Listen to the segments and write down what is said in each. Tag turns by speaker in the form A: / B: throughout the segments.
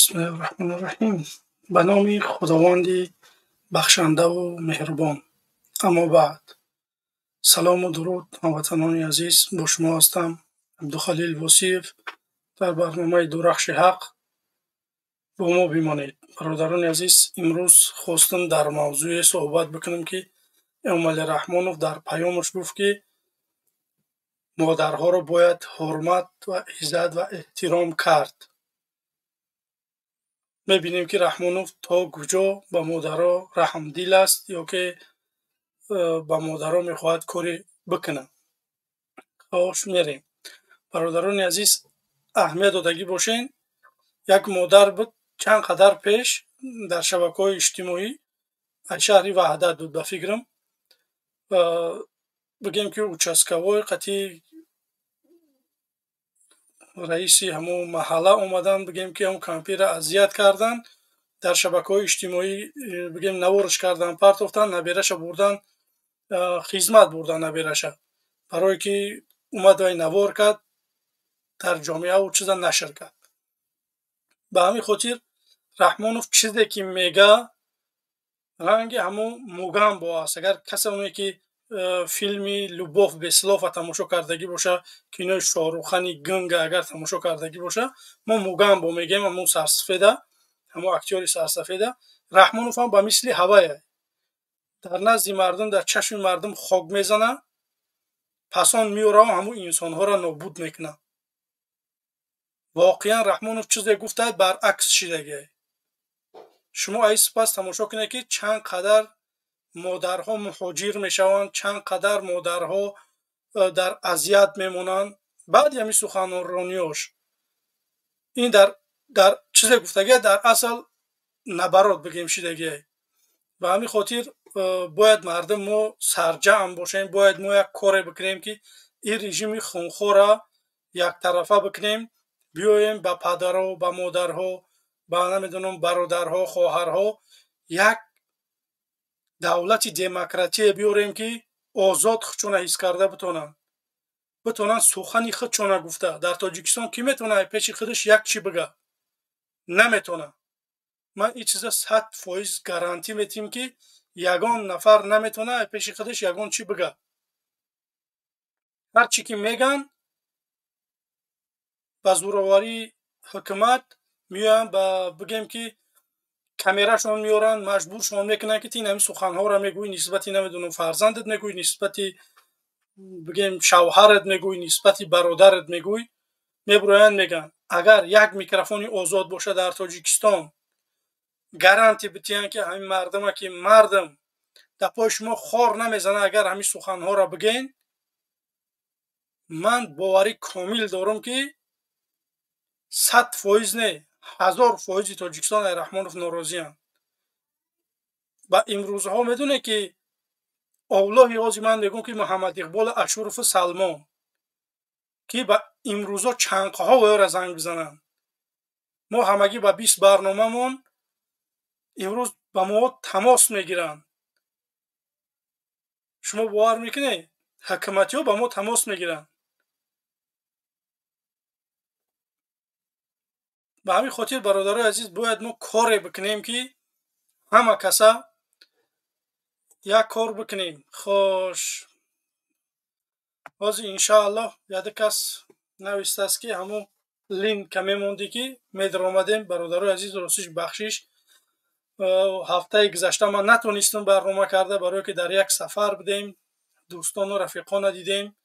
A: بسم الله الرحمن الرحیم. به نام خداوند بخشنده و مهربان. اما بعد، سلام و درود هموطنان عزیز، با شما هستم عبدالخلیل وصیف در برنامه درخش حق. با ما بمانید. برادران عزیز، امروز خواستم در موضوع صحبت بکنم که امام رحمانوف در پیامش گفت که مادرها را باید حرمت و عزت و احترام کرد. می‌بینیم که رحمانوف تا کجا به مادرها رحمدل است یا که به مادرها میخواهد کاری بکنه. خوش میریم. برادران عزیز، اهمیت دادگی باشین. یک مادر بود چند قدر پیش در شبکه‌های اجتماعی از شهری وحدت بود. به فکرم بگیم که участковой قطعی رئیسی همون محله اومدن، بگیم که هم کمپیر اذیت کردن، در شبکه‌های اجتماعی بگیم نوارش کردن، پرتافتن، نبیرش بردن خدمت بردن نبیرش، برای که اومد و نوار کرد در جامعه و چیزا نشر کرد. به همین خاطر رحمانوف چیزی که میگه رنگ همون موگم با است. اگر کسی که فیلمی لوبوف بسلاف تماشا کردگی باشه، کینوی شاروخانی گنگ اگر تماشا کردگی باشه، ما موگم با میگیم همون سرسفیده، همون اکتیوری سرسفیده. رحمانوف هم به مثل هوایه، در نزد مردم در چشم مردم خاک میزنه، پسان میوره و همون انسانها را نابود میکنه. واقعا رحمانوف چیزی گفته برعکس شدگی. شما ای سپس تماشا کنید که چند قدر مادرها مهاجر میشوند، چند قدر مادرها در اذیت میمونند. بعد یمی سخنرانیاش این در چیزی گفتگی در اصل نبرات بگیم شدگی. و همین خاطر باید مردم ما سرجم باشیم، باید ما یک کاری بکنیم که این رژیم خونخوار را یک طرفه بکنیم، بیایم به پدرها، به مادرها، به نمیدونم برادرها، خواهرها یک دولت دموکراتی بیاریم که آزاد خودشون حس کرده بتونن سخنی خودشون گفته. در تاجیکستان کی میتونه پیش خودش یک چی بگه؟ نمیتونه. من این چیزا 100% گارانتی میتیم که یگان نفر نمیتونه پیش خودش یگان چی بگه. هر چی که میگن به زورواری حکومت میان بگیم که کامیراشون میارن، مجبورشون میکنن که این همین سخنها را میگوی، نسبتی نمیدونم فرزندت میگوی، نسبتی بگیم شوهرت میگوی، نسبتی برادرت میگوی، میبروین میگن اگر یک میکروفونی آزاد باشه در تاجیکستان، گارانتی بتین که همین مردم که مردم در پای شما خار نمیزنه اگر همین سخنها را بگین. من باوری کامل دارم که 100% نه 1000% تاجیکستان رحمانوف ناراضی هم. با امروزها میدونه که اولای آزی من میگم که محمد اقبال اشرف سلمان که با امروزها چنقه ها ویار زنگ بزنن، ما همگی با 20 برنامه من امروز با ما تماس میگیرن. شما باور میکنه حکومتی ها با ما تماس میگیرن. به همین خاطر برادرای عزیز باید ما کاری بکنیم که همه کسا یک کار بکنیم. خوش باز انشاءالله یاد کس نویسته است که همون لینک کمی موندی که میدر آمدیم. برادرای عزیز راستش بخشش هفته گذشته ما نتونستیم برنامه کرده، برای که در یک سفر بودیم، دوستان و رفیقان دیدیم،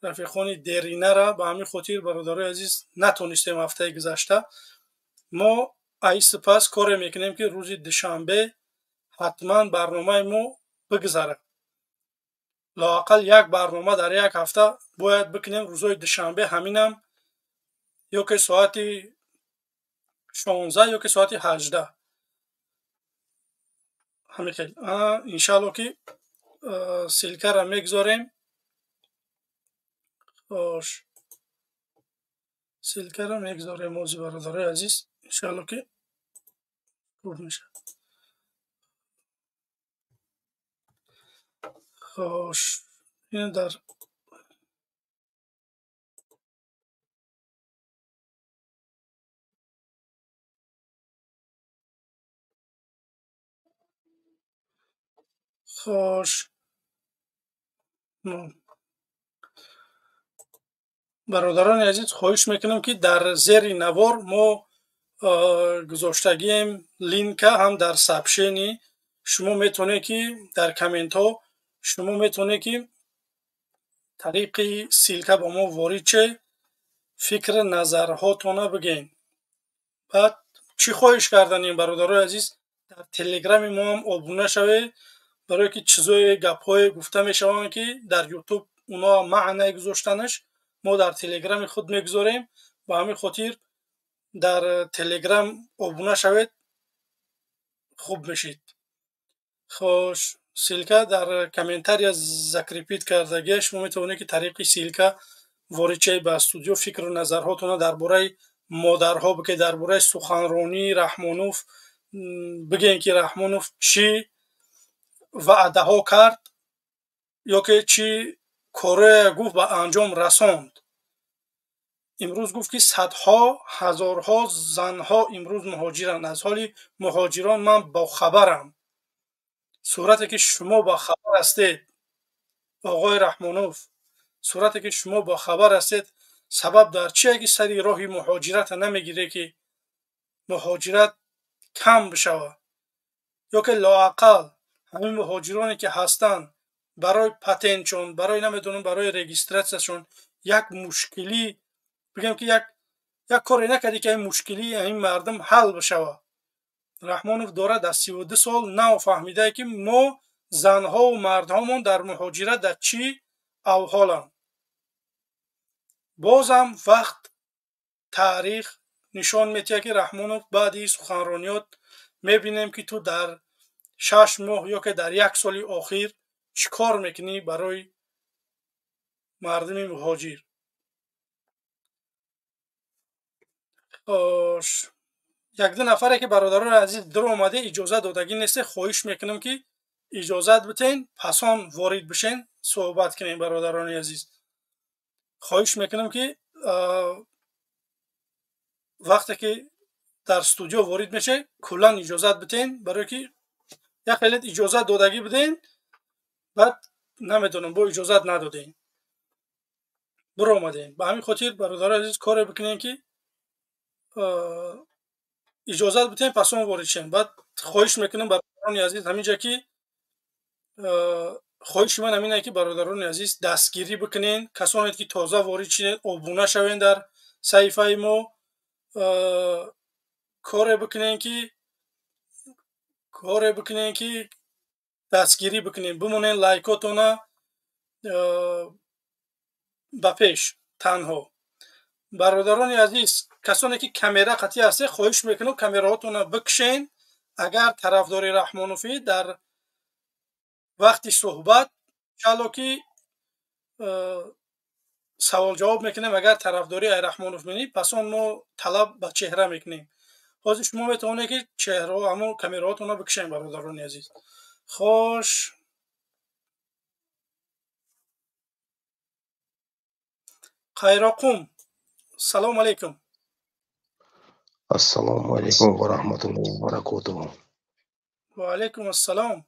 A: رفیقان دیرینه را. به همین خاطر برادرای عزیز نتونستیم هفته گذشته. ما ای سپس کار میکنیم که روز دوشنبه حتما برنامه ما بگذره. لااقل یک برنامه در یک هفته باید بکنیم. روزهای دوشنبه همینم، یا که ساعت 16 یا که ساعت 18 همین خیلی. انشاءالله که سلکه را میگذاریم. خوش سلکه را میگذاریم موزی برادرای عزیز، انشاءالله که خوب میشه. خوش این در خوش برادران عزیز خواهش میکنم که در زیر نوار ما گذاشتگیم لینک هم در سبشنی شما میتونه که در کامنت ها شما میتونه که طریق سیلکه با ما وارد چه فکر نظرهاتونه بگین. بعد چی خواهش کردنیم برادران عزیز در تلگرام ما هم ابونه شوه برای که چیزای گپ‌های گفته میشوند که در یوتیوب اونا معنی گذاشتنش ما در تلگرام خود میگذاریم و همین خاطر در تلگرام ابونه شوید خوب میشید. خوش سیلکا در کامنتاری از ذکر کردگی شما میتونید که طریق سیلکا وارد شوید به استودیو فکر و نظرهاتون درباره مادرها بگید، درباره سخنرانی رحمانوف بگین که رحمانوف چی وعده ها کرد یا که چی کاره گفت به انجام رساند. امروز گفت که صدها هزارها زنها امروز مهاجرند. از حال مهاجران من با خبرم. صورتی که شما با خبر هستید آقای رحمانوف، صورتی که شما با خبر هستید سبب در چیه که سری راهی مهاجرت نمیگیره که مهاجرت کم بشود یا که لااقل همین مهاجرانی که هستن برای پتنتشون، برای نمیدونم برای رجیستراسیشون یک مشکلی بگم که یک کاری نکردی که این مشکلی این مردم حل بشود. رحمانوف داره در 32 سال نو فهمیده که ما زنها و مردهامون در مهاجرت در چی احوالند. بازم وقت تاریخ نشان میده که رحمانوف بعد این سخنرانیات میبینیم که تو در 6 ماه یا که در 1 سال آخر چی کار میکنی برای مردم مهاجر. یک دو نفره که برادران عزیز در اومده اجازه دادگی نیست، خواهش میکنم که اجازت بتین پسان وارد بشین صحبت کنیم. برادران عزیز خواهش میکنم که وقتی که در استودیو وارد میشه کلا اجازت بتین برای که یک خیلی اجازه دادگی بدین، بعد نمیدونم با اجازت ندادین در اومدین. به همین خاطر برادران عزیز کار بکنین که اجازت بتین پسان وارد شین. بعد خواهش میکنم برادران عزیز همینجا که خواهش من همینه که برادران عزیز دستگیری بکنین، کسانی که تازه وارد شدین ابونه شوین در صفحه ما، کار بکنین که دستگیری بکنین، بمونین لایکاتون به پیش. تنها برادران عزیز کسانی که کامera قطعی هسته خواهش میکنم کامراهاتون بکشین. اگر طرفدار رحمانوفی در وقتی صحبت چالو که سوال جواب میکنیم، اگر طرفداری رحمانوف بینی پس اون ما طلب به چهره میکنیم. حاضر شما میتونه که چهره همون کامراهاتون بکشین برادران عزیز. خوش خیراقوم سلام علیکم.
B: السلام علیکم و رحمت الله و برکاته.
A: و علیکم السلام.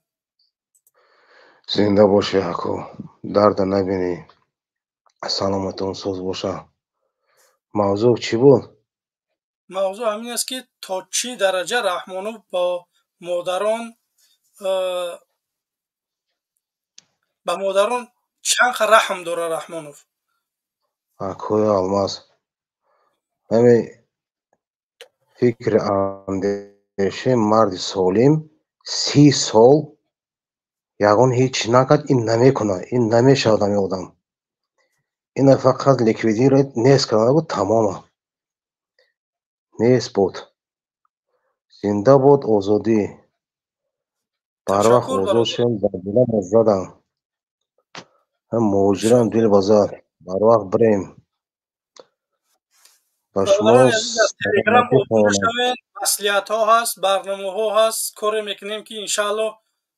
B: زنده باشه حکو، درد نبینی، سلامتون سوز باشه. موضوع چی بود؟
A: موضوع همین است که تا چی درجه رحمانوف با مادران چند رحم داره رحمانوف.
B: حکوی الماس همین فکر اندیشه مرد سالم 30 سال یگان هیچ نکرد. این نمیکنه، این نمیشود. همین آدم این فقط لیکویدی نیست کرده بود، تماما نیست بود. زنده بود آزادی. بر وقت آزاد شدیم در دلم زدن هم مهاجران دل بازار بر وقت بریم. با شما
A: تلگرام ابونه شوین، مسئولیت ها هست، برنامه ها هست، کار میکنیم که انشالله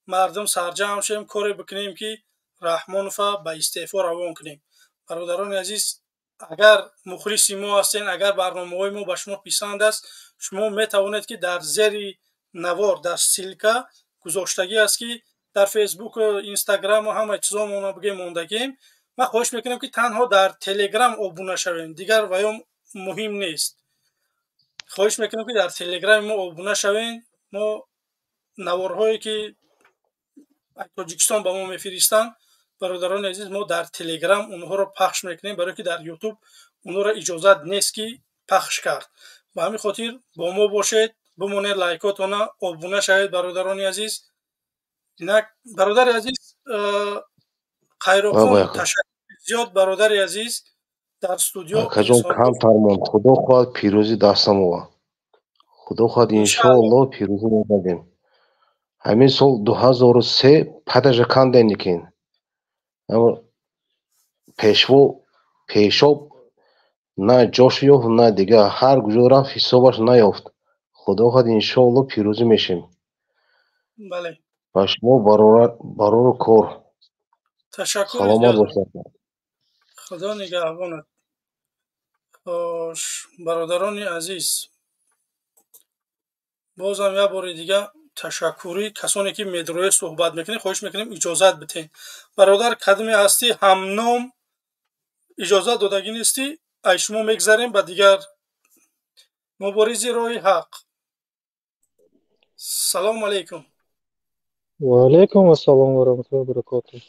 A: مردم سرجم شیم، کار بکنیم که رحمانوف به استعفا روان کنیم. برادران عزیز اگر مخلص ما هستین، اگر برنامه های ما به شما پسند است، شما میتوانید که در زیر نوار در سیلکا گذاشتگی است که дар фейсбук инстаграму ҳама чизомона бигем мондагем. ман хоҳиш мекунам ки танҳо дар телеграм обуна шавем, дигар ваём муҳим нест. хоҳиш мекунам ки дар телеграми мо обуна шавем. мо наворҳое ки тоҷикистон ба мо мефиристанд, бародарони азиз, мо дар телеграм онҳоро пахш мекунем, барое ки дар ютуб онҳоро иҷозат нест ки пахш кард. ба ҳамин хотир бо мо бошед, бимонед, лайкотона обуна шавед, бародарони азиз. инак бародари азиз қайрохон, ташаккури зиёд бародари азиз дар студио.
B: акаҷон камтар монд. худо хоҳад пирӯзӣ дастам ова. худо хоҳад иншоалло пирӯзӣ мебарем. ҳамин сол 2003 падажа канденикин пешво пешоб на ҷош ёфт, на дига ҳар куҷо рафт ҳисобаш наёфт. худо хоҳад иншоалло пирӯзӣ мешем.
A: бале,
B: ба шумо барори кор
A: ташаккури
B: саломат
A: зиёд.
B: бошед.
A: худо нигаҳбонад. хош, бародарони азиз, бозам як бори дига ташаккури касоне ки медроя суҳбат мекунем хоҳиш мекунем иҷозат битен. бародар кадме ҳастӣ, ҳамном иҷозат додагӣ нестӣ, ай шумо мегзарем ба дигар муборизи роҳи ҳақ. салому алайкум.
C: ва алайкум ассалом ва раҳматуллоҳи ва баракатуҳ.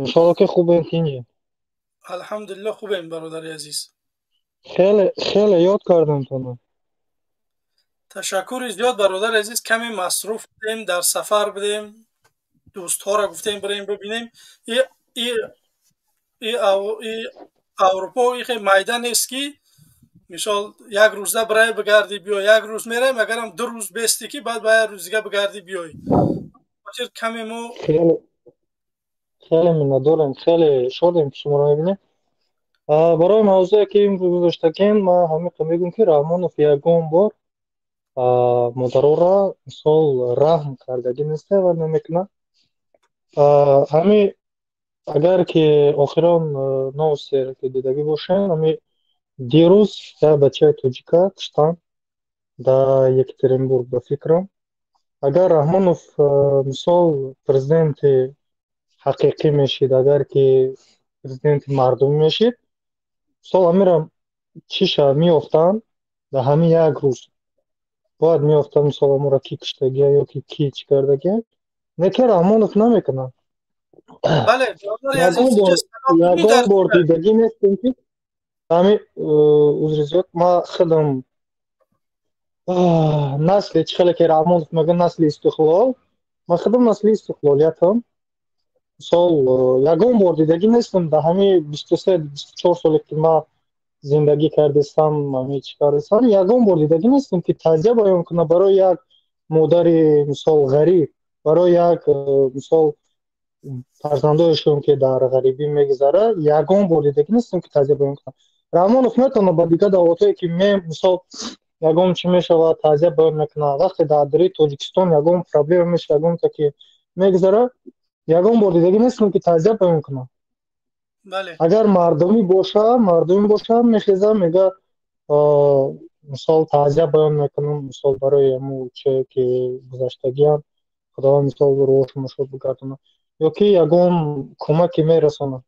C: иншоалло ки хубем кинҷи.
A: алҳамдулиллаҳ хубем бародари азиз.
C: хеле ёд кардам тона.
A: ташаккури зиёд бародари азиз. каме масруф будем, дар сафар будем, дӯстҳоро гуфтем бирем бибинем. аврупо ихе майда нест ки мисол як рӯза бирай бигарди биёй. як рӯз мераем, агарам 2 рӯз бести ки баъд ба як рӯз дига бигарди биёй. хотир каме мо
C: хеле миннатдорем, хеле шодем ки шуморо мебинем. барои мавзӯе ки имрӯз гузоштагем, ман ҳамиқа мегӯям ки Раҳмонов ягон бор модарора мисол раҳм кардагӣ неста ва намекунад. ҳамин агар ки охирон новостеро ки дидагӣ бошем, ҳамин дирӯз як бачаи тоҷика куштанд дар Екатеринбург ба фикрам. агар Раҳмонов мисол президенти ҳақиқӣ мешид, агар ки президенти мардумӣ мешид, мисол амира чӣ шав меёфтанд дар ҳамин як рӯз бояд меёфтанд мисол амора ки куштагия ё ки чӣ кардагия. Неки Раҳмонов намекунад.
A: бале
C: ягон бор дидагӣ нестем ки ҳамин узризиёт ма худам насли чӣ хеле ки Раҳмонов мегӯяд насли истиқлол, ман худам насли истиқлолиятам. мисол ягон бор дидагӣ нестем дар ҳамин 23-24 соле ки ман зиндагӣ кардистам, ҳамин чӣ кардистам, ягон бор дидагӣ нестем ки таъзия баён кунам барои як модари мисол ғариб, барои як мисол фарзандояшон ки дар ғарибӣ мегузарад, ягон бор дидагӣ нестем ки таъзия баён кунам. Раҳмонов метавонад ба дигар давлатое ки мисол ягон чӣ мешавад таъзия баён мекунад. вақте дар дили Тоҷикистон ягон проблема мешавад, ягон та ки мегузарад, ягон бор дидагӣ нестем ки таъзия баён кунам. агар мардумӣ боша мехезам мега мисол таъзия баён мекунам, мисол барои ҳамун чие ки гузаштагиам, худованд мисол рӯҳашонро шод бигардонад, ё ки ягон кӯмаке мерасонам.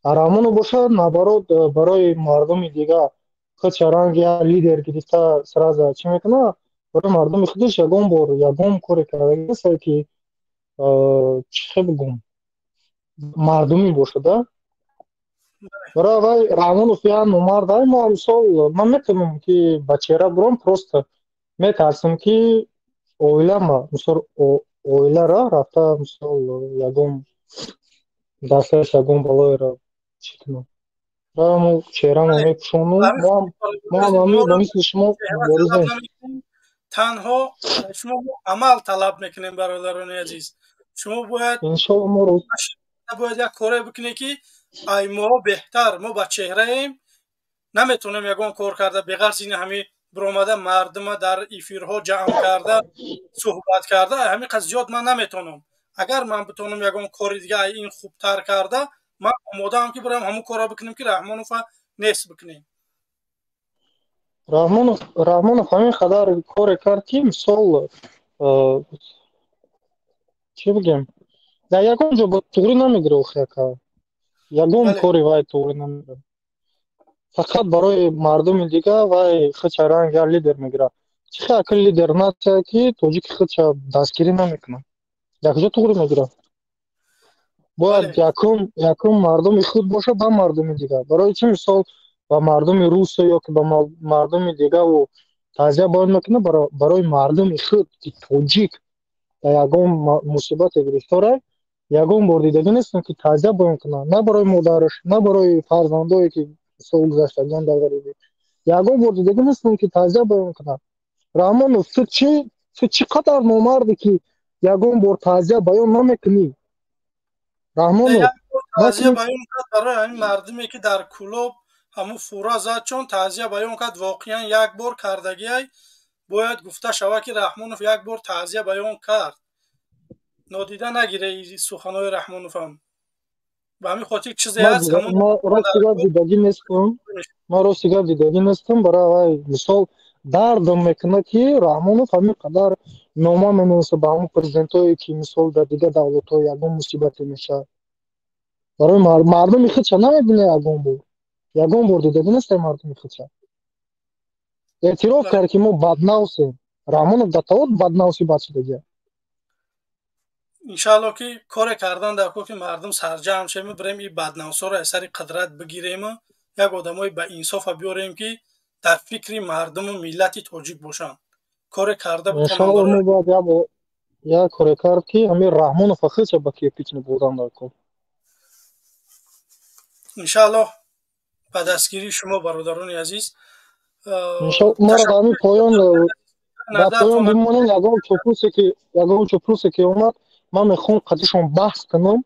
C: Раҳмонов бошад наоборот барои мардуми дигар худша ранги як лидер гирифта сразу чӣ мекунад, барои мардуми худаш ягон бор ягон коре кардагӣ неста ки чӣ бигӯм мардумӣ бошада. барои вай Раҳмонов як номард ай. мо мисол ман метавонам ки ба чера бурам, просто метарсам ки оилама мисол оилара рафта мисол ягон дасташ ягон балоеро чӣ кунам. мо черамо мепӯшонем. мо мисли шумо муборизаем.
A: танҳо шумо амал талаб мекунем бародарони азиз. шумо бояд
C: иншоалло мо
A: бояд як коре бикунем ки ай мо беҳтар, мо ба чеҳраем, наметонем ягон кор карда беғарз ин ҳамин биромада мардума дар эфирҳо ҷамъ карда суҳбат карда, ҳамин қадр зиёд ман наметонам. агар ман битонам ягон кори дига ай ин хубтар карда, ман омодаам ки бирам ҳамун корро бикунем ки Раҳмонова нест бикунем.
C: Раҳмонов ҳамин қадар коре кард ки мисол чӣ бигем, در یکم جا با توری نمیگیره اخی که یکم
A: بله
C: کاری وای توری نمیگیره فقط برای مردم دیگه وای خچ رنگ یا لیدر میگیره چه اکل لیدر نشه که توجیک خچ دستگیری نمیکنه یک جا توری میگیره باید
A: بله
C: یکم مردم خود باشه با مردم دیگه برای چه مثال با مردم روس یا که با مردم دیگه و تعزیه باید میکنه برای مردم خود که توجیک در یکم مصیبت گرفتاره یگان بار دیدگی نیستن که تعزیه بیان کنن نه برای مادرش نه برای فرزندایی که سال گذشتگان در غریبی یگان بار دیدگی نیستن که تعزیه بیان کنن رحمانوف تو چقدر نامردی که یگان بار تعزیه بیان نمیکنی
A: ده
C: رحمانوف
A: یک بار
C: ما
A: تعزیه
C: که
A: بیان کرد برای همین مردمی که در کلوب همون فورا زد چون تعزیه بیان کرد واقعا یک بار کردگی باید گفته شود که رحمانوف یک بار تعزیه بیان کرد نادیده نگیره این سخنهای رحمانوف هم به همین خاطر چیزی هست همون
C: ما راستیگاه دیدگی نیستم ما راستیگاه دیدگی نیستم برای مثال دردم میکنه که رحمانوف همین قدر نامه مینویسه به همون پرزیدنتایی که مثال در دیگه دولت‌ها یگان مصیبتی میشه برای مردم خودش نمیبینه یگان بار دیدگی نیست مردم خودش اعتراف
A: بله
C: کرد که ما بدنوسیم رحمانوف در تاوت بدنوسی بچه دیگه
A: انشالله که کار کردن در که مردم سرجم شه بریم این بدنوسا را از سر قدرت بگیریم و یک آدمای با انصاف بیاریم که در فکر مردم و ملت تاجیک باشن کار کرده بتونن
C: انشاءالله
A: برای
C: ما باید یا کاری کرد که همین رحمانوف خودش به که پیچنه بودن دارکن
A: انشالله به دستگیری شما برادران عزیز
C: انشاءالله ما را
A: تشکر
C: در همین در پایان
A: نظرتون
C: بمونیم یگان چوپروسی که اومد من میخوام قدشون بحث کنم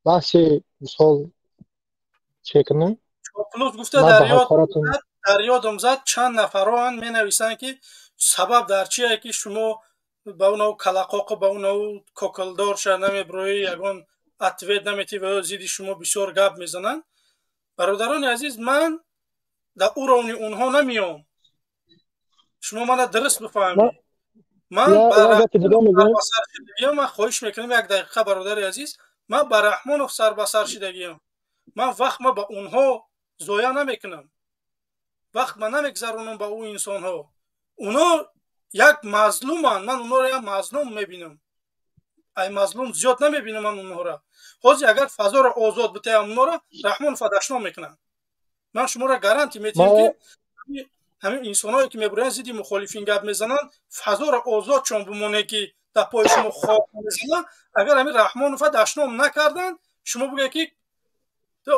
C: بحث مثال چه کنم
A: چاپلوس گفته
C: من به حقارتون
A: در یادم زد چند نفران می نویسند که سبب در چیه که شما با اونو کلاقاق با اونو کوکلدار شه نمیبروی یگان اتوید نمیتی و زیدی شما بسیار گپ میزنن برادران عزیز من در او رونی اونها نمیام شما من درست
C: من
A: بفهمی من با
C: یا گپ
A: رحمان
C: دیگه
A: سر
C: میگم
A: به سر شدگیم من خواهش میکنم یک دقیقه برادر عزیز من با رحمان سر به سر شدگیم من وقت ما با اونها ضایع نمیکنم وقت من نمیگذرونم با اون انسان ها اونا یک مظلومن من اونها را یک مظلوم میبینم ای مظلوم زیاد نمیبینم من اونها را حاضر اگر فضا را آزاد بتایم اونها را رحمان فداشنا میکنم من شما را گارانتی میتیم
C: من
A: که همین انسانایی که میبرن زیدی مخالفین گپ میزنن فضا را آزاد چون بمونه که در پای شما خواب میزنن اگر همین رحمان فداشنا نکردن شما بگید که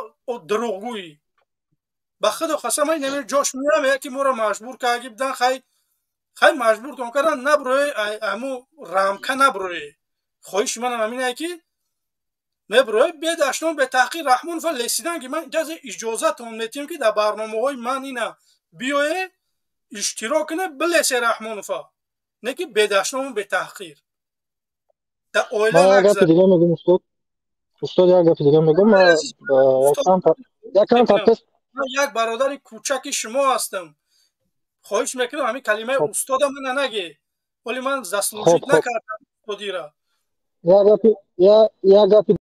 A: دروغگویی به خدا قسم این نمی جاش میام که ما را مجبور کردی بدن خیلی مجبور کن کردن نبروی امو رامکا نبروی خواهش من همینه که نبروی به داشتم به تحقیق رحمان و لسیدن که من اجازه تون میتیم که در برنامه‌های من اینا بیای اشتراک کنه بلس رحمان فا نه که به داشتم به تحقیر در اویله
C: یک گپ
A: نگذر
C: دیگه میگم استاد یک گپ دیگه میگم من
A: عزیز استاد
C: یک چند تا
A: میکنم
C: تست
A: من یک برادر کوچک شما هستم خواهش میکنم همین کلمه
C: خب
A: استاد من نگی ولی من
C: خب
A: زسلوجیت
C: خب
A: نکردم استادی را
C: یک گپ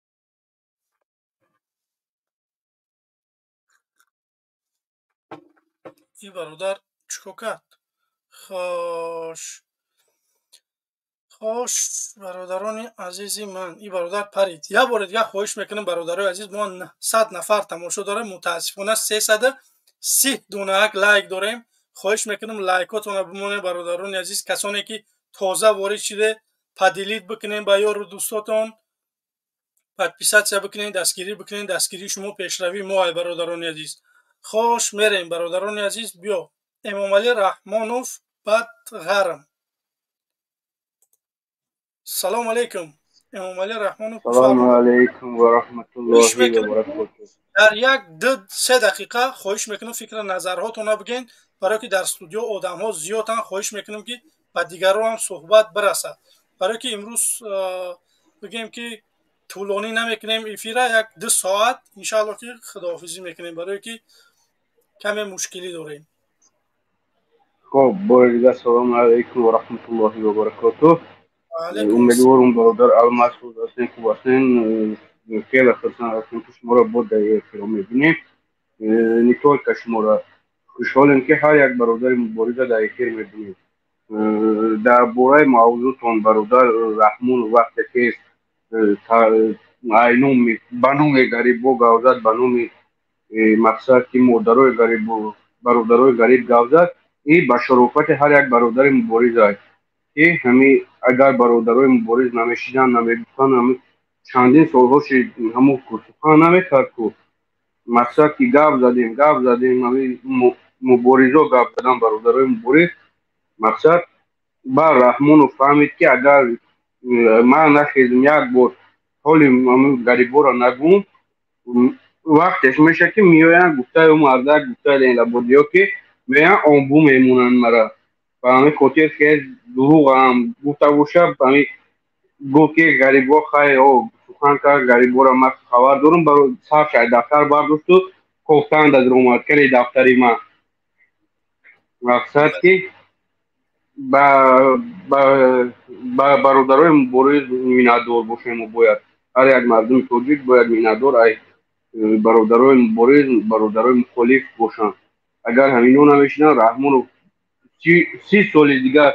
A: این برادر چیکار کرد خوش خوش برادران عزیزی من این برادر پرید یه بار دیگه خواهش میکنم برادرای عزیز ما 100 نفر تماشا داره متاسفانه 330 دونه لایک داریم خواهش میکنم لایکاتون رو بمونه برادران عزیز کسانی که تازه وارد شده پدیلیت بکنین با یار و دوستاتون подписаться بکنین دستگیری شما پیشروی ما ای برادران عزیز خوش میریم برادران عزیز بیا امام علی رحمانوف بعد غرم سلام علیکم امام علی رحمانوف
D: السلام
A: بفرمایید
D: علیکم و رحمت
A: خواهش
D: الله و
A: میکنم
D: برکاته.
A: در یک دو سه دقیقه خواهش میکنم فکر نظرهاتون رو بگین برای که در استودیو آدم ها زیادن خواهش میکنم که با دیگران هم صحبت برسه برای که امروز بگیم که طولانی نمیکنیم افیره یک دو ساعت انشاءالله که خداحافظی میکنیم برای که کمی مشکلی داریم
D: خب بار دیگه سلام علیکم و رحمت الله و برکاته. امیدوارم برادر الماس رو هستین خوب هستین. خیلی خرسند هستیم که شما را با در احترام میبینیم. نیطور که شما را خوشحالیم که هر یک برادر مبارزه در اخیر میبینیم. در باره موضوعتون برادر رحمون وقتی که بانوم گریب گوزد بانوم مقصد که مادرای گریب و برادرای گریب گوزد این به شرافت هر یک برادر مبارز است که همین اگر برادرای مبارز نمیشیدن نمیگفتن همین چندین سالها همون سخن نمیکرد که مقصد که گپ زدیم همین مبارزا گپ زدن برادرای مبارز مقصد با رحمان فهمید که اگر من نخیزم یک بار حال گریبا را نگم وقتش میشه که میاین گفته اون مردک گفته این لبودیا که میان آنبو میمونن مرا و همه خاطر که دروغ هم گفته باشه همین گفت که گریبا خیلی سخن کرد گریبا را من خبر دارم برای سر شاید دفتر برداشت و کوفتند از رومت کنی دفتری من مقصد که با برادرای مبارز مینادور باشیم و باید هر یک مردم توجیه باید مینادور ای برادرای مبارز برادرای مخالف باشن. اگر همینو نمیشنن رحمانو 30 سال دیگه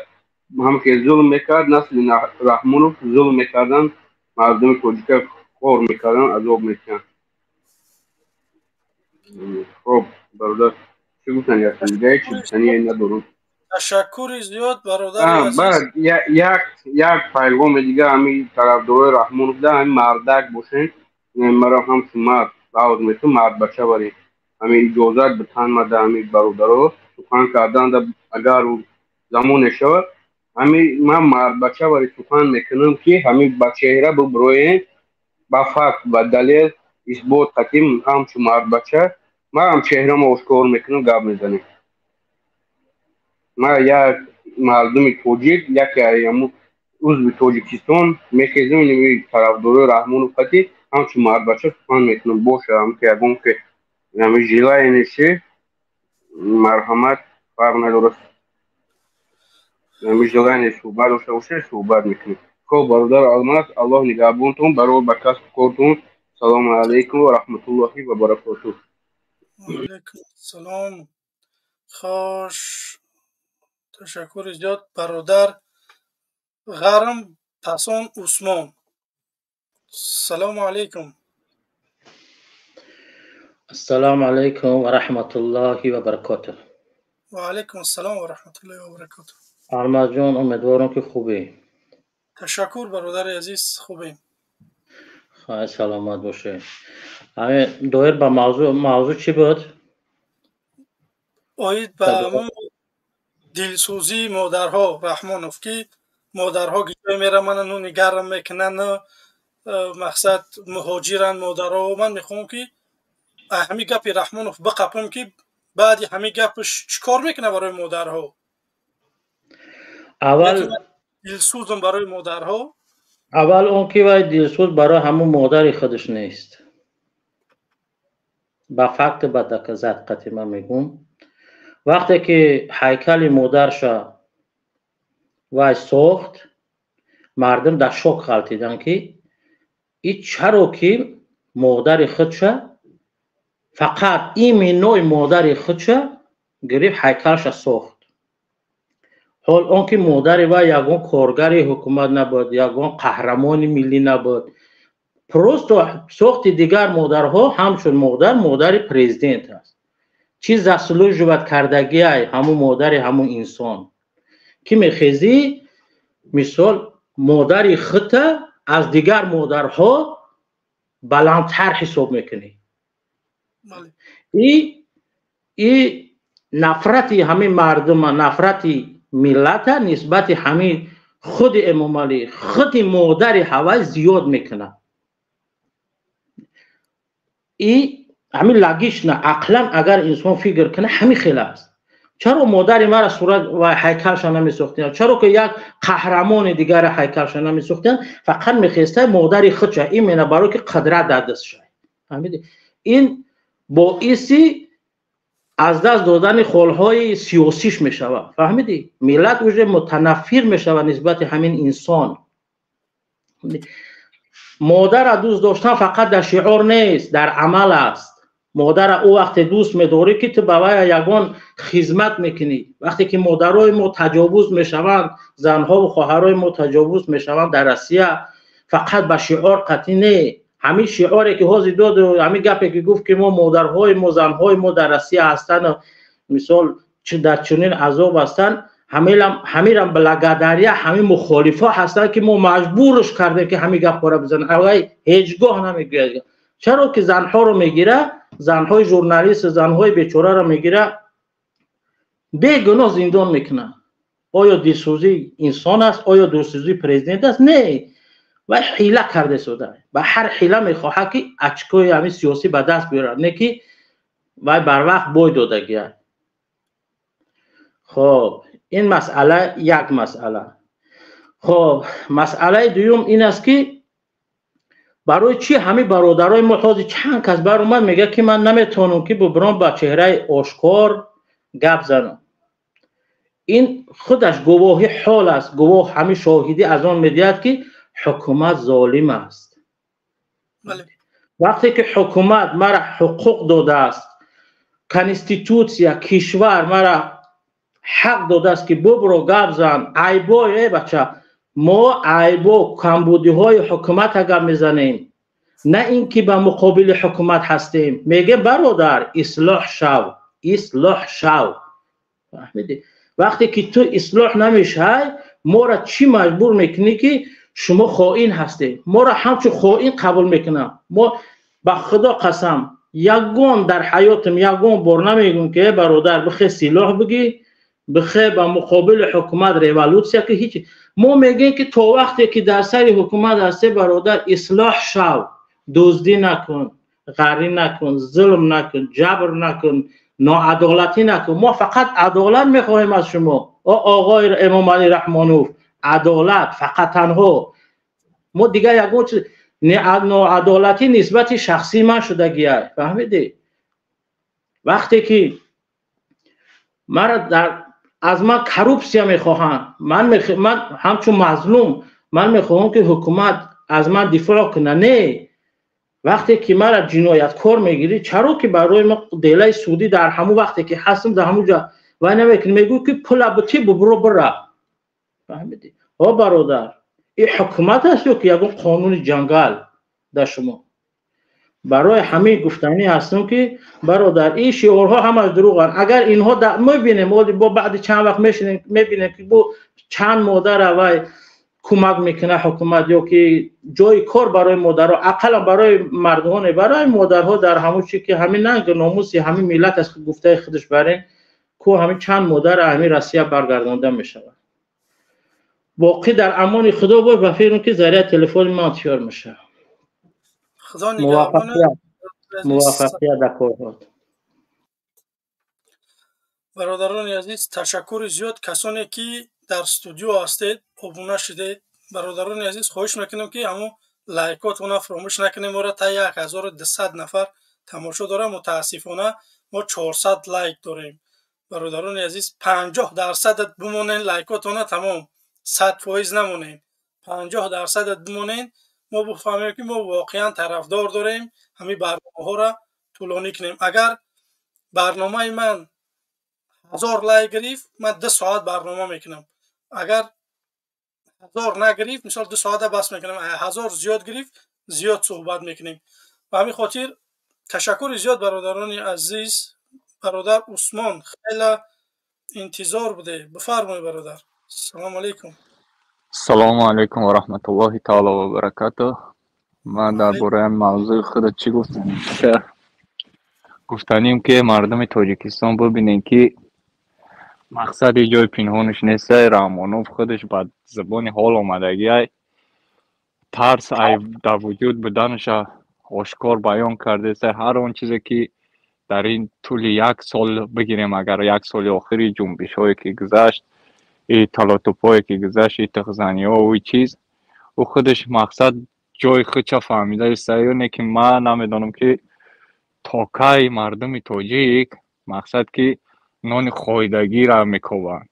D: هم که ظلم میکرد نسل رحمانو ظلم میکردن مردم توجیه خور میکردن عذاب میکردن. خب برادر چه گفتن یک دیگه چی بسنی ندارم.
A: تشکر زیاد برادر عزیز.
D: بعد یک پیغام دیگه همین طرفدارای رحمان بوده همین مردک باشین مرا هم شما دعوت میتون مرد بچه برین همین اجازت به تن مده همین برادرها سخن کردن اگر زمان شد همین من مرد بچه برای سخن میکنم که همین بچه را ببروین با فکت و دلیل اثبات قدیم هم شما مرد بچه من هم چهره ما اشکار میکنم گپ میزنیم. ما یک مردم توجیک یکی ایامو عضو توجیکستان میخیزم اینمی طرفدار رحمان و فتی همچون مرد بچه سخن میکنم باشه هم که اگم که همی جیلای نشه مرحمت فرق نداره همی جیلای نشه بعد اوشه اوشه صحبت میکنم. خب برادر الماس الله نگهبانتون برای بکست کارتون. سلام علیکم و رحمت الله و برکاته.
A: علیکم سلام. خوش تشکر زیاد برادر غرم پسان عثمان. سلام علیکم.
E: السلام علیکم و رحمت الله و برکاته.
A: و علیکم السلام و رحمت الله و برکاته.
E: الماس جان امیدوارم که خوبی.
A: تشکر برادر عزیز خوبیم.
E: خواهی سلامت باشه. همه دایر به موضوع چی بود؟
A: آید به همون دلسوزی مادرها رحمانوف که مادرها گیجای میرمانن و نگرم میکنن مقصد مهاجرن مادرها و من میخوام که همین گپی رحمانوف بقپم که بعد همین گپش چیکار میکنه برای مادرها.
E: اول
A: دلسوزم برای مادرها.
E: اول اون که باید دلسوز برای همون مادر خودش نیست. با فکت با دکزت قطعی میگم وقتی که هیکل مادرش وای ساخت مردم در شوک غلطیدن که این چرا که مادر خودش فقط این نوع مادر خودش گرفت هیکلش ساخت. حال اون که مادر وای یگان کارگر حکومت نبود یگان قهرمان ملی نبود پروست ساخت دیگر مادرها همچون مادر پرزیدنت است. چیز اصلو جوت کردگی همون مادر همون انسان که میخیزی مثال مادر خودت از دیگر مادرها بلندتر حساب میکنی. این نفرتی همین مردم نفرتی ملت نسبت همین خود امام علی خود مادر هوا زیاد میکنه. این همین لگیش نه عقلا اگر انسان فکر کنه همین خیلی است. چرا مادر مرا صورت و هیکلش نمیساختن؟ چرا که یک قهرمان دیگر هیکلش نمیساختن؟ فقط میخواسته مادر خودش این منه برای که قدرت در دست شه. فهمیدی؟ این باعثی از دست دادن خلهای سیاسیش میشوه. فهمیدی؟ ملت وجه متنفر میشوه نسبت همین انسان مادر دوست داشتن فقط در شعار نیست، در عمل است. مادر او وقت دوست می‌داری که تو به وی یگان خدمت میکنی. وقتی که مادرای ما تجاوز میشوند، زنها و خواهرای ما تجاوز میشوند در روسیه، فقط به شعار قطعی نه. همین شعاری که حاضر داد و همین گپی که گفت که ما مادرهای ما زنهای ما در روسیه هستن، مثال چه در چنین عذاب هستن، همین بلگدریه همین مخالفا هستن که ما مجبورش کرده که همین گپ را بزنن. اولای هیچگاه نمیگه. چرا که زنها رو میگیره، زنهای ژورنالیست، زنهای بیچاره رو میگیره، بیگناه زندان میکنه. آیا دلسوزی انسان است؟ آیا دلسوزی پرزیدنت است؟ نه. و حیله کرده شده. و هر حیله میخواه که اچکای همین سیاسی به دست بیاره، نه که و بر وقت بای داده گیره. خب این مسئله یک مسئله. خب مسئله دوم این است که برای چی همین برادرای ما حاضر چند کس بر اومد میگه که من نمیتونم که ببرم با چهره آشکار گپ زنم. این خودش گواهی حال است، گواه همین شاهدی از آن میدهد که حکومت ظالم است.
A: بله.
E: وقتی که حکومت مرا حقوق داده است، کانستیتوسیا کشور مرا حق داده است که ببرو گپ زن، عیبای بچه ما عیبا کمبودی های حکومت اگر میزنیم، نه اینکه به مقابل حکومت هستیم. میگه برادر اصلاح شو، اصلاح شو. فهمیدی؟ وقتی که تو اصلاح نمیشه، ما را چی مجبور میکنی که شما خائن هستی؟ ما را همچون خائن قبول میکنم. ما به خدا قسم یگان در حیاتم یگان بار نمیگم که برادر بخی سلاح بگی، بخی به مقابل حکومت ریولوسیا، که هیچ. ما میگیم که تا وقتی که در سر حکومت هستی برادر اصلاح شو، دزدی نکن، غری نکن، ظلم نکن، جبر نکن، ناعدالتی نکن. ما فقط عدالت میخواهیم از شما آقای امام علی رحمانوف، عدالت فقط تنها. ما دیگه یگان چیز ناعدالتی نسبت شخصی من شده گیه. فهمیدی؟ وقتی که مرا از من کروپسیا میخواهند، من همچون مظلوم من میخواهم که حکومت از من دفاع کنه. نه، وقتی که مرا جنایتکار میگیری، چرا که برای ما دیلای سودی در همون وقتی که هستم در همون جا و نمیکنی، میگو که پول بچه ببرو برا. فهمیدی؟ ها برادر، این حکومت است یا که یکون قانون جنگل در شما؟ برای همه گفتنی هستم که برادر این شعارها همش دروغن. اگر اینها میبینیم با بعد چند وقت میبینیم که با چند مادر و کمک میکنه حکومت، یا که جای کار برای مادرها، اقلا برای مردمان، برای مادرها در همون چی که همین ننگ ناموسی همین ملت از گفته خودش برین که همین چند مادر همین روسیه برگردانده میشود. باقی در امان خدا باید و فکر که ذریعه تلفن ما تیار میشه.
A: خدا نگهبان.
E: موفقیت در کارات.
A: برادران عزیز، تشکر زیاد. کسانی که در استودیو هستید ابونه شدید، برادران عزیز خواهش میکنم که همون لایکاتون فراموش نکنیم. ما را تا 1200 نفر تماشا داره. متاسفانه ما 400 لایک داریم. برادران عزیز 50% بمونین، لایکاتون تمام 100% نمونین، 50% بمونین. ما بفهمیم که ما واقعا طرفدار داریم، همین برنامه ها را طولانی کنیم. اگر برنامه من 1000 لایک گرفت، من 2 ساعت برنامه میکنم. اگر 1000 نگرفت، مثلا 2 ساعت بس میکنم. 1000 زیاد گرفت، زیاد صحبت میکنیم. و همین خاطر تشکر زیاد برادران عزیز. برادر عثمان خیلی انتظار بوده. بفرمایید برادر. سلام علیکم.
F: سلام علیکم و رحمت الله تعالی و برکاته. من درباره موضوع خود چی گفتنیم که مردم تاجیکستان ببینین که مقصد جای پنهانش نیست. رحمانوف خودش با زبان حال آمدگی ترس در وجود بدنش آشکار بیان کرده. هر آن چیزی که در این طول 1 سال بگیریم، اگر 1 سال آخری جنبش هایی که گذشت، ای تلاطفایی که گذشت، ای تخزانی ها و چیز، او خودش مقصد جای خودش فهمیده است. اینه که من نمیدانم که تا کی مردم تاجیک مقصد که نان خایدگی را میکوبن.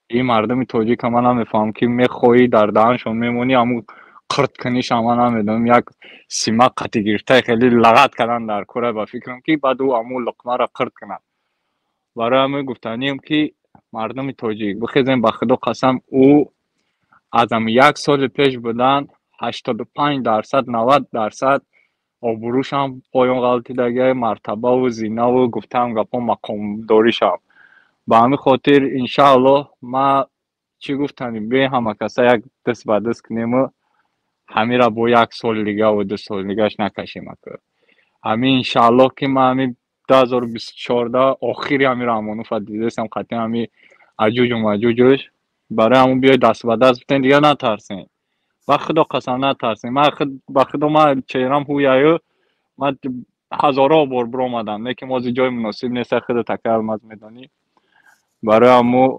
F: این مردم تاجیک هم من نمیفهم که میخوایی در دهنشون میمونی، همون قرد کنیش اما نمیدونم یک سیما قطی گرفته خیلی لغت کردن در کره با فکرم که بعد او امو لقمه را قرد کنن. برای همه گفتنیم که مردم تاجیک بخیزیم به خدا قسم او از هم 1 سال پیش بودن 85% 90% آبروش هم پایان غلطیدگی مرتبه و زینه و گفتم گپا مقام داریش هم به همین خاطر انشاءالله ما چی گفتنیم به همه کسا یک دست به دست کنیم و همین را با 1 سال دیگه و 2 سال دیگهش نکشیم همین انشاءالله که ما همین 2024 آخری همین رامانوف دیدستم قطعی همین عجوج و مجوجش برای همون بیای دست به دست بتین دیگه نترسین با خدا قسم نترسین من با خدا ما چهرم هویایو من هزارها بار برآمدم لیکن ما جای مناسب نیست خود تکرار مز میدانی برای همون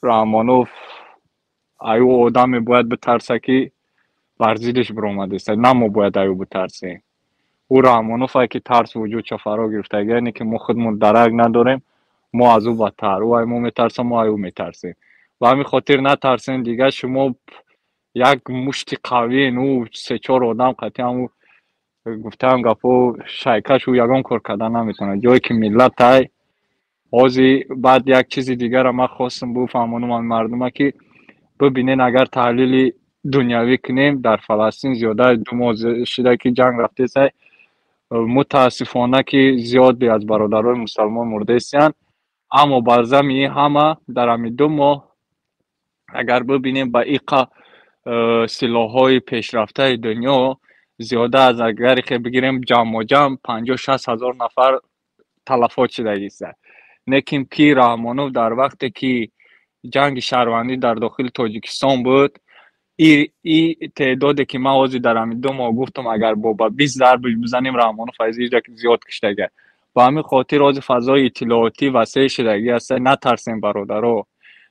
F: رامانوف ایو آدمی باید بترسه که برزیدش برآمده است نه ما باید ایو بترسیم او رامانوف که ترس وجود چه فرا گرفته یعنی که ما خودمون درک نداریم ما از او بدتر او ما میترسیم ما او میترسیم و همین خاطر نترسین دیگه شما یک مشت قوی او 3-4 آدم قطعی همو گفتم گپو شایکش او یگان کار کردن نمیتونه جایی که ملت های آزی بعد یک چیزی دیگر را من خواستم بفهمونم من مردم که ببینین اگر تحلیل دنیاوی کنیم در فلسطین زیاده 2 ماه شده که جنگ رفته سه متاسفانه که زیادی از برادرای مسلمان مرده استن اما برزمی همه در همین 2 ماه اگر ببینیم با ایقا سلاح‌های پیشرفته دنیا زیاده از اگر که بگیریم جمع 50-60 هزار نفر تلفات شده است لیکن کی رحمانوف در وقتی که جنگ شهروندی در داخل تاجیکستان بود ای تعدادی که ما واسه در همین 2 ماه گفتم اگر با 20 ضرب بزنیم رحمانوف از اینجا زیاد کشته با همین خاطر از فضای اطلاعاتی وسیع شدگی است نترسین برادرها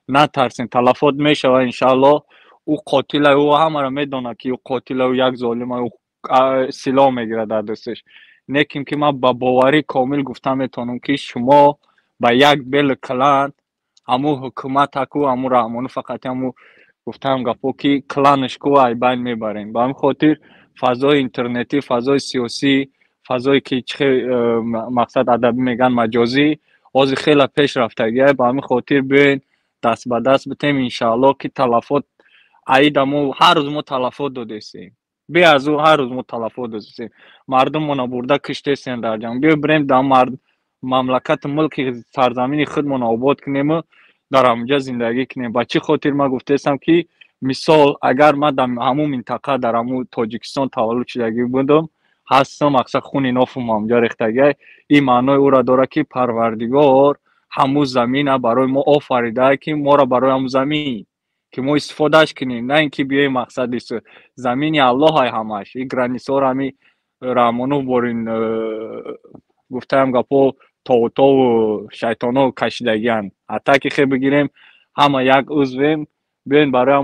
F: نترسین تلفات میشه و انشالله او قاتل او همه را میدونه که او قاتل او یک ظالم او سلاح میگیره در دستش لیکن که من با باوری کامل گفتم میتونم که شما با یک بل کلان همو حکومت کو همو رحمانوف فقط همو گفتم گپو که کلانش کو ای بین میبرین با همین خاطر فضای اینترنتی فضای سیاسی فضای که مقصد ادبی میگن مجازی از خیلی پیش رفتگیه با همین خاطر بین دست به دست بتیم انشاءالله که تلفات ایدمو هر روز ما تلفات دادیم بی از او هر روز ما تلفات دادیم مردم مون برده کشته سن در جنگ بیا بریم در مملکت ملک سرزمین خودمون آباد کنیم در همونجا زندگی کنیم با چه خاطر ما گفتم که مثال اگر ما در همون منطقه در همون تاجیکستان تولد شدگی بودم هستم اکثر خون نافم همونجا ریختگی این معنای او را داره که پروردگار همون زمین برای ما آفریده که ما را برای همون زمین که ما استفادهش کنیم نه اینکه بیایم مقصد است زمین الله های همش این گرانیسار همی رحمانوف بارین گفتم گپو تا و شیطانو کشیدگیان حتی که خیلی بگیریم همه یک عضویم بیاین برای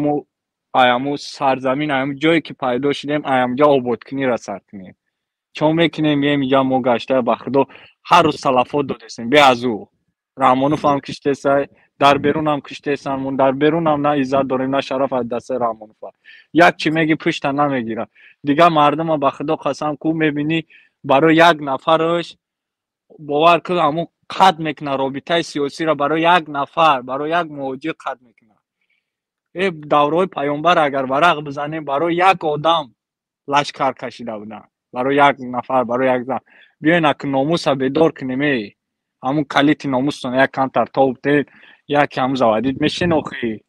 F: همو سرزمین همو جایی که پیدا شدیم همونجا آباد کنی را سر کنیم چون میکنیم یه میگم ما گشته به خدا هر روز تلفات دادستیم بی از او رحمانوف هم کشته سای در بیرون هم کشته سنمون در بیرون هم نه عزت داریم نه شرف از دست رحمانوف یک چی میگی پشت نمیگیره دیگه مردم ها به خدا قسم کو میبینی برای یک نفرش باور کن همون قد میکنه رابطه سیاسی را برای یک نفر برای یک موجی قد میکنه این دوره پیامبر اگر ورق بزنیم برای یک آدم لشکر کشیده بودن برای یک نفر برای یک زن بیاین اک ناموس بیدار کنیم همون کلیت ناموستون یک کم تر تاب دید یک کم زوادید میشین اخی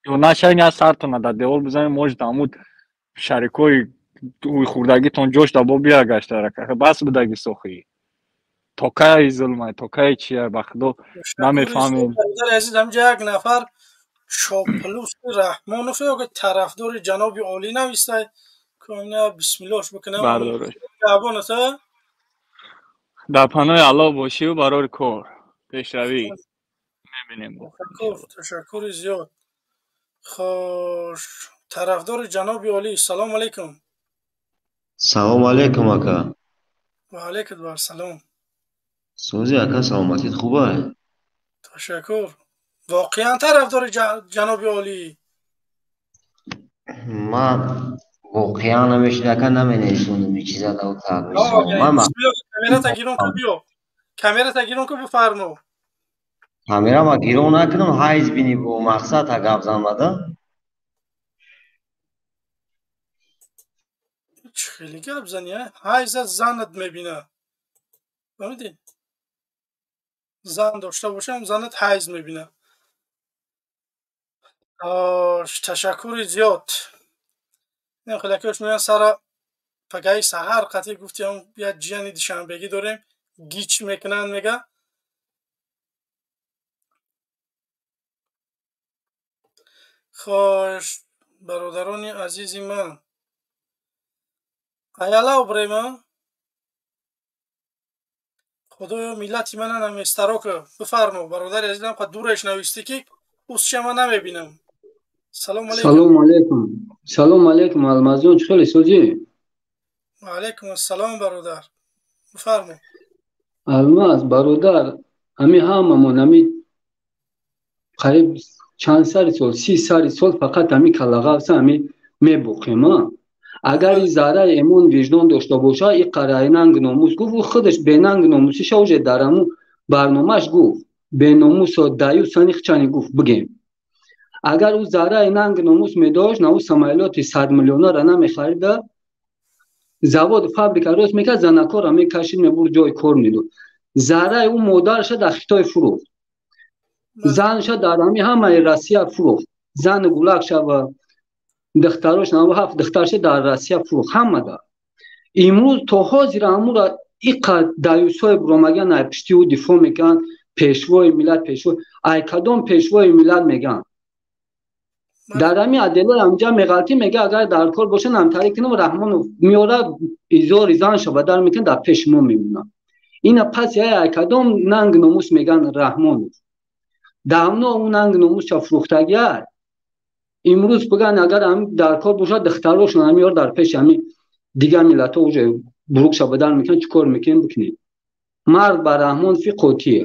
F: یا نشین یا سرتون در دیوال بزنیم موج دامود شریکوی اوی خوردگی تون جوش دابا بیا گشته رکه بس بدگی سخی توکای ظلمه توکای چیه بخدو نمیفهمین
A: در عزیز همجا یک نفر چاپلوس رحمانوف که طرفدار جناب عالی نویسته که بسم اللهش بکنم
F: بردارش
A: جوانته
F: در پناه الله باشی و برای کار پیشروی میبینیم
A: تشکر زیاد خوش طرفدار جناب عالی سلام علیکم
G: سلام علیکم اکا
A: و علیکم بر سلام
G: سوزی اکا سلامتیت خوبه
A: تشکر واقعا طرفدار جناب عالی
G: من واقعا نمیشه نمی‌نویسونم این چیزا دو تا میسو من
A: کامera تا گیرون که بیو کامera تا گیرون که بفرمو
G: کامera ما گیرون نکنم هایز بینی بو مقصد تا گپ زنمده
A: خیلی گپ زنی هایز زنت میبینه ببینید زن داشته باشم زنت هایز میبینه تشکر زیاد این خلاکش میان سر پگای سحر قطعی گفتیم بیا جیانی دوشنبگی داریم گیچ میکنن میگه خوش برادران عزیزی من ایالا بریما خدایا ملت من نمیسترا که بفرمو برادر عزیزم خود دورش نویستی که اوس شما نمیبینم سلام علیکم
H: سلام علیکم سلام علیکم المازیون خیلی سوزی
A: و علیکم السلام برادر بفرمو
H: الماز برادر امی هممون امی قریب چند سال سال 30 سال فقط امی کلاغاوس امی میبوخیم اگر این زاره ایمون وجدان داشته باشه این قرای ننگ ناموس گفت و خودش به ننگ ناموسش اوج درمو برنامهش گفت به ناموس و دایو سنیخ چانی گفت بگیم اگر او زاره ننگ ناموس میداشت نه او سمایلات 100 میلیون را نمیخرید завод фабрика рост мекард занакора мекашид мебурд ҷои кор медод зараи ӯ модарша дар хитой фурӯхт занша дар ҳами ҳамаи россия фурӯхт зани гулакша ва духтарош 97 духтарша дар россия фурӯхт ҳама дар имрӯз то ҳозир амура иқад даюсҳои буромаган ай пишти ӯ дифоъ мекунанд пешвои миллат пешво ай кадом пешвои миллат мегӯянд дар ҳамин адело амҷа меғалтӣ мега агар дар кор бошанд амтарӣ кинам раҳмонов меора изори зан шабадар мекунад дар пеши мо мемонад ина пас ай кадом нанг номус меган раҳмонов давно ӯ нанг номусша фурӯхтагиай имрӯз биган агар дар кор бошад духтарошон амеора дар пеши ҳамин дигар миллатҳо уже бурук шабадар мекунад чӣ кор мекунем бикунем мард ба раҳмон фи қотие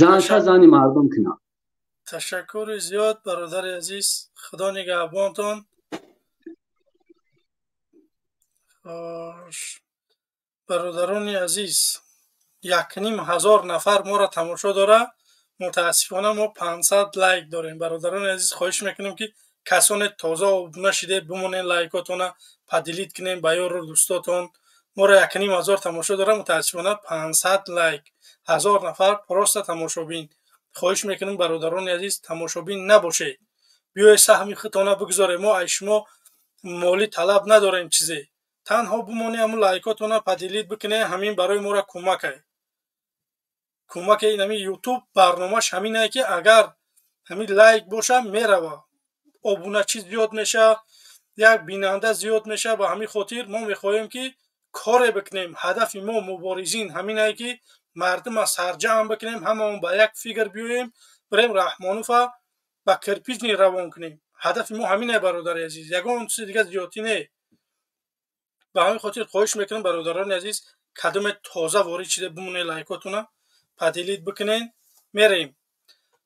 H: занша зани мардум кунад
A: تشکر زیاد برادر عزیز خدا نگهبانتان برادران عزیز 1500 نفر ما را تماشا داره متاسفانه ما 500 لایک داریم برادران عزیز خواهش میکنیم که کسان تازه آبونه شده بمونین لایکاتون پدیلیت کنین با یار و دوستاتون ما را 1500 تماشا داره متاسفانه 500 لایک 1000 نفر پراست تماشابین خواهش میکنیم برادران عزیز تماشابین نباشه بیای سهم خودتون بگذاریم ما ای شما مالی طلب نداریم چیزی تنها بمونی همون لایکاتون پدیلیت بکنه همین برای ما را کمک این همین یوتیوب برنامهش همینه که اگر همین لایک باشه میروه آبونه چیز زیاد میشه یک بیننده زیاد میشه با همین خاطر ما میخواهیم که کار بکنیم هدف ما مبارزین همینه که مردم سرجم بکنیم هممون با یک فیگر بیایم بریم رحمانوف با کرپیچ روان کنیم هدف ما همینه برادر عزیز یگان چیز دیگه زیادی نه به همین خاطر خواهش میکنم برادران عزیز کدوم تازه وارد شده بمونه لایکاتون پدیلیت بکنین میریم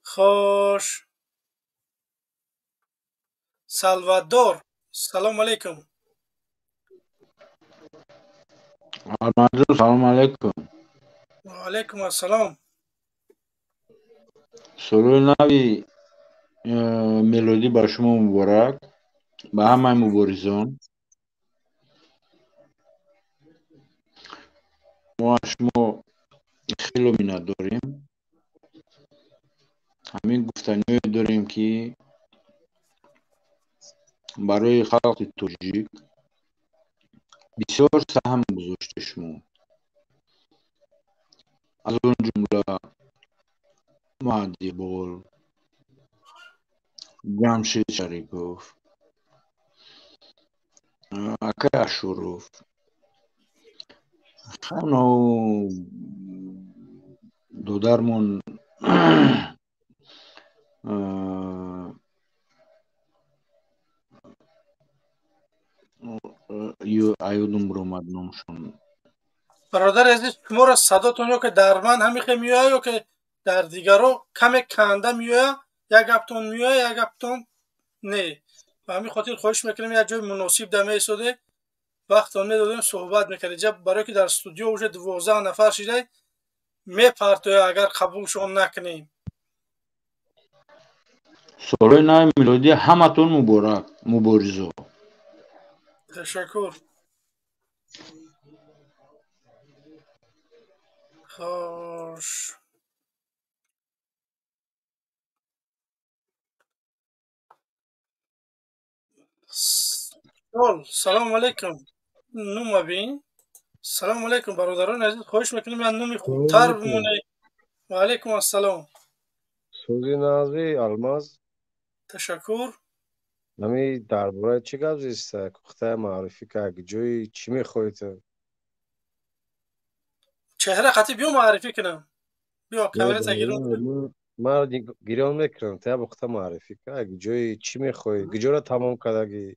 A: خوش سلوادور سلام علیکم
I: سلام علیکم
A: و علیکم السلام
I: سروی نوی ملودی با شما مبارک به همه مبارزان ما شما خیلی منت داریم همین گفتنی داریم که برای خلق توجیک بسیار سهم گذاشته شما از اون جمله مهدی بول جمشید شریپوف اکای اشوروف خانو دودرمون ایودم برامد نامشون
A: برادر عزیز شما را صداتون یا که در من همیخه میاد یا که در دیگرو کمی کنده میاد یک گپتون میاد یک گپتون نه به همین خاطر خواهش میکنیم یک جای مناسب دم ایستاده وقت آن میدادیم صحبت میکردیم. جب برای که در استودیو اوج 12 نفر شده میپرتوی اگر قبولشون نکنیم.
I: سالهای نو میلادی همتون مبارک. مبارزه.
A: تشکر. خوش سلام علیکم. نوم بین. سلام علیکم برادران عزیز. خواهش میکنیم من نومی خوبتر بمونه. و علیکم السلام.
B: سوزی نازی الماس.
A: تشکر.
B: نمی درباره چی گپ زیست؟ گفته معرفی که اگه جوی چی میخوای تو؟
A: چهره خطی بیو معرفی کنم. بیا کامرت گیرون کن.
B: ما گیران میکنم تا بخته معرفی که اگه جوی چی میخوای گجورا تمام کدگی.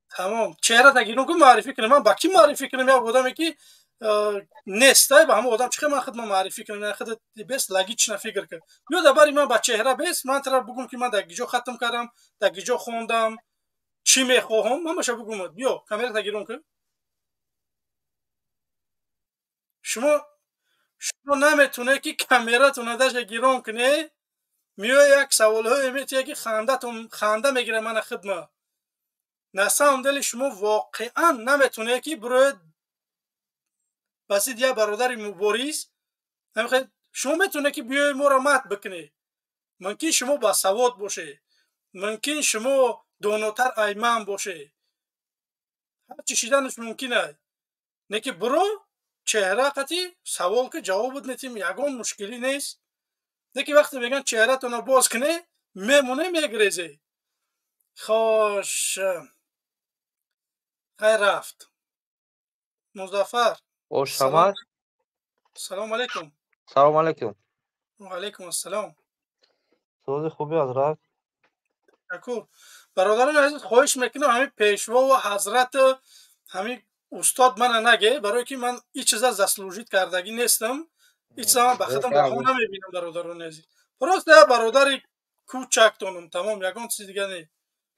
A: تمام چهره تگیرون کن معرفی کنم. من با کی معرفی کنم؟ یا بودم که نیستای با هم آدم چخه من خدمت معرفی کنم. نه خدت بس لگی چنا فکر کن. بیا دبری من با چهره بس من طرف بگم که من در گیجو ختم کردم، در گیجو خوندم، چی میخواهم من باشه بگم. بیا کامرت گیرون کن. شما نمیتونه که کامراتون داش گیرون کنه. میای یک سوال های میتونه که خنده میگیره من خدمت. نسام دل شما واقعا نمیتونه که برای بسید یه برادر مبارز نمیخواد شما میتونه که بیای ما را مت بکنه. ممکن شما با سواد باشه، ممکن شما داناتر ایمن باشه، هر چی شیدنش ممکنه. نه که برو چهره قطعی سوال که جواب بدنیم یگان مشکلی نیست. نه که وقتی میگن چهره تونو باز کنه میمونه میگریزه. خوش خیر رفت. مظفر
J: شما
A: سلام علیکم.
J: سلام علیکم.
A: و علیکم السلام.
J: صحبت خوبی حضرت.
A: تشکر. برادران عزیز خواهش میکنم همین پیشوا و حضرت همین استاد من نگه برای که من هیچ چیز از زسلوجیت کردگی نیستم. هیچ زمان به خودم بها نمیبینم برادران عزیز. پراست برادر کوچکتونم تمام یگان چیز دیگه نه.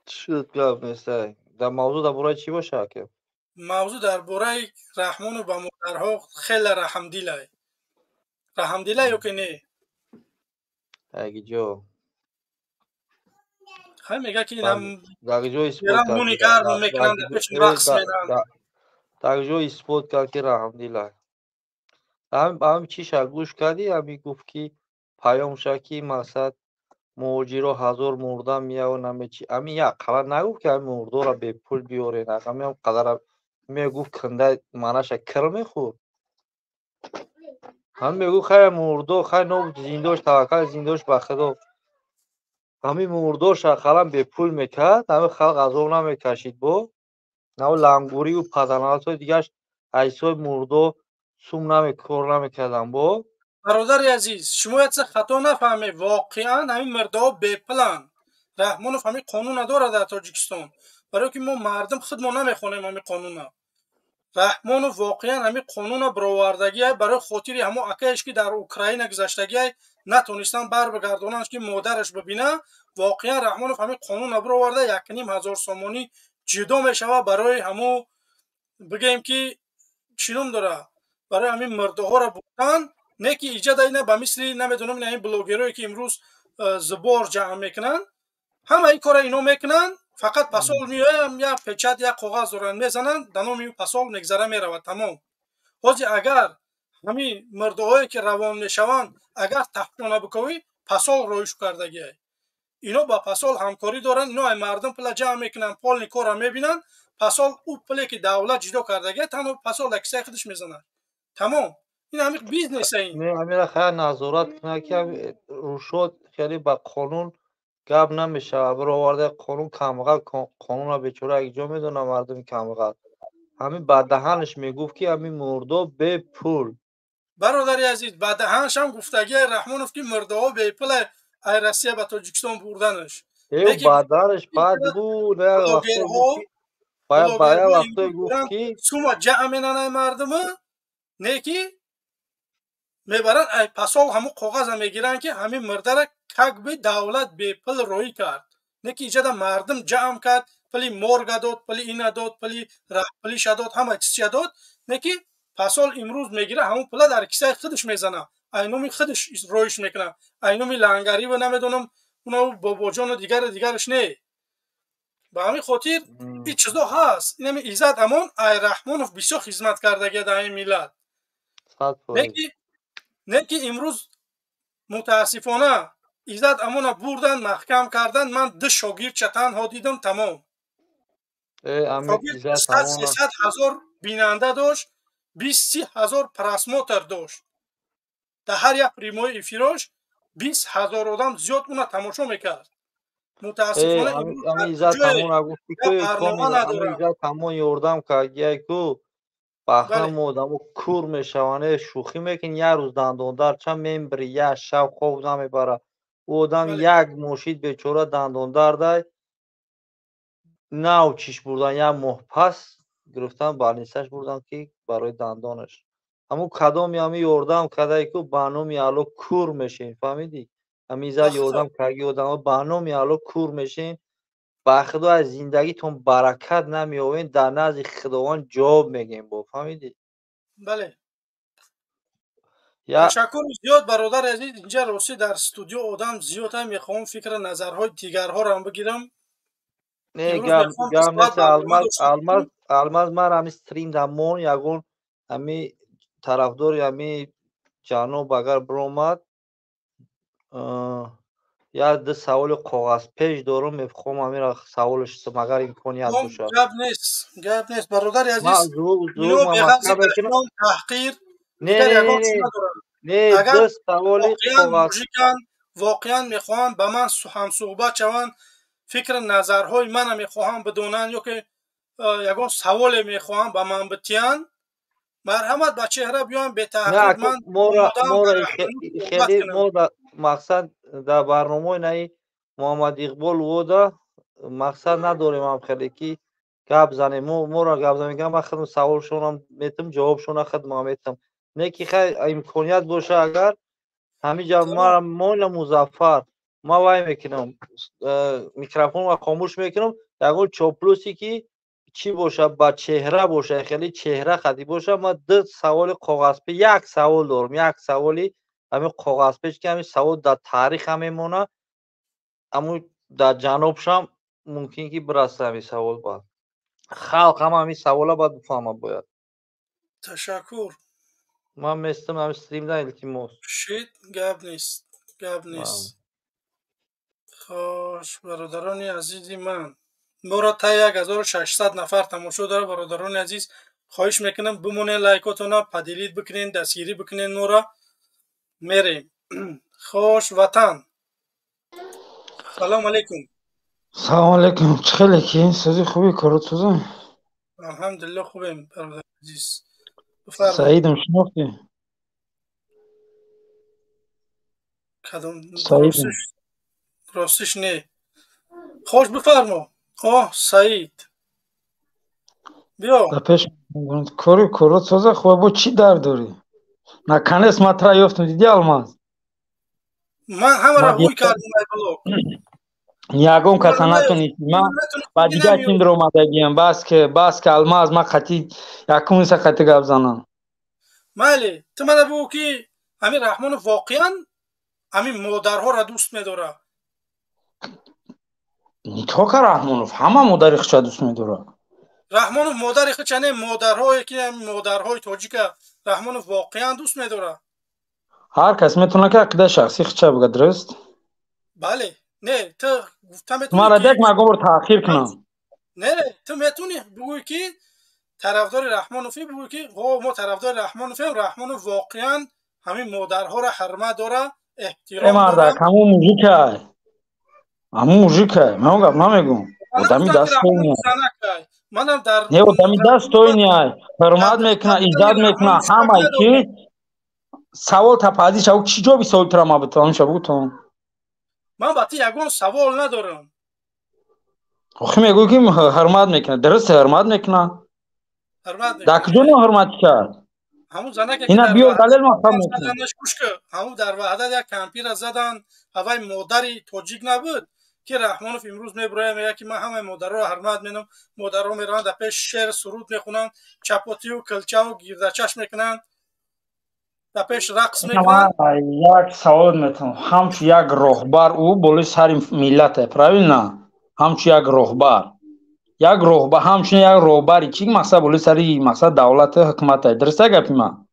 J: شد گپ نیست. در موضوع درباره چی باشه که
A: موضوع درباره رحمان و با مادرها خیلی رحمدیله. رحمدیله یا که نه؟
J: اگه جو
A: خیلی میگه که این هم
J: در جو اسپورت
A: میرم مونی گرم میکنن در پیش رقص میرن.
J: در جو اسپورت کرد که رحمدیله هم چی شد گوش کردی؟ همی گفت که پیام شکی مقصد موجیرو هزار مرده میاو نمیچی امی یک قلر نگفت که همی مرده را به پول بیاره نه همی هم قدر میگفت کنده منش کل میخورد. هم میگو خیلی مرده خیلی نو زندوش توکل زندوش به خدا همی مرده شخلم به پول میکرد همی خلق عذاب نمیکشید با نو لنگوری و پدنات های دیگرش ایسای مرده سوم نمیکار نمیکردن با
A: برادر عزیز شما یه خطا نفهمی. واقعا همین مرده ها بپلن. رحمانوف همین قانون نداره در تاجیکستان. برای که ما مردم خود ما نمیخونیم همین قانون. رحمانوف واقعا همین قانون برآوردگی برای خاطر همو اکایش که در اوکراین گذشتگی نتونستن بر بگردوننش که مادرش ببینه. واقعا رحمانوف همین قانون برآورده 1,500 سامانی جدا میشوه برای همو بگیم که چینم داره برای همین مرده ها را بودن. نه که ایجاد اینه به مثل نمیدونم این بلوگرایی که امروز زبار جمع میکنن همه این کار اینو میکنن. فقط پسال میایم یا پچت یا کاغذ دارن میزنن دنو پسال نگذره میرود تمام. حاجی اگر همین مرده هایی که روان میشوند اگر تحقیق بکنی پسال رویش کردگی اینا با پسال همکاری دارن. اینا مردم پول جمع میکنن پول کار میبینن پسال او پولی که دولت جدا کردگی تنها پسال اکسای خودش میزنن تمام. این همین بیزنس این
J: همین خیلی نظارت کنه که روشد خیلی با قانون گپ نمیشه برآورده قانون کمقل قانون را بیچاره اجرا میدونه مردم کمقل همین بعد دهنش میگفت که همین مرده به پول.
A: برادری عزیز بعد دهنش هم گفتگی رحمانوف که مرده ها به پول ای روسیه به تاجیکستان بردنش.
J: بعد دهنش بعد بود وقتی گفت که
A: سوما جمع مینن مردم نه که میبرن ای پسال همو کاغذ میگیرن که همین مرده را کگ به دولت به پول روی کرد. نه که ایجاد مردم جمع کرد پلی مرگ داد، پلی این داد، پلی پلیش داد، همه چیز داد. نه که پسال امروز میگیره همون پله در کیسه خودش میزنه، اینومی خودش رویش میکنه، اینومی لنگری و نمیدونم اونا با جان دیگرش نه. به همین خاطر این چیزا هست. این همین ایزد امان ای رحمانوف بسیار خدمت کردگی در این ملت. نه که امروز متاسفانه ایزد امانو بردن محکم کردن. من 2 شاگرد تنها دیدم تمام. شاگرد 300 هزار بیننده داشت، 20 هزار پرسماتر داشت. در هر یک پریمای افیراش 20 هزار آدم زیاد اونو تماشا میکرد. متاسفانه
J: ایزد همون گفتی که ایزد همون یوردم که کو بخم آدمو کور میشوانه شوخی میکن. یه روز دندوندر چند میبری یه شب خواب نمیبره. او آدم یک مشید بیچاره دندوندر دای نو چیش بردن یه ماه پس گرفتن بالینسش بردن که برای دندانش. همون کدام همی یوردم کدایی که بانومی الو کور میشین. فهمیدی؟ همیزا یوردم که آدم بانومی الو کور میشین. با خدا از زندگیتون برکت نمیآورین، در نزد خداوند جواب میگین. با فهمیدی؟
A: بله. تشکر زیاد برادر عزیز. اینجا راستی در استودیو آدم زیاد هم میخوام فکر نظرهای دیگرها رو هم بگیرم.
J: نه گم نیست. الماز من همی استریم دمون یگون همی طرفدار همی جانوب اگر برومد یا 2 سوال کاغذ پیش دارم میخوام همی را سوالش سم اگر امکانیت باشه.
A: گپ نیست برادر عزیز. اینو بغض احترام تحقیر دیگر یگان چی ندارم.
J: نه 2 سوال کاغذ
A: واقعا میخوام با من هم صحبت شوند، فکر نظرهای من میخواهم بدونن یا که یگان سوال میخواهم با من بتیان. مرحمت به چهره بیان به تحقیق. من
J: خیلی مقصد در برنامه نه محمد اقبال ودا مقصد نداریم هم خیلی که گپ زنیم. ما را گپ زنیم من خودم سوالشون هم میتم جوابشون خودم میتم. نه که خیلی امکانیت باشه اگر همینجا ما مظفر ما وای میکنم میکروفون رو خاموش میکنم. یگان چاپلوسی که چی باشه با چهره باشه، خیلی چهره خطی باشه. ما 2 سوال کاغذ پیش، 1 سوال دارم، 1 سوالی همین کاغذ پیش که همین سوال در تاریخ هم میمونه. اما در جنوبش هم ممکن که برسه همین سوال باید خلق هم همین سوالا باید بفهمه باید.
A: تشکر.
J: من میستم همین استریم ده التیماس
A: شید گپ نیست. خوش برادران عزیزی من، ما را تا 1600 نفر تماشا داره. برادران عزیز خواهش میکنم بمونین، لایکاتونا پدیلید بکنین، دستگیری بکنین. ما را میریم. خوش وطن. سلام علیکم.
K: سلام علیکم. چخیلی کی؟ سازی خوبی کارات سازم؟
A: الحمدلله خوبیم برادر عزیز.
K: سعیدم شناختی؟
A: کدوم راستش نه. خوش بفرما. سعید بیا.
K: پیش کارات سازه خوبه. با چی در داری؟ نکنست مطرح یافتم دیدی الماز؟
A: من همه را بوی کردم بلوک.
K: یگون کسا نتونید. من با دیگه کیم در اومدگیم. بس که الماز ما خطی یکون ایسا خطی گفت زنم.
A: مالی تو من بگو که همین رحمان واقعا همین مادرها را دوست میداره.
K: نیتو که رحمانوف همه مادر خچه دوست میداره.
A: رحمانوف مادر خچه نه، مادرهایی که مادرهای تاجیک رحمانوف واقعا دوست میداره.
K: هر کس میتونه که عقیده شخصی خچه بگه. درست؟
A: بله. نه تو میتونی
K: مرا دیگه مگه بر تأخیر کنم.
A: نه تو میتونی بگوی که طرفدار رحمانوفی بگوی که ما طرفدار رحمانوفیم. رحمانوف واقعا همین مادرها را حرمت داره، احترام داره.
K: مردک همون موجیکه من گفت نمیگم. آدمی دست توی نیای. نه آدمی دست توی نیای. حرمت میکنه، ایجاد میکنه. همه که سوال تپازی شو چی جا بی سوال ترا ما بتوانم شو تو.
A: من باتی یگون سوال ندارم.
K: آخه میگوی که حرمت میکنه. درست حرمت میکنه. در کجا نه حرمت کرد؟
A: همون زنه که
K: اینا بیار دلیل ما فهم میکنه.
A: همون در وحدت یک کمپیر زدن. هوای مادری تاجیک نبود. که رحمانوف امروز میبره میگه که من همه مادرها حرمت مینم، مادرها میرن در پیش شعر سرود میخونن، چپاتی و کلچه و گیردچش میکنن، در پیش رقص میکنن.
K: یک سوال میتونم، همچو یک راهبر او بالا سر ملت правильно؟ همچو یک راهبر همچون یک راهبری چی مقصد بالا سر مقصد دولت حکومت درسته گپی من؟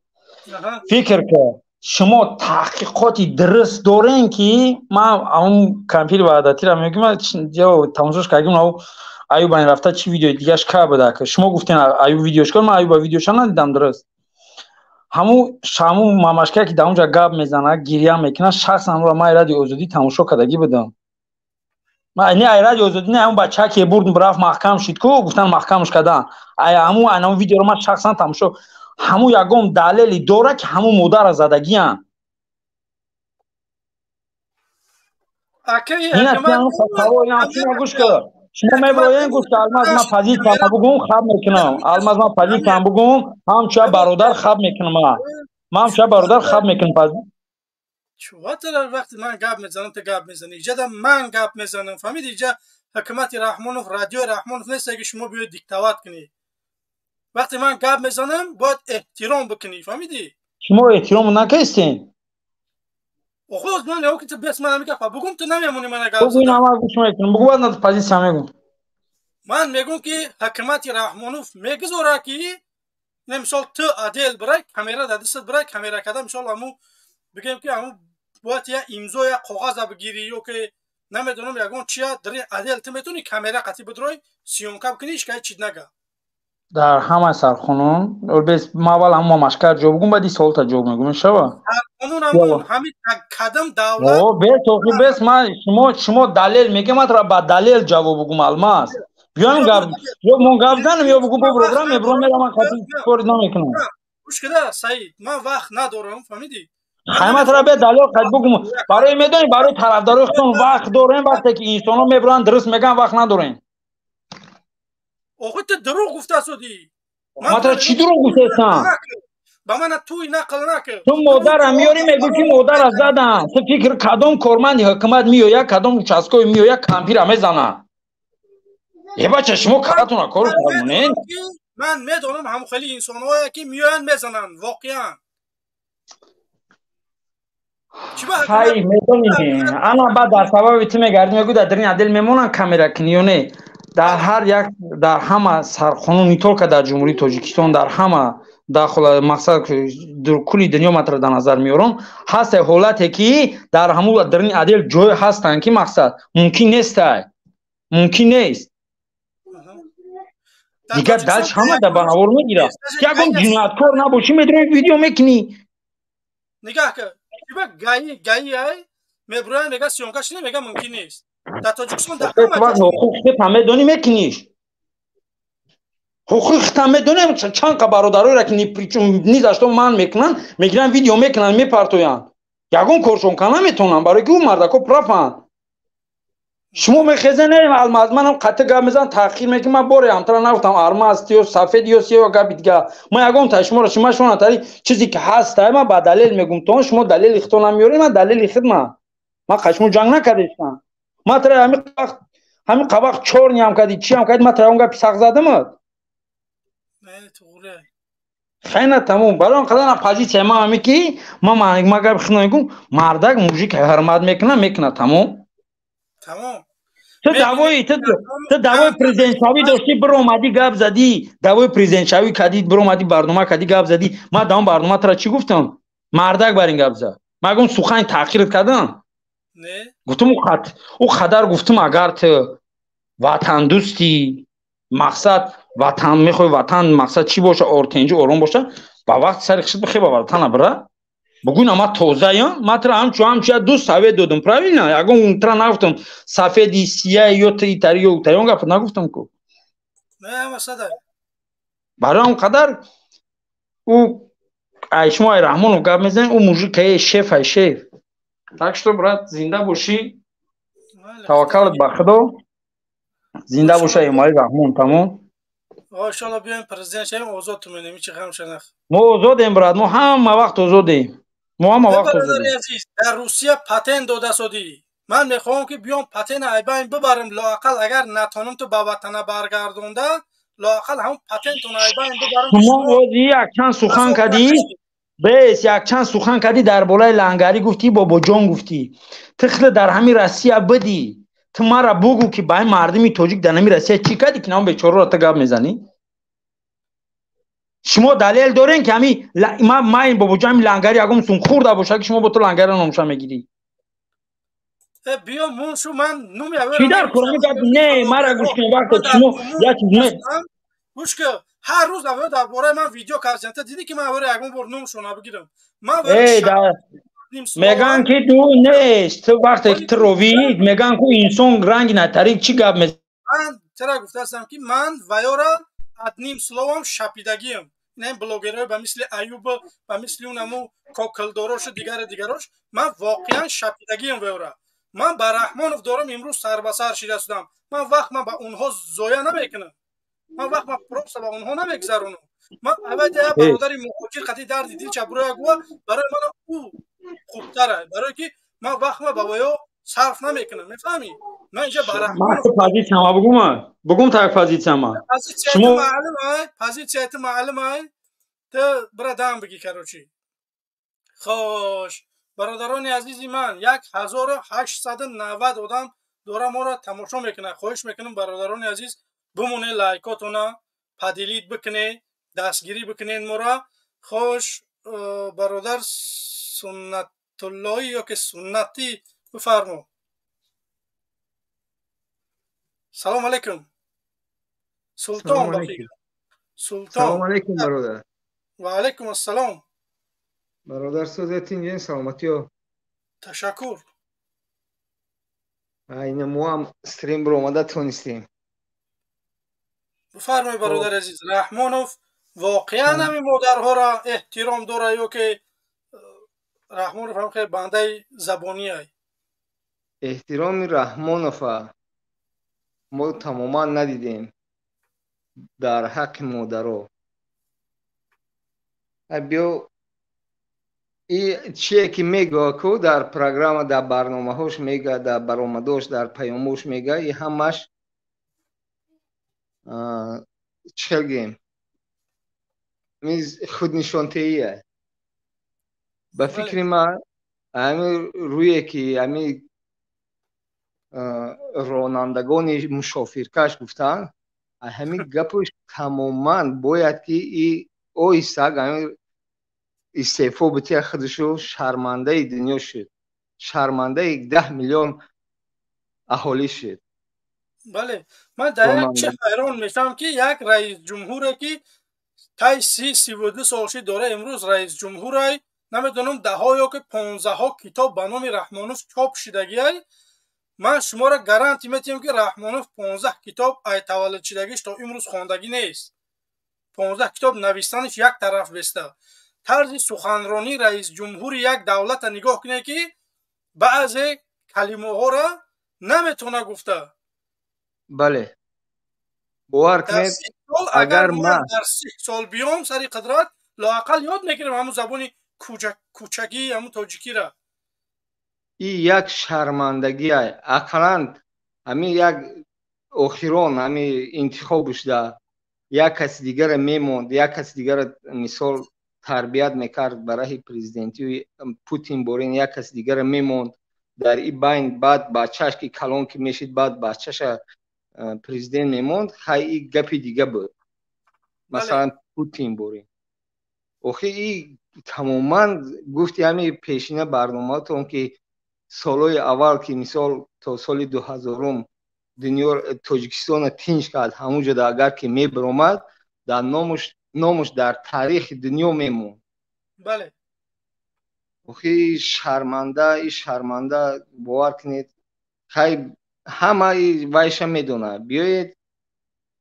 K: فکر که شما تحقیقاتی درست دارین که من اون کمپیر وعدتی را میگم جو تماشاش کردیم او ایوب این رفته چی ویدیو دیگهش که بده که شما گفتین ایوب ویدیوش کن، من ایوب ویدیوش ندیدم درست. همون ماماشکه که در اونجا گپ میزنه گریه میکنه شخصا رو من رادیو آزادی تماشا کردگی بدم. من نه رادیو آزادی نه اون بچه که برد رفت محکم شد کو گفتن محکمش کردن همون ویدیو رو من شخصا تماشا همون یگم دلیلی داره که همون مادر زدگی ان این اصلا فتاوا این اصلا گوش کن شما میبروین گوش که الماس من پذیر کنم بگم خب میکنم الماس من پذیر کنم بگم همچه برادر خب میکنم من همچه برادر خب میکنم پذیر
A: چواتر وقتی من گپ میزنم تو گپ میزنی اینجا من گپ میزنم فهمیدی اینجا حکومت رحمانوف رادیو رحمانوف نیست که شما بیاید دیکتات کنی وقتی من گپ میزنم باید احترام بکنی فهمیدی
K: شما احترام نکستین
A: خود من یه وقتی بس من میگم بگم تو نمیمونی من گپ
K: بگو اینا ما گوش میکنم بگو بعد نه پذیر میگم
A: من میگم که حکومت رحمانوف میگذاره که مثلا تو عادل برای کامera دستت برای کامera کردم مثلا همو بگم که همو باید یا امضا یا کاغذ بگیری یا که نمیدونم یگون چیه در عادل تو میتونی کامera قطعی بدروی سیونکا بکنیش که چیز نگه
K: در همه سرخونون بس ما اول هم مشکل جو بگم بعدی سوال تا جو میگم شبا
A: سرخونون همین قدم دولت
K: او بس ما شما دلیل میگم ما را با دلیل جواب بگم الماس بیایم گپ یا من گپ زنم یا بگو پروگرام میرم خاطی کار نمیکنم
A: گوش کده سعید من وقت ندارم فهمیدی
K: خیمت را به دلیل خود بگم برای میدونی برای طرفداراتون وقت دارین وقتی که انسانا میبرن درست میگن وقت ندارین
A: آخه تو دروغ گفته سودی
K: ما تو چی دروغ گفتم
A: با من توی نقل نکرد
K: تو مادرم میاری میگو که مادر از زدن تو فکر کدام کارمند حکومت میویا کدام участковый میویا کمپیر میزنه یه بچه شما کارتون کارو فرمونین
A: من میدونم هم خیلی انسانایی که میان میزنن واقعا
K: خیلی میدونی انا بعد در سبب تو میگردیم میگو در این عدل میمونن کامera کنیونه در هر یک در همه سرخانون طور که در جمهوری تاجیکستان در همه داخل مقصد در کل دنیا مطرح در نظر میارم هست حالتی که در همون در این عدل جای هستن که مقصد ممکن نیست دیگه دلش همه در بناور میگیره که اگه جنایتکار نباشی میدونی ویدیو میکنی
A: نگاه که گایی میبرن میگه سیونکاش نمیگه ممکن نیست در تاجیکستان در
K: حقوق همه دونی میکنیش حقوق همه دونی چند که برادرای را که نیزشتو من میکنن میگیرن ویدیو میکنن میپرتوین یگون کارشون کنه میتونن برای که اون مردکو پرافن شما میخیزه نیم الماز منم قطع گپ میزن تاخیر میکنم من باره همتر نگفتم ارماز تیو سفید یا سیو گپ دیگه من یگون تا شما شما تاری چیزی که هست من با دلیل میگم تو شما دلیل اختو نمیاری من دلیل خدمت من قشمو جنگ نکردم ما تر همین قباق چور نیم کردی چی هم کردی ما تر اون گپ ساق زدم
A: نه توره
K: خیلی تموم برای اون قدر پوزیشن ما همی که ما گپ خنایگم مردک موجی حرمت میکنه تموم تو دعوای پرزیدنت شاوی داشتی برو اومدی گپ زدی دعوای پرزیدنت شاوی کردی برو اومدی برنامه کردی گپ زدی ما دام برنامه ترا چی گفتم مردک بر این گپ زد مگم سخن تاخیر کردم
A: نه
K: گفتم او خدر گفتم اگر تو وطن دوستی مقصد وطن میخوای وطن مقصد چی باشه اورتنجی آروم باشه با وقت سرخشت بخی با وطن بره بگو ما توزه یا ما ترا همچه دوست سوید دادم правильно اگه اون ترا نگفتم سفیدی سیاه یا تری یا تریون گفت نگفتم کو
A: نه مساده
K: برای اون قدر او شما رحمان رو گفت میزن او موجود که شیف так что брат زنده باشی توکلت به خدا زنده باشه ایمای رحمان تمام
A: ان شاء الله بیایم پرزیدنت شیم آزاد تو منیم چی غم شنخ
K: ما آزادیم برات ما هم وقت آزادیم ما هم وقت آزادیم
A: در روسیه پاتنت داده شدی من میخوام که بیام پتن ایبین ببرم لااقل اگر نتونم تو به وطن برگردونده لااقل همون پتن تو ایبین ببرم
K: شما یک چند سخن کردی بیس یک چند سخن کردی در بالای لنگری گفتی بابا جان گفتی تخل در همین روسیه بدی تو مرا بگو که با این مردمی تاجیک در همین روسیه چی کردی که نام بیچاره را تو گپ میزنی شما دلیل دارین که همین ما این بابا جان لنگری اگم سون خورده باشه که شما با تو لنگری نامشا میگیری
A: بیا مونشو من نمی اوه
K: چی در کنم نه مرا گوش کن وقت شما یک چیز
A: گوش که هر روز اوه در باره من ویدیو کردن تا دیدی که من اوه یکم بار نمشو نبگیرم من
K: میگن که تو نیست تو وقتی که تو روید میگن که انسان رنگ نتریک چی گپ میزنی
A: من چرا گفتم که من ویورا ادنیم سلوام شپیدگیم نه بلوگرای به مثل ایوب به مثل اونمو کوکلداروش دیگراش من واقعا شپیدگیم ویورا من با رحمانوف دارم امروز سر به سر شیده شدم من وقت من با اونها زویا نمیکنم من وقت من پروپس با اونها نمیگذرونم من اول ده برادری مهاجر خطی درد دل چبروی گوا برای من او خوبتره برای که من وقت من با ویو صرف نمیکنم میفهمی من اینجا با رحمانوف
K: پازیسیون بگم تا پازیسیون
A: شما پازیسیت معلومه تو برادرم بگی کروچی خوش برادران عزیزی من 1890 آدم دوره ما را تماشا میکنه خواهش میکنم برادران عزیز بمونه لایکاتونا پدیلیت بکنه دستگیری بکنین ما را خوش برادر سنت اللهی یا که سنتی بفرمو سلام علیکم سلطان بخیر
L: سلام علیکم برادر
A: و علیکم السلام
L: برادر سوزتین جن سلامتی ها
A: تشکر
L: این ما هم استریم برو آمده تونستیم
A: بفرمای برادر عزیز رحمانوف واقعا همین مادرها را احترام داره یا که رحمانوف هم خیلی بنده زبانی های
L: احترام رحمانوف ما تماما ندیدیم در حق مادرها بیا این چیه که میگه که در پروگرام در برنامه هاش میگه در برآمداش در پیاموش میگه این همش چه گیم خود نشانتهیه به فکر من همین روی که همین رانندگان مشافرکش گفتن همین گپش تماما باید که این اویستگ همین استعفا بته خودشو شرمنده دنیا شد شرمنده 10 میلیون اهالی شد
A: بله من در یک چه حیران میشم که یک رئیس جمهوره که تای 32 سالشی داره امروز رئیس جمهوره نمیدونم 10 یا که 15 کتاب به نام رحمانوف چاپ شدگیه من شما را گارانتی میتیم که رحمانوف 15 کتاب ای تولد شدگیش تا امروز خواندگی نیست 15 کتاب نویسنش یک طرف بسته طرز سخنرانی رئیس جمهور یک دولت نگاه کنه که بعضی کلمه ها را نمیتونه گفته
L: بله باور کنید
A: اگر من در 30 سال بیام سری قدرت لااقل یاد میگیرم همون زبان کوچکی همون تاجیکی را
L: این یک شرمندگی است اقلا همین یک اخیران همین انتخابش ده یک کس دیگر میموند یک کس دیگر مثال تربیت میکرد برای پرزیدنتی پوتین بورین یک کس دیگر میموند در این بین بعد بچهش که کلان که میشید بعد بچهش پرزیدنت میموند خیلی گپی دیگه بود مثلا پوتین بورین اوخی این تماما گفتی همین پیشینه برنامه‌تون که سالهای اول که مثال تا سال 2000 دنیا تاجیکستان تینج کرد همونجا اگر که میبرامد در نامش در تاریخ دنیا میمون
A: بله
L: اوخی شرمنده باور کنید خیلی همه وایش میدونه بیایید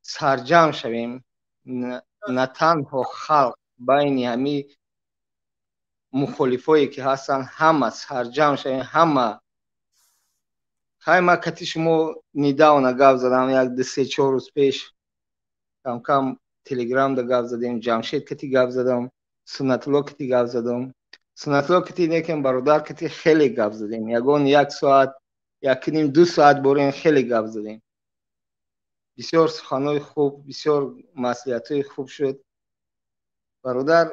L: سرجم شویم نه تنها خلق بین همی مخالفایی که هستن همه سرجم شویم همه خیلی ما کتی شما نیداونه گفت زدم یک 2-3-4 روز پیش کم کم تلگرام دا گفت زدیم جمشید کتی گفت زدم سنت الله کتی گفت زدم سنت الله کتی نیکن برادر کتی خیلی گفت زدیم یکون 1 ساعت 1.5 2 ساعت بریم خیلی گپ زدیم. بسیار سخنهای خوب، بسیار مصلحت‌های خوب شد. برادر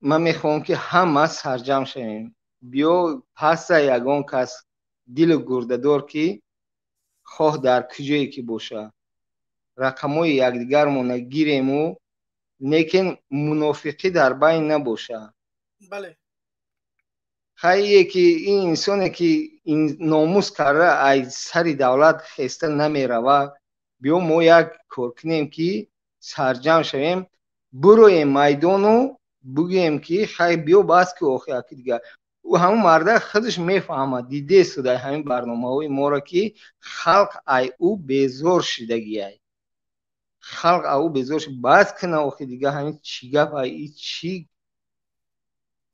L: من میخوام که همه سرجم شویم. بیا پس یگان کس دل گرده دار که خواه در کجایی که باشه رقمای یکدیگرمون گیریم و لیکن منافقی در بین نباشه.
A: بله.
L: خیلی که این انسانی که این ناموس کرده از سر دولت خسته نمیره. بیا ما یک کار کنیم که سرجم شویم، برویم میدان و بگیم که خیلی بیا بس که آخه دیگه و همون مرده خودش میفهمه دیده شده همین برنامه های ما را که خلق ای او بیزار شدگی ای خلق او بیزار شد بس کنه آخه دیگه همین چی گپ ای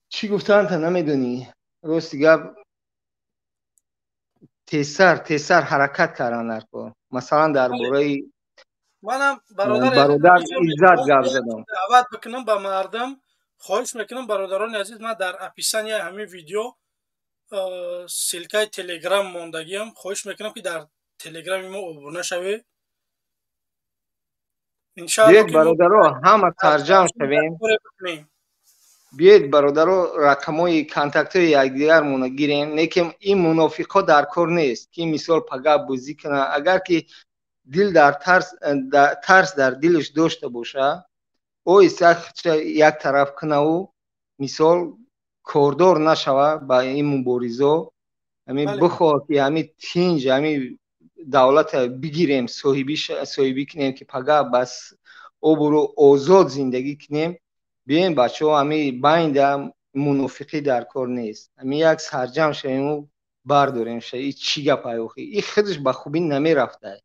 L: چی گفتن تا نمیدونی. راستی گپ تیسر حرکت کردن در کار. مثلا در باره
A: منم برادر
L: عزت گپ زدم.
A: دعوت بکنم به مردم، خواهش میکنم برادران عزیز، من در اپیسان یا همین ویدیو سلکای تلگرام موندگیم، خواهش میکنم که در تلگرام ما ابونه شوید.
L: بیاید برادرها همه ترجم شویم. بیاید برادرها رقمای کانتکت های یکدیگرمون گیریم. لیکن این منافقا در کار نیست که مثال پگاه بازی کنه. اگر که دل در ترس در دلش داشته باشه او یک طرف کنه و مثال کاردار نشوه با این مبارزه. همین بخواه که همین تینج همین دولت بگیریم صاحبی کنیم که پگاه بس او برو آزاد زندگی کنیم. بیایم بچه ها همین بین منافقی در کار نیست. همین یک سرجم شویم و برداریم شه. این چی گپ ای؟ این خودش به خوبی نمی رفته.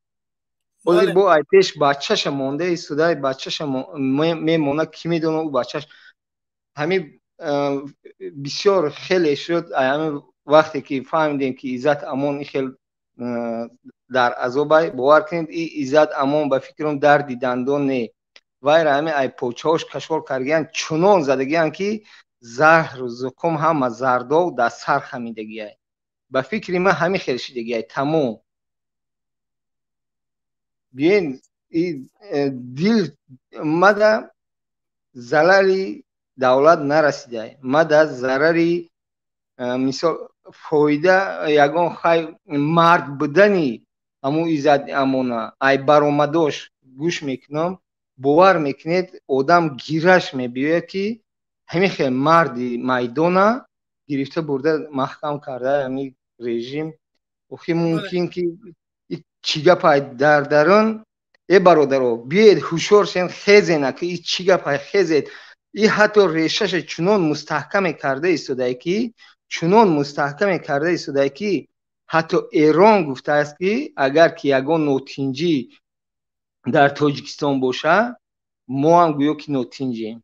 L: ولی با ایتش بچه‌ش مونده ایستاده، بچه‌ش میمونه کی میدونه او بچه‌ش همین بسیار خیلی شد. همین وقتی که فهمیدیم که عزت امان خیلی در عذابه باور کنید این عزت امان به فکرم درد دندان نه وای همین ای پوچاش کشور کردن چنان زدگیان که زهر و زکام هم زردا و در سر خمیدگی ای به فکر من همین خیلی شدگی ای تمام. بیاین دل مده ضرری دولت نرسیده، مده ضرری مثال فایده یگان خیلی مرد بودنی همون عزت امانه ای برآمداش گوش میکنم باور میکنید آدم گیرش میبیه که همین خیلی مردی میدانه گرفته برده محکم کرده همین رژیم و خیلی ممکن که چی گپ در درون ای برادرها بیاید هوشیار شین خیزین که این چی گپ خیزید. این حتی ریشش چنان مستحکم کرده ایستاده که چنان مستحکم کرده ایستاده که حتی ایران گفته است که اگر که یگان نوتینجی در تاجیکستان باشه ما هم گویا که نوتینجیم.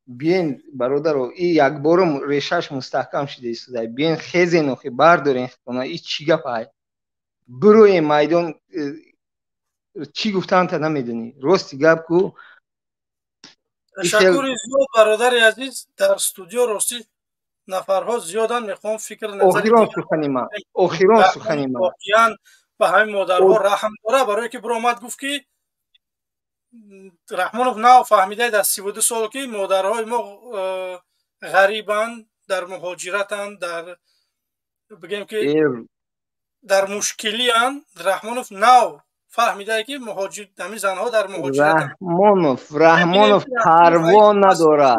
L: بیاین برادرها این یک بارم ریشش مستحکم شده ایستاده. بیاین خیزین که بردارین خونه این چی گپ بروی میدان چی گفتن تا نمیدونی. راستی گپ کو.
A: تشکر زیاد برادر عزیز در استودیو. راستی نفرها زیادن میخوام فکر نظر
L: آخران سخنی من
A: واقعا به همین مادرها رحم داره برای که برآمد گفت که رحمانوف نه فهمیده در 32 سال که مادرهای ما غریبن در مهاجرتن در بگیم که در مشکلی ان. رحمانوف نه فهمیده که مهاجر دمی زنها در مهاجرت
L: رحمانوف پروا نداره.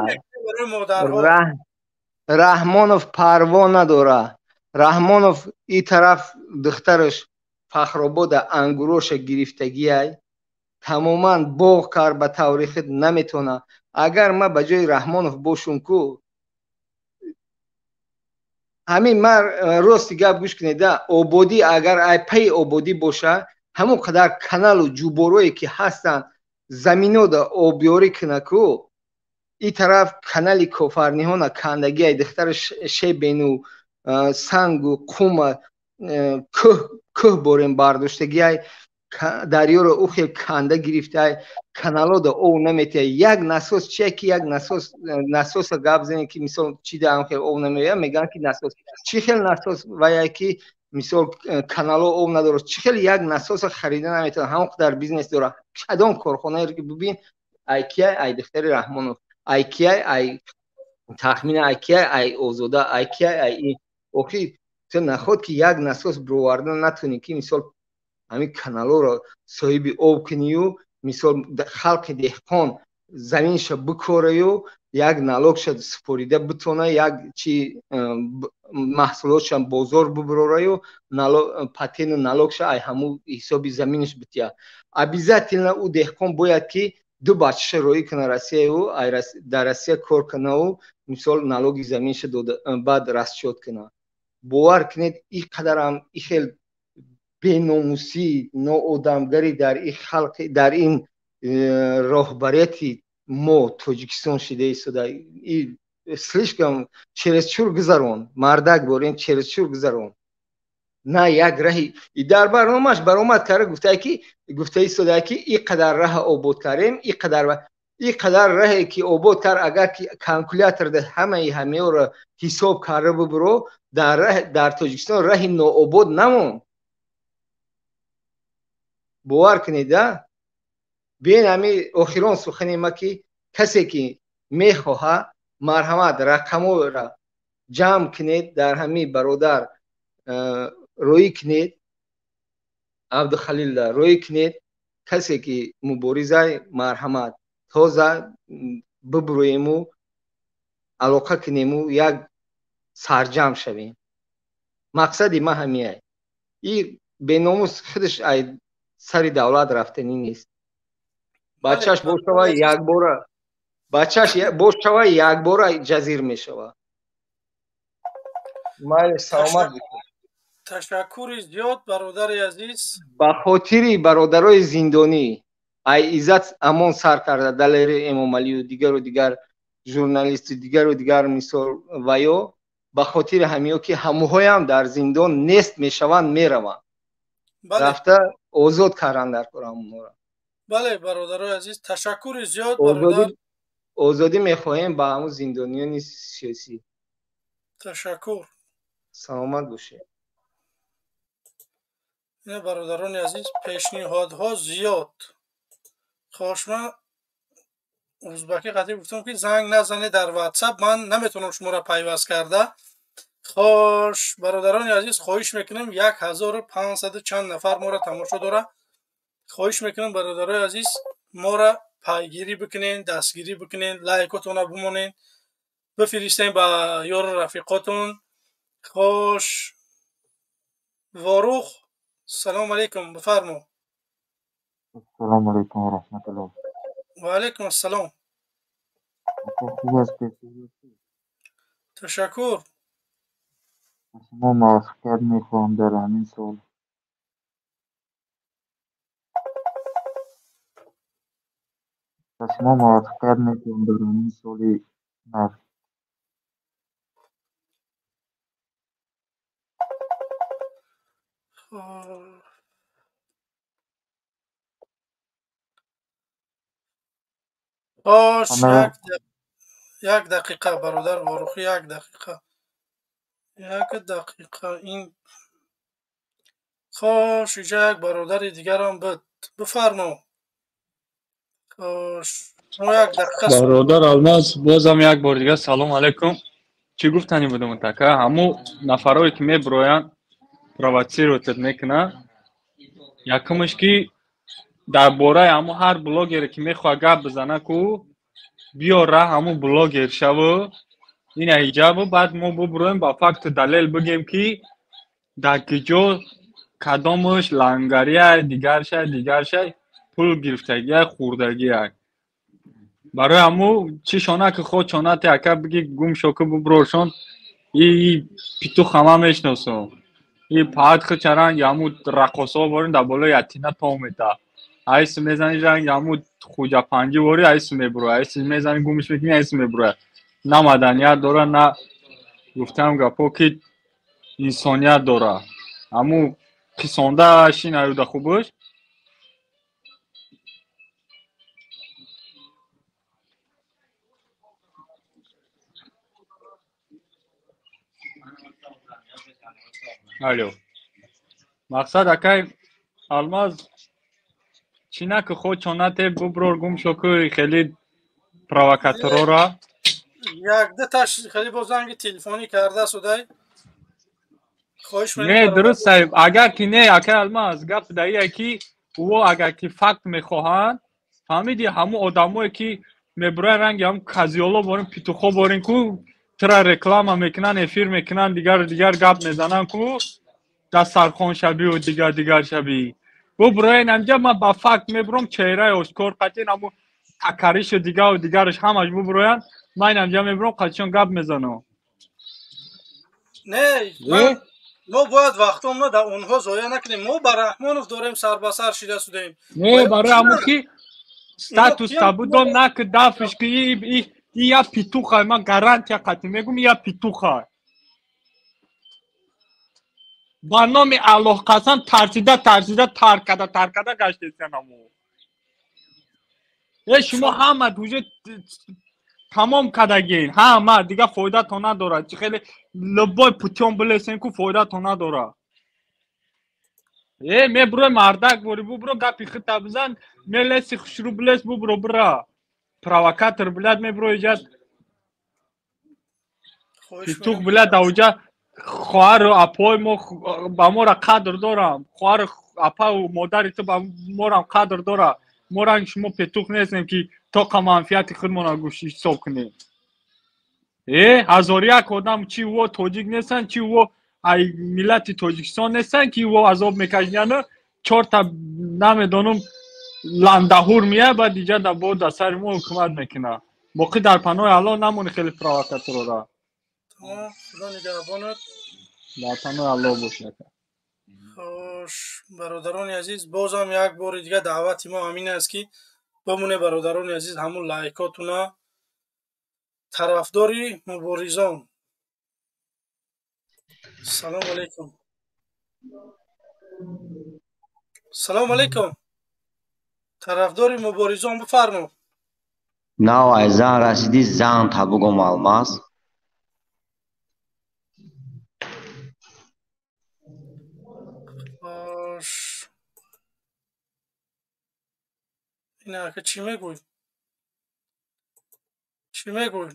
L: رحمانوف پروا نداره. رحمانوف این طرف دخترش فخرآباد انگوروش گرفتگی ای تماما باغ کرد به تاریخ نمیتونه. اگر ما به جای رحمانوف باشم کو همین من راستی گپ گوش کنید آبادی اگر ای پی آبادی باشه همون قدر کانال و جوبروی که هستن زمینو دا آبیاری کنه کو این طرف کانالی کفرنیان کندگی ای دختر شی بینو سنگ و قوم که باریم برداشتگی ای دریا رو او خیلی کنده گرفته کانالا دا او نمیته یک نسوس چیه که یک نسوس گپ زنی که مثلا چی ده هم خیلی او نمیده میگن که نسوس چی خیلی نسوس و یکی мисол канало об надорад чӣ хеле як насоса харида наметавонад ҳамон қадар бизнес дорад кадом корхонаеро ки бибин айкия ай духтари раҳмонов айкия ай тахмина айкия ай озода айкия ай охир ту наход ки як насос бироварда натавонӣ ки мисол ҳамин каналоро соҳиби об кунию мисол халқи деҳқон заминша бикораю як налогша супорида битона як чи маҳсулотша бозор биброраю патену налогша ай ҳаму ҳисоби заминаш бития обязательно у деҳқон бояд ки ду бачаша роӣ кана россияу дар россия кор канау мисол налоги заминша дода баъд расчёт кана бовар кунед ин қадарам ин хел беномусӣ ноодамгарӣ дар ин халқи дар ин роҳбарияти мо тоҷикистон шуда истода слишком чересчур гузарон мардак борем чересчур гузарон на як раҳи дар барномааш баромад карда гуфта истода ки ин қадар раҳа обод кардем ин қадар раҳе ки обод кард агар ки калкулятор ҳамаи ҳамеёро ҳисоб карда бибиро дар тоҷикистон раҳи нообод намонд бовар кунеда бин ҳами охирон сухани ма ки касе ки мехоҳад марҳамат рақаморо ҷамъ кунед дар ҳами бародар роӣ кунед абдухалилда роӣ кунед касе ки муборизаи марҳамат тоза бибироему алоқа кунему як сарҷамъ шавем мақсади ма ҳамин ин беномус худаш ай сари давлат рафтанӣ нест бачаш бошава якбора ҷазир мешавад майли саломат бошед
A: ташаккури зиёд бародари азиз
L: ба хотири бародарои зиндонӣ ай иззат амон сар карда далери эмомалию дигару дигар журналисту дигару дигар мисол ваё ба хотири ҳамиё ки ҳамуҳоям дар зиндон нест мешаванд мераванд рафта озод карданд дар кораамонро
A: бале бародарои азиз ташаккури зиёд бародар
L: озодӣ мехоҳем ба ҳамун зиндониёни сиёсӣ
A: ташаккур
L: саломат бошед
A: ина бародарони азиз пешниҳодҳо зиёд хош ман узбакӣ қади гуфтам ки занг назанед дар ватсап ман наметавонам шуморо пайваст карда хош бародарони азиз хоҳиш мекунем 1500 чанд нафар моро тамошо дора хоҳиш мекунем бародарои азиз моро пайгирӣ бикунен дастгирӣ бикунен лайкотона бимонен бифиристен ба ёру рафиқотон хош ворух салому алейкум бифармо
M: ассалому алейкум ва раҳматуллоҳ
A: ва алейкум ассалом ташаккур
M: шумо муваффақият мехоҳам дар ҳамин сол شما موفقیت میکنم در این سالی نو
A: باش یک دقیقه برادر واروخی یک دقیقه این خوش اینجا یک برادر دیگر هم بفرما خوش
F: برادر الماس بازم یک بار دیگه سلام علیکم چی گفتنی بودم تکه همو نفرایی که میبروین провоцируют میکنه یکمش که در باره همو هر بلاگری که میخواه گپ بزنه کو بیاره همو بلاگر شو این ایجابه بعد ما ببرویم با فکت دلیل بگیم که در کجا کدامش لنگریه دیگر شای پول گرفتگی خوردگی برای همو چی شانه که خود چانه تیکه بگی گم شوکه ببروشون ای پیتو خمه میشناسم ای پاید خود چران یامو رقصا بارین در بالا یتینه تا میده ایس میزنی جنگ یامو خوجه پنجی باری ایس میبرو ایس میزنی گمش میکنی ایس میبرو نه مدنیت داره نه گفتم گپا که انسانیت داره همو قسانده شین ایوده خوبش الو مقصد اکای الماز چینا که خود چونت ببرور گم شو که خیلی پرووکاتورا
A: یک ده تاش خیلی با زنگ تلفنی کرده سودای خوش می‌کنم
F: نه
A: برادر.
F: درست صاحب اگر که نه اکای الماز گپ دایی کی او اگر که فکت میخواهند فهمیدی همو آدمایی که میبرای رنگ هم کازیولو بارن پیتوخو بارن کو ترا رکلام میکنن افیر میکنن دیگر گپ میزنن کو دسترخوان شبی و دیگر شبی بو برای نمجا من با فکت میبرم چهره اسکور قطعی نمو تکریش و دیگرش همش بو براین من نمجا میبرم قطعیان گپ میزنم
A: نه من ما باید وقتمون در اونها ضایع نکنیم. ما با رحمانوف داریم سر به سر شیده شدیم.
F: نه برای همو که ستاتوس تابودون نک دافش که ای یا پیتوخه من گارانتیا قطعی میگم یا پیتوخه با نام الله قسم ترسیده ترکده گشته سنمو شما همه دوجه تمام کدگین همه دیگه فایده تو نداره چه خیلی لبای پوتیون بلسین که فایده تو نداره می برو مردک بوری برو گپی خطا بزن می لسی خشرو بلس برو برا پرووکاتور بلد می برو ایجاد پیتوخ بلد اوجا خواهر و اپای ما با ما را قدر دارم خواهر اپا و مادری تو با ما را قدر داره ما را شما پیتوخ نیستیم که تا منفیت خودمون را گوشی حساب کنیم هزار یک آدم چی و توجیک نیستن چی و ای ملت توجیکستان نیستن که و عذاب میکشن چهار تا نمیدونم لندهور میه بعد دیگه در بود در سر ما حکومت میکنه باقی در پناه الله نمونه خیلی پرووکاتور را
A: خدا نگهبانت
F: در پناه الله باشه.
A: خوش برادران عزیز بازم یک بار دیگه دعوت ما همین است که بمونه برادران عزیز همون لایکاتونا طرفداری مبارزان. سلام علیکم. سلام علیکم طرفداری مبارزان بفرمو.
G: نه زن رسیدی زن تا بگم الماس
A: خوش اینا که چی میگوی؟ چی میگوی؟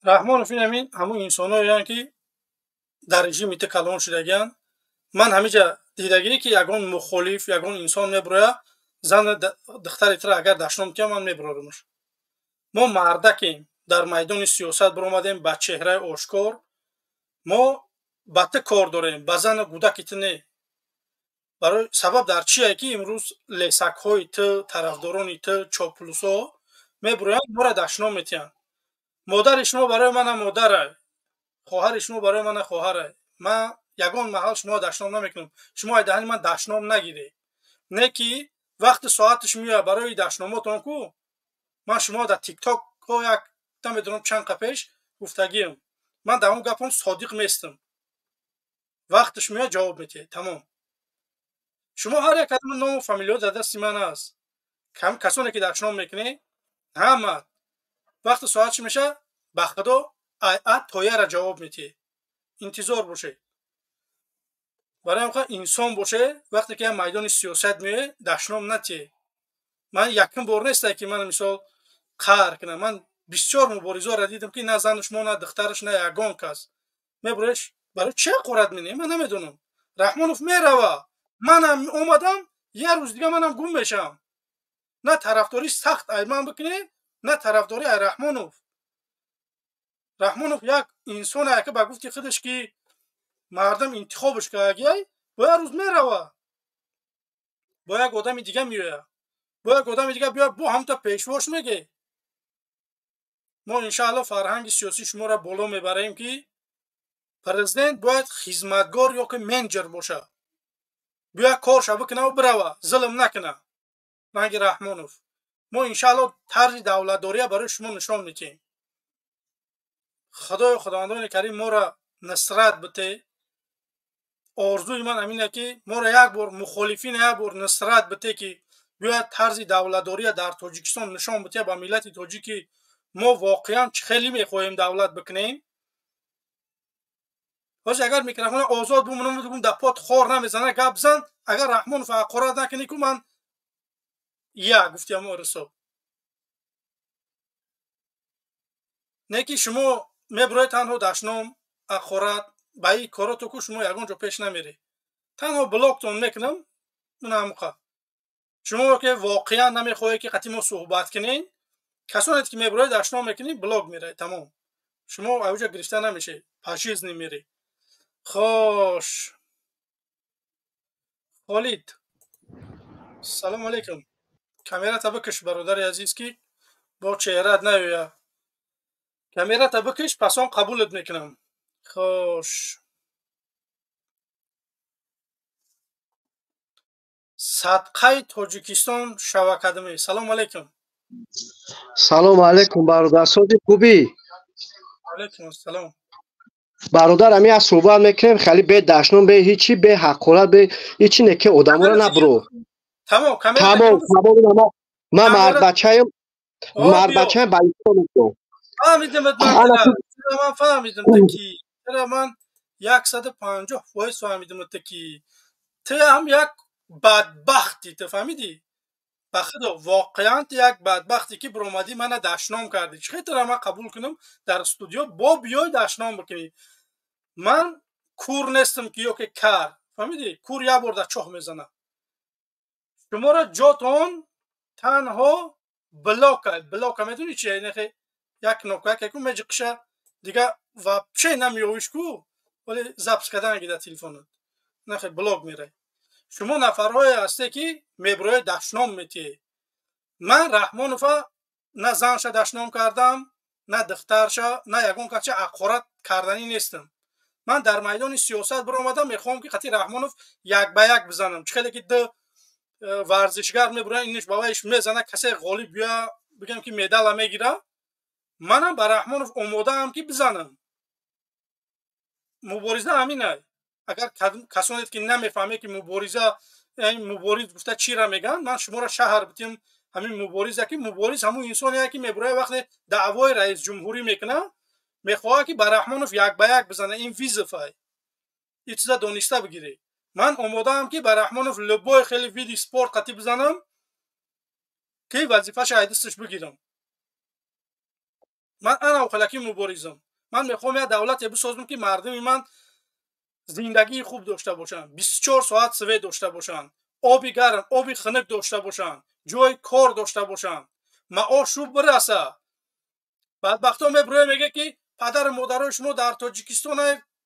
A: رحمانوف این همون انسان هایی که در رژیم ایت کلان شدگن. من همیجا دیدگیری که یگان مخالف یگان انسان میبرویا زن دختر ایتر اگر دشنام که من میبرارمش. ما مردکیم در میدان سیاست برآمدیم با چهره آشکار. ما بته کار داریم با زن گودک ایت نه. برای سبب در چیه که امروز لیسک های تو طرفداران ایت چاپلوسا میبرویان ما را دشنام میتین. مادر شما برای من مادره، خواهر شما برای من خواهره. من یگان محل شما دشنام نمیکنم. شما دهنی من دشنام نگیری. نه که وقت ساعتش میاد برای دشناماتون کو من شما در تیک تاک ها یک نمیدونم چند قپش گفتگیم. من در اون گپم صادق میستم. وقتش میاد جواب میده. تمام. شما هر یک کدوم نام و فامیلیو در دست من است. کسانی که دشنام میکنی همه وقت ساعتش میشه به خدا تایه را جواب میده. انتظار باشه. برای اینکه انسان باشه وقتی که میدان سیاست میه دشنام نتی. من یکم بار نیست که من مثال قهر کنم. من بسیار مبارزا را دیدم که نه زنش ما نه دخترش نه یگان کس میبرش برای چه قرد مینه من نمیدونم. رحمانوف میروه منم اومدم یه روز دیگه منم گم بشم. نه طرفداری سخت ایمان بکنه نه طرفداری رحمانوف. رحمانوف یک انسانه که با گفتی خودش که مردم انتخابش کرده با یه روز میروه با یک آدم دیگه میره با یک آدم دیگه بیا با هم تا پیشواش میگه. ما انشاءالله فرهنگ سیاسی شما را بالا میبریم که پرزیدنت باید خدمتگار یا که منیجر باشه. بیا کارش بکنه و بروه ظلم نکنه. رنگ رحمانوف ما انشاءالله طرز دولتداری برای شما نشان میدیم. خدای خداوندان کریم ما را نصرت بده. آرزوی من همینه که ما را یک بار مخالفین یک بار نصرت بده که بیاید طرز دولتداری در تاجیکستان نشان بده با ملت تاجیکی ما واقعا خیلی میخواهیم دولت بکنیم. باز اگر میکروفون آزاد بمونم بگم دپات خور نمیزنه گپ بزن، اگر رحمان فقرات نکنی که من گفتیم ارسو نه که شما میبروی تنها دشنام اخورت با این کاراتو که شما یگان جا پیش نمیری، تنها بلاکتون میکنم. نموقع شما که واقعا نمیخواهی که قطعی ما صحبت کنین، کسانیت که میبروی دشنام میکنی بلاک میره، تمام. شما اوجا گرفته نمیشه، پاشیز نمیری. خوش خالد سلام علیکم. کامیرا تا بکش برادر عزیز که با چهرت نیویا. کامیرا تا بکش پسان قبولت میکنم. خوش صدقه تاجیکستان شبکه. سلام علیکم.
N: سلام علیکم برادر صادق خوبی؟
A: علیکم السلام.
N: برادر امی از صحبت میکنیم خیلی به دشنام به هیچی به حقارت به هیچی نکه آدم را نبرو.
A: تمام
N: من مرد بچه بایستان میکنم.
A: فهمیدم من فهمیدم تکی چرا من 150 وایس فهمیدم تکی تو هم یک بدبختی. تو فهمیدی؟ بخدا واقعا یک بدبختی که برآمدی من دشنام کردی. چطور من قبول کنم در استودیو با بیای دشنام بکنی؟ من کور نیستم که یا که کار. فهمیدی؟ کور یک بار در چاه میزنه. شما را جاتون تنها بلاک میدونی چیه؟ نخی یک نوکه که میجقشه دیگه و چه نمیویش کو ولی زبط کردن اگه در تلفونت نخی بلاک میره. شما نفرهای هسته که میبروی دشنام میتی. من رحمانوفا نه زنش دشنام کردم نه دخترش نه یگون کچه اقورت کردنی نیستم. من در میدان سیاست برآمدم میخوام که قطعی رحمانوف یک به یک بزنم. چخیلی که دو ورزشگر میبرن اینش بابایش میزنه کسی غالب بیا بگم که مدال میگیره. منم با رحمانوف آماده ام که بزنم. مبارزه همینه. اگر کسانی که نمیفهمه که مبارزه مبارز گفته چی را میگن، من شما را شهر بتیم همین مبارزه که مبارز همون انسانیه که میبره وقتی دعوای رئیس جمهوری میکنه میخواه که با رحمانوف یک به یک بزنه. این وظیفه این چیزا دانسته بگیری. من آماده ام که با رحمانوف لبای خیلی ویدیو سپورت قطعی بزنم که وظیفه شاید دستش بگیرم. من انا خلکی مبارزم. من میخوام یه دولت بسازم که مردم من زندگی خوب داشته باشن، 24 ساعت سوی داشته باشن، آبی گرم آبی خنک داشته باشن، جای کار داشته باشن، معاش برسه. بدبختا میبره میگه که پدر مادرای شما در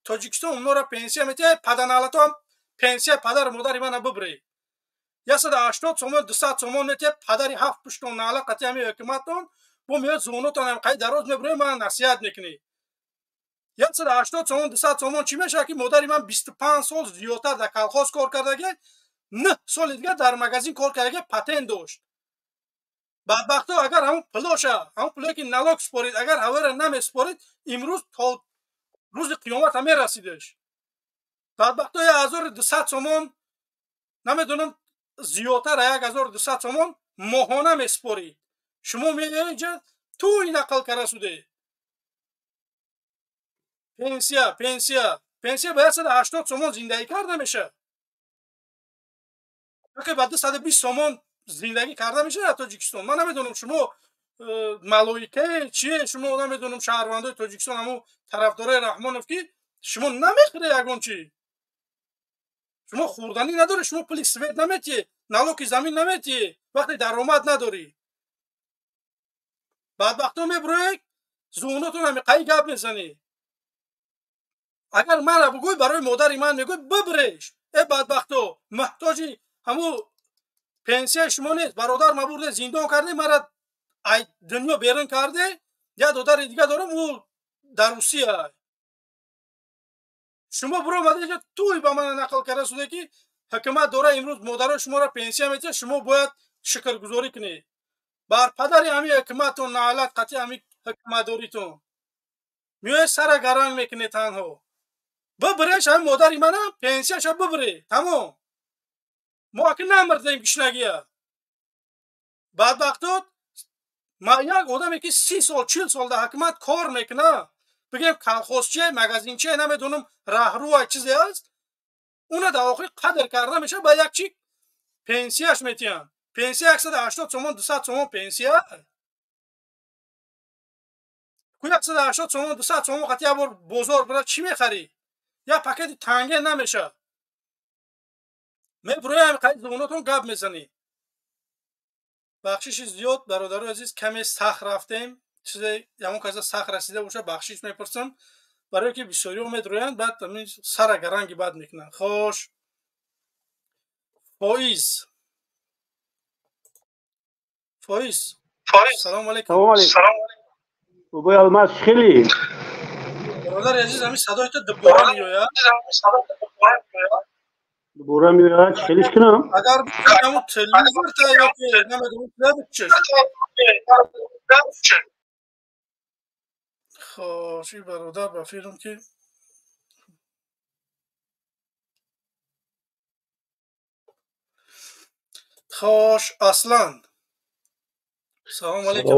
A: تاجیکستان اونا را پنسیه میده، پدرنالتا هم پنسیه پدر مادر من ببره. 180 سومون 200 سومون میده پدری 7 پشتون ناله قطعی همی حکومتون بو میاد زونوتون هم قید دراز میبره من نصیحت میکنی. 180 سومون 200 سومون چی میشه که مادری من 25 سال زیادتر در کالخاز کار کرده، 9 سال دیگه در مغازین کار کرده، پتن داشت. بدبختا اگر همون پلاشه همون پلایی که نلاک سپارید اگر هوا را نمیسپارید امروز تا روز قیامت هم میرسیدش. بدبختا 1200 سومون نمیدونم زیادتر 1200 سومون ماهانه میسپارید. شما میگید اینجا تو این نقل کرده سوده پنسیا باید 180 سومون زندگی کرده میشه که بعد 120 سومون زندگی کرده میشه در تاجیکستان. من نمیدونم شما ملائکه چیه، شما نمیدونم شهروندای تاجیکستان همو طرفدارای رحمانوف که شما نمیخره یگون چی، شما خوردنی نداری، شما پول سوید نمیتی، نالوک زمین نمیتی، وقتی درآمد نداری. بدبختا میبروی زونتون همی قای گپ میزنی. اگر من بگوی برای مادری من میگوی ببرش. ای بدبختو محتاجی همو پنسیه شما نیست. برادر ما برده زندان کرده مرا دنیا بیرون کرده. یا دادر دیگه دارم او در روسیه. شما برو مده توی با من نقل کرده شده که حکومت داره امروز مادر شما را پنسیه میده، شما باید شکرگزاری کنی بر پدر همین حکومتون نهالت قطعی همین حکومت داریتون میای سر گران میکنی. تنها ببرش همین مادری منم پنسیه شب ببره تمام. ما که نمردیم گشنگیه. بدبختات ما یک آدمی که 30 سال 40 سال در حکومت کار میکنه بگیم کلخوزچی مگزینچی نمیدونم راهرو و چیزی است اون در آخر قدر کرده میشه با یک چی پنسیاش میتین پنسیا 180 تومان 200 تومان پنسیا کو 180 تومان 200 تومان وقتی یه بار بزرگ برای چی میخری یا پاکت تنگه نمیشه میبروی هم قید زبوناتون گپ میزنی بخشش زیاد برادر عزیز کمی سخت رفتیم چیزی یمون که از سخت رسیده باشه بخشش میپرسم برای که بسیاری امید رویند بعد سر گرنگی بد میکنن خوش فایز سلام علیکم
O: بابای الماس خیلی
A: برادر عزیز همین صدای تو دوباره میوید
O: دوباره میوید خیلیش کنم
A: اگر همون تلویزور تا یا که نمیدونم بچش خوشی برادر بفیرم که خوش اصلا سلام علیکم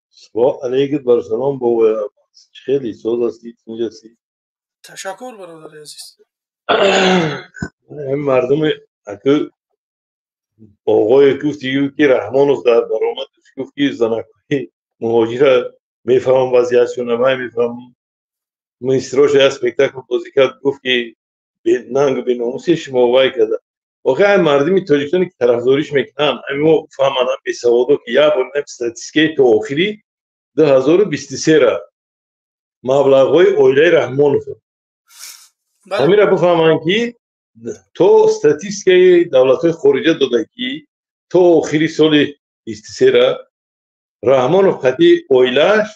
P: سلام علیکم بر سلام بابا خیلی سوز هستی اینجا هستی
A: تشکر برادر عزیز
P: هم مردم اکو آقای گفتی که رحمانوف در درآمدش گفت که زنکای مهاجر میفهمم وضعیتشون نمای میفهمم منیستراش اسپکتاکل بازی کرد گفت که به ننگ به ناموسی شما وای کرده واقعا مردمی تاجیکستان که طرفداریش میکنن همین فهمن به سوادو که یا بر استاتستیکای تو آخری 2023 را مبلغ‌های اویلای رحمانوف همین را بفهمن که تو استاتستیکای دولت‌های خارجی داده که تو آخری سال 23 را رحمانوف خطی اویلاش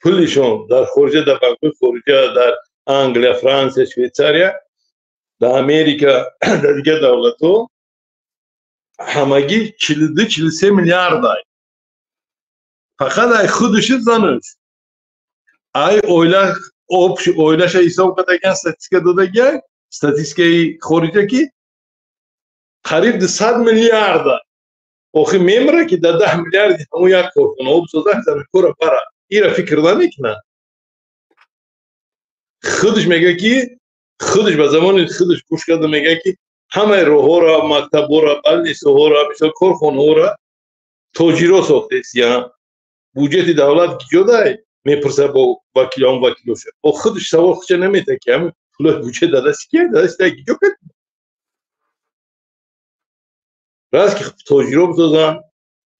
P: پولشون در خارج در بانک‌های خارجی در انگلیا فرانسه شویتزاریا در امریکا در دیگه دولت‌ها همگی 42-43 میلیارد ای فقط ای خودش زنش ای اویلاش حساب کرده که استاتستیک داده که استاتستیک خارجی که قریب 100 میلیارد آخه میمره که در 10 میلیارد همون یک کارخانه آب سازه زن کار برا ایرا فکر نمیکنه خودش میگه که خودش به زمان خودش گوش کرده میگه که همه روها را مکتب‌ها را بلنیس‌ها را مثل کارخانه‌ها را تاجرها ساخته است یا بودجه دولت جدا میپرسه با وکیلان وکیلوش با خودش سوال خودش نمیده که همین پول بودجه داده است که داده است که جو کرد راست که تاجرها بسازن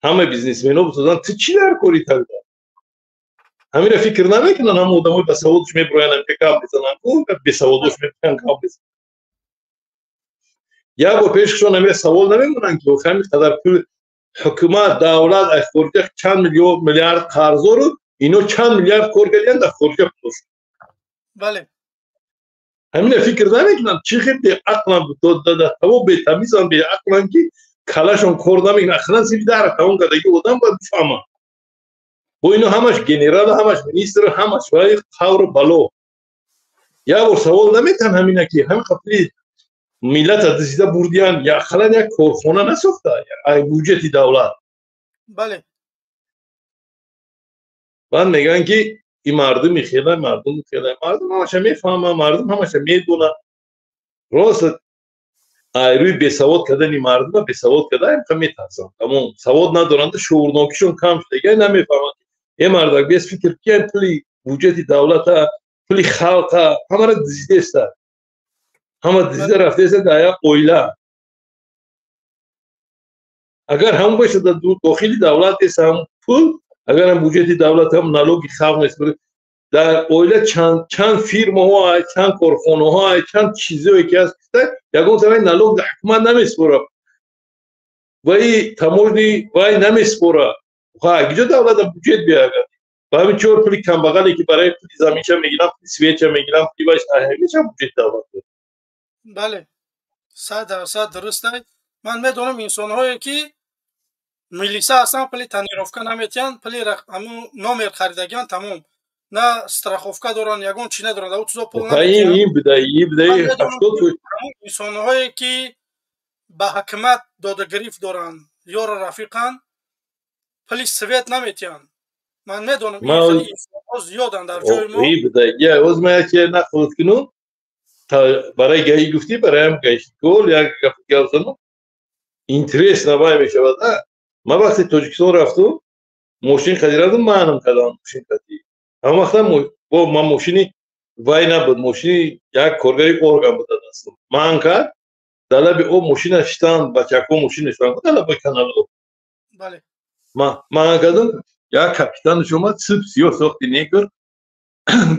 P: همه بیزنسمن‌ها بسازن تو چی در کاری تلد همین را فکر نمیکنن هم آدمای به سوادش میبروین پیکاپ بزنن اون به سوادش میبروین کاپ بزنن یا با پیششون همین سوال نمیمونن که همین قدر پول حکومت دولت از خارج چند میلیارد قرض رو اینو چند میلیارد کار کردن در خارج پولش
A: بله
P: همین فکر نمیکنن چی خیلی عقل داده تو به تمیزن به عقلن که کلاشون کار نمیکنن اخلاص در اون قدر که آدم باید بفهمه و اینو همش گنرال همش مینیستر همش وای خاور بالو یا بر سوال نمیکنن همینه که هم خپلی ملت دزیده بردیان یا خلان یک کارخانه نساخته ای بودجه دولت
A: بله
P: بعد میگن که این مردم خیلی مردم همش میفهمن مردم همش میدونن راست روی بی سواد کردن مردم بی سواد کردن هم میترسن اما سواد ندارند شعورناکیشون کم شده دیگه نمیفهمن این مردم بیس فکر کردن پولی بودجه دولت پولی خلق همه را دزیده است همه دزیده رفته است در اویلا اگر هم باشه در داخلی دولت است هم پول اگر هم بودجه دولت هم نالوگی خلق نیست در اویلا چند فیرما ها چند کارخانه ها چند چیزایی که هست یگان طرح نالوگ در حکومت نمیسپره وای تموجنی وای نمیسپره اگه دولت بودجه بیاید و همین چور پولی کم بغلی که برای پولی زمینچه میگیرم پولی سویچه میگیرم پولی باش اهمیشه بودجه دولت
A: بله 100% درسته من میدونم انسان هایی که ملیسا اصلا پلی تنیروفکا نمیتین پلی همون نامر خریدگیان تمام نه استراخوفکا دارن یگون چی ندارن دو چیزا پول نمیتین
P: این بدهی 80
A: انسان هایی که به حکمت داده گریف دارن یا رفیقان پلیس سویت نمیتیان. من میدونم
P: ما
A: این خیلی ها زیادن در جای ما.
P: ای بده یا از ما که نخود کنون برای گاهی گفتی برای هم گاهی کول یا گفتم اینترس نباید میشه بعد ما وقتی تاجیکستان رفتم ماشین خریدم منم کدام ماشین خریدی اما وقتا با ما ماشینی وای نبود ماشینی یک کارگری ارگان بود دستم من کرد دلب او ماشین اشتان بچه‌کو ماشین اشتان دلب کانال
A: بله
P: من کردم یا کاپیتان شما سیو ساختی نیکر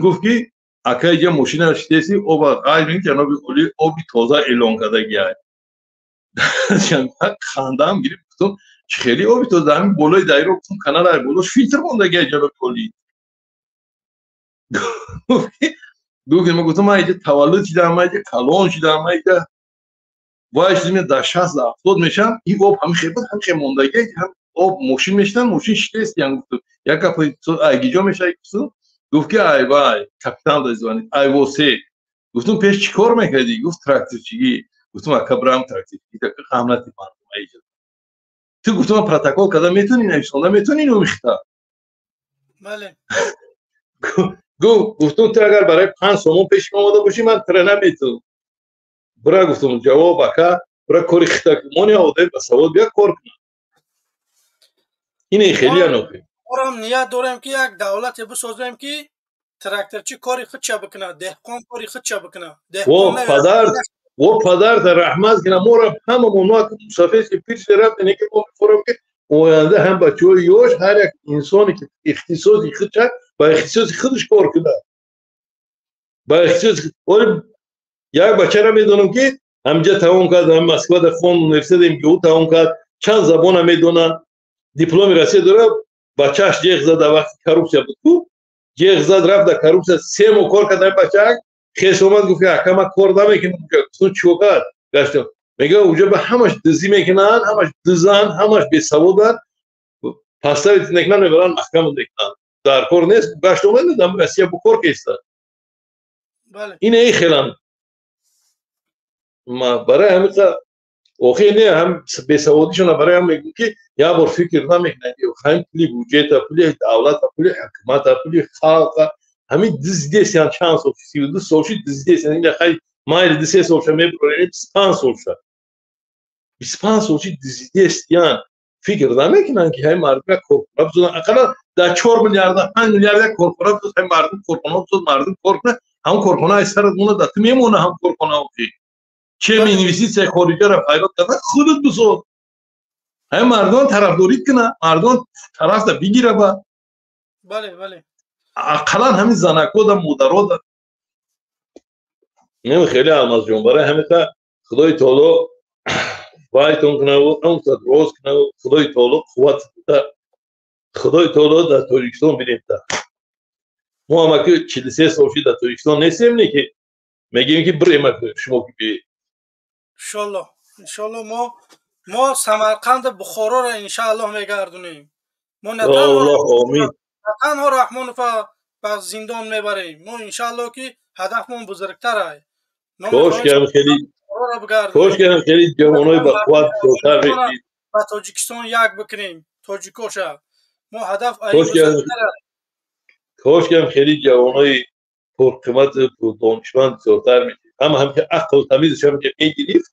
P: گفت که اگه یه ماشین اشتیسی او با قایمین جناب اولی او بی توزا اعلان کرده گیاه چند خاندام گرفتم خیلی او بی توزا همین بالای دایره گفتم کانال ای بالا فیلتر مونده گیاه جناب اولی گفت ما گفتم ما اینجا تولد شدم ما اینجا کلان شدم ما اینجا وای شدیم در 60 70 میشم این او همین خیلی بود همین خیلی مونده گیاه هم او ماشین میشتن ماشین شتیست یعنی گفتم یک کپی ایگیجا میشه گفت که ای وای کاپیتان دزوانی ای واسه گفتم پیش چیکار میکردی گفت تراکتورچی گفتم اکبرم تراکتورچی تا قامت مردم ایجاد تو گفتم پروتکل کدا میتونی نوشتن میتونی اینو میختا
A: بله
P: گفتم تو اگر برای 5 سومون پیش اومده باشی من ترنه میتونم برا گفتم جواب اکا برا کاری خطا مونی اوده با سواد بیا کار کنه این خیلی انوخه
A: ما نیت داریم که یک دولت بسازیم که تراکتورچی کاری خود چه بکنه دهقان کاری خود چه بکنه
P: و پدر در رحمت کنه ما را همه منوع مسافر که پیش رفت اینه که ما میفورم که آینده هم بچه های یوش هر یک انسانی که اختصاصی خود چه با اختصاصی خودش کار کنه با اختصاصی یک بچه را میدونم که همجا تمام کرد هم مسکو در خون اونیورسیت MGU تمام کرد چند زبان هم میدونه دیپلم رسید داره بچهش جیغ زد وقتی کروپسیا بود جیغ زد رفت در کروپسیا 3 ماه کار کرد بچه خیش اومد گفت که اکا ما کار نمیکنم گفتم چیکار کرد گشتم میگه اونجا به همش دزدی میکنن همش دزدن همش بی‌سوادن پاستا نکنن میبرن محکمه نکنن در کار نیست گشت اومد دم رسیا بکار کیسته
A: بله
P: این خیلی ما برای همین اوخی نه هم بی‌سوادیشون برای هم میگن که یا بر فکر نمیکنن هم پولی بودجه پولی دولت پولی حکومت پولی خلق همین دزدی سیان چند سال 32 سال دزدی سیان این خیلی مایل دزدی سال شما برای 25 سال شد 25 سال دزدی سیان فکر نمیکنن که هم مردم کورپورات بودن اقلا در 4 میلیارد 5 میلیارد کورپورات بود هم مردم کورپورات بود مردم کورپورات هم کورپورات از سر مون داد میمونه هم کورپورات اوکی چه مینویسید چه خارجی را فایده کرده خودت بساز هم مردم طرفداری کنه مردم طرف ده بگیره با
A: بله
P: اقلا همین زنکو ده مادرها ده نمی خیلی الماس جون برای همین که خدای تعالی وایتون کنه و اون تا روز کنه و خدای تعالی قوت ده خدای تعالی در تاجیکستان بینیم ده ما هم که 43 سال شد در تاجیکستان نیستیم نه که میگیم که بریم شما که بی
A: انشالله ما سمرقند بخارا را انشالله میگردونیم ما نه تنها رحمانوف به زندان میبریم ما انشالله که هدفمون بزرگتره
P: خوش کردم خیلی جوانای با قوت سوتر بشید
A: با تاجیکستان یک بکنیم تاجیکوشا ما هدف بزرگتره
P: خوش کردم خیلی جوانای پرقیمت دانشمند سوتر میشید هم که عقل تمیزش هم که میگیرید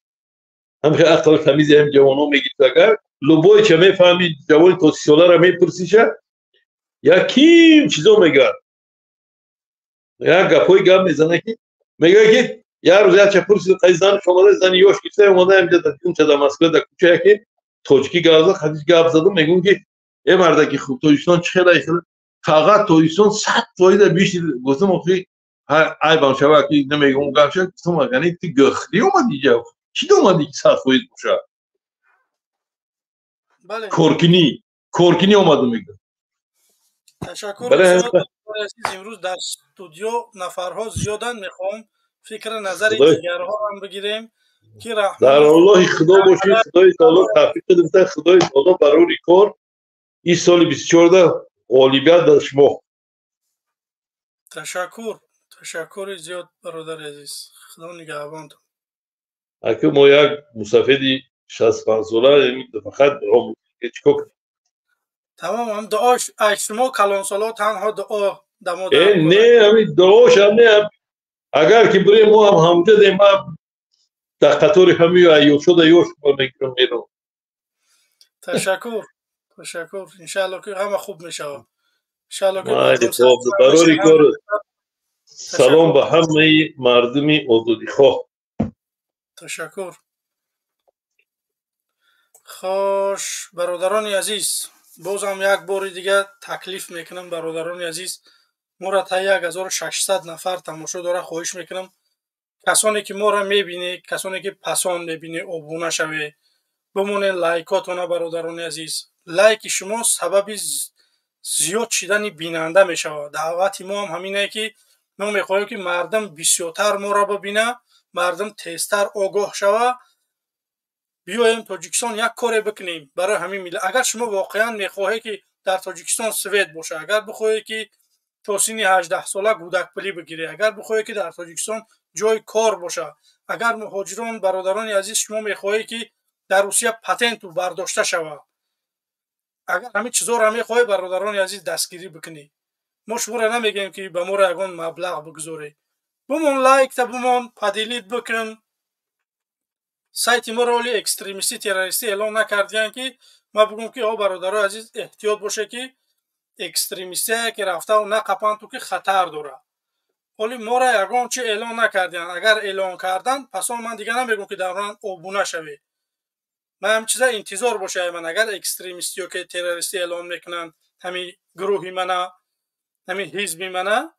P: هم که عقل تمیز هم جوانا میگید اگر لبای چه میفهمید جوان توسیولا را میپرسیشه یا کیم چیزا میگه یا گپای گپ میزنه که میگه که یا روز یا چه پرسید قیزان شما زنی یوش گفته اومده اینجا در اون چه دمسکو در کوچه که توجکی گازا خدیج گپ زدم میگن که ای مردا که خوب تویستان چه فقط تویستان 100% بیشتر گفتم اخی ای بام شبا که نمیگم گپ شد گفتم یعنی تی گخری اومدی جا چی اومدی که 100% باشه
A: بله
P: کورکینی اومدم میگم
A: تشکر امروز در استودیو نفرها زیادن میخوام فکر نظر دیگرها هم بگیریم که رحمان
P: در الله خدا باشید خدای تعالی توفیق بده خدای تعالی برای کار این سال 24 غالبیت در شما
A: تشکر زیاد برادر عزیز خدا نگهبانتون
P: اگه ما یک مسافری 65 ساله فقط چیکار
A: تمام هم دعاش شما کلانسالا تنها دعا دمو
P: نه همین دعاش هم نه اگر که بریم ما هم همجا دیم هم در قطار همی ایوب شده یوش میکنم میرم.
A: تشکر انشالله که همه خوب میشه انشالله که
P: مالی خوب برای کار سلام به همه مردمی آزادی خواه.
A: تشکر. خوش برادران عزیز بازم یک بار دیگه تکلیف میکنم برادران عزیز ما را تا 1600 نفر تماشا داره خواهش میکنم کسانی که ما را میبینید کسانی که پسان میبینید ابونه شوید بمونه لایکاتون برادران عزیز لایک شما سبب زیاد شدن بیننده میشه دعوت ما هم همینه که ما میخواهیم که مردم بسیارتر ما را ببینه مردم تیزتر آگاه شوه بیایم تاجیکستان یک کاری بکنیم برای همین ملت اگر شما واقعا میخواهید که در تاجیکستان سوید باشه اگر بخواهید که تا سن 18 ساله کودک پلی بگیری اگر بخواهید که در تاجیکستان جای کار باشه اگر مهاجران برادران عزیز شما میخواهید که در روسیه پتنت برداشته شوه اگر همین چیزا را میخواهید برادران عزیز دستگیری بکنی ما شما را نمیگیم که به ما را یگان مبلغ بگذاری بمون لایک تا بمون پدیلیت بکن سایت ما را ولی اکستریمیستی تروریستی اعلان نکردین که ما بگم که آ برادران عزیز احتیاط باشه که اکستریمیستی که رفته و نقپن تو که خطر داره ولی ما را یگان چه اعلان نکردین اگر اعلان کردن پس من دیگه نمیگم که در من ابونه شوی من هم چیزا انتظار باشه من اگر اکستریمیستی و که تروریستی اعلان میکنن همین گروهی منه همین حزبی منه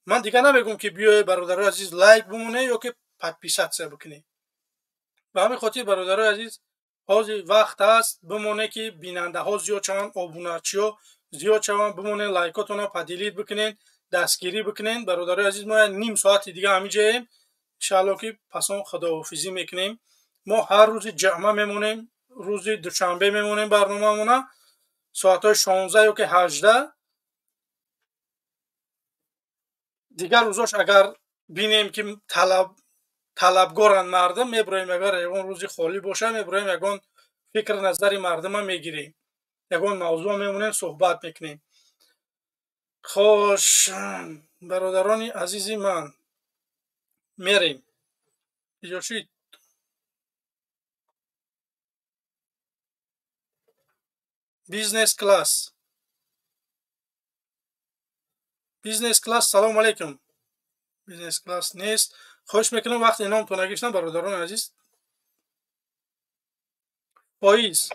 A: من دیگه نمیگم که بیای برادران عزیز لایک بمونه یا که پادپیسات بکنی به همین خاطر برادران عزیز حاضر وقت است بمونه که بیننده ها زیاد شوند ابونه‌چی ها زیاد شوند بمونه لایکاتون رو پدیلیت بکنین دستگیری بکنین برادران عزیز ما نیم ساعت دیگه همینجاییم ان شاء الله که پسون خداحافظی میکنیم ما هر روز جمعه میمونیم روز دوشنبه میمونیم برنامه‌مون ساعت 16 یا که 18 دیگر روزاش اگر بینیم که طلبگارن مردم میبرایم اگر یگان روزی خالی باشه میبرایم یگان فکر نظر مردم هم میگیریم یگان موضوع میمونیم صحبت میکنیم خوش برادران عزیزی من میریم اجازه بیزنس کلاس سلام علیکم بیزنس کلاس نیست خوش میکنم وقت اینام تو نگیشتم برادران عزیز فایز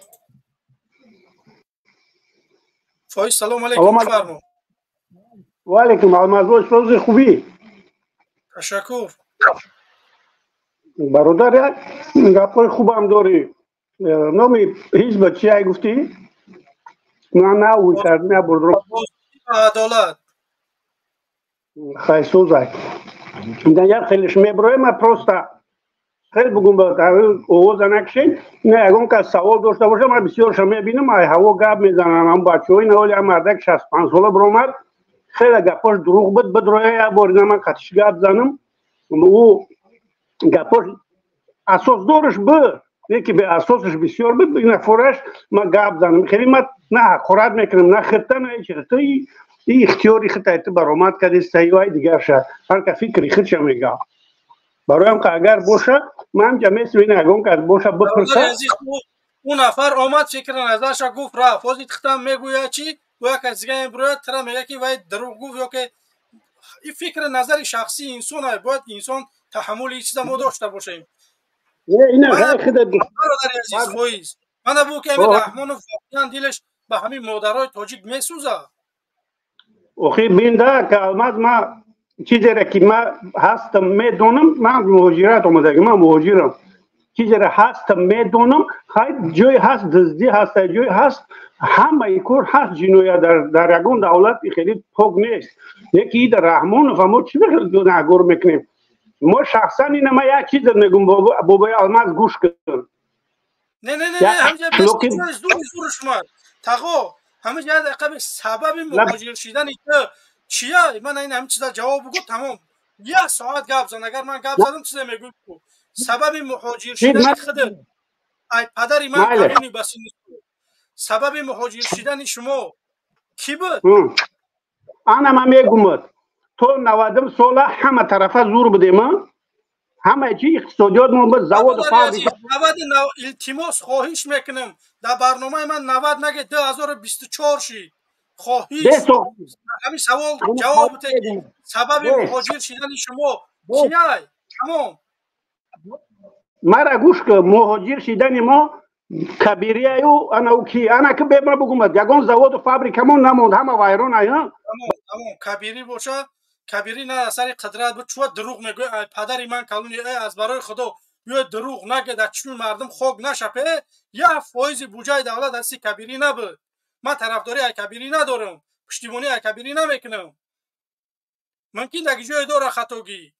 A: سلام علیکم فرمو
O: و علیکم المزوج روز خوبی
A: تشکر
O: برادر گپای خوبم داری نامی حزب چی گفتی نه او کرد نه بردرم
A: عدالت
O: خیسوزای دیگر خیلیش میبروی ما پروستا خیلی بگم با اوز نکشید نه اگه که سوال داشته باشه من بسیار شما ببینم ای هوا گپ میزنن هم بچه‌ای نه ولی مردک 65 ساله برومد خیلی گپاش دروغ بود بدروی یا بورینا من قطعش گپ زنم او گپاش اساس دارش بود یکی به اساسش بسیار بود این فرش ما گپ زنم خیلی ما نه خورد میکنم نه خطه نه چیزی این اختیاری خطایت برآمد کردی سیوای دیگر شد هر که فکری خودش میگه برایم که اگر باشه من جمعه سوینه اگون که باشه بپرسه
A: اون نفر آمد فکر نظرش گفت رفت وزید ختم میگویا چی و یک از دیگه برای ترا میگه که وای دروغ گفت یا که این فکر نظر شخصی انسان باید انسان تحمل این چیزا ما داشته باشیم
O: اینه غیر خودت
A: من ابو که امیر رحمان واقعا دلش به همین مادرای تاجیک میسوزه
O: اوخی بینده که الماس ما چیزی را که ما هستم میدونم من مهاجرت اومده من مهاجرم چیزی را هستم میدونم خیلی جای هست دزدی هست جای هست همه کور هست جنایت در یگان دولت خیلی پاک نیست یکی در رحمان و ما چی نگور میکنیم ما شخصا اینه ما یک چیز میگم بابای الماس گوش کن
A: نه همجا بس زور شما تقو همه جا دقیقه سبب مهاجر شدن چیه من این همه چیزا جواب بگو تمام یک ساعت گپ زن اگر من گپ زدم چیزا میگم سبب مهاجر شدن خودت ای پدری من کامینی بس سبب مهاجر شدن شما کی بود؟
O: انا ما میگم تو 90 سال همه طرفه زور بودیم، همه چی اقتصادیات ما به زواد فابریکا.
A: 90 التماس خواهش میکنم در برنامه من 90 نگه 2024 شید. خواهش همین سوال جواب بده. سبب مهاجر شدن شما کیه؟ تمام
O: مرا گوش که مهاجر شدن ما کبیریه و انا کی انا که به ما بگم یگان زواد و فابریکمون نموند، همه وایران آیا.
A: تمام کبیری باشه، کبیری نه اثر قدرت بود. چوه دروغ میگه پدری من کلونی از برای خدا بیا دروغ نگه در چون مردم خوگ نشپه. 1% بودجه دولت هستی کبیری نبود. من طرفداری کبیری ندارم، پشتیبانی کبیری نمیکنم. ممکن در جای داره خطاگی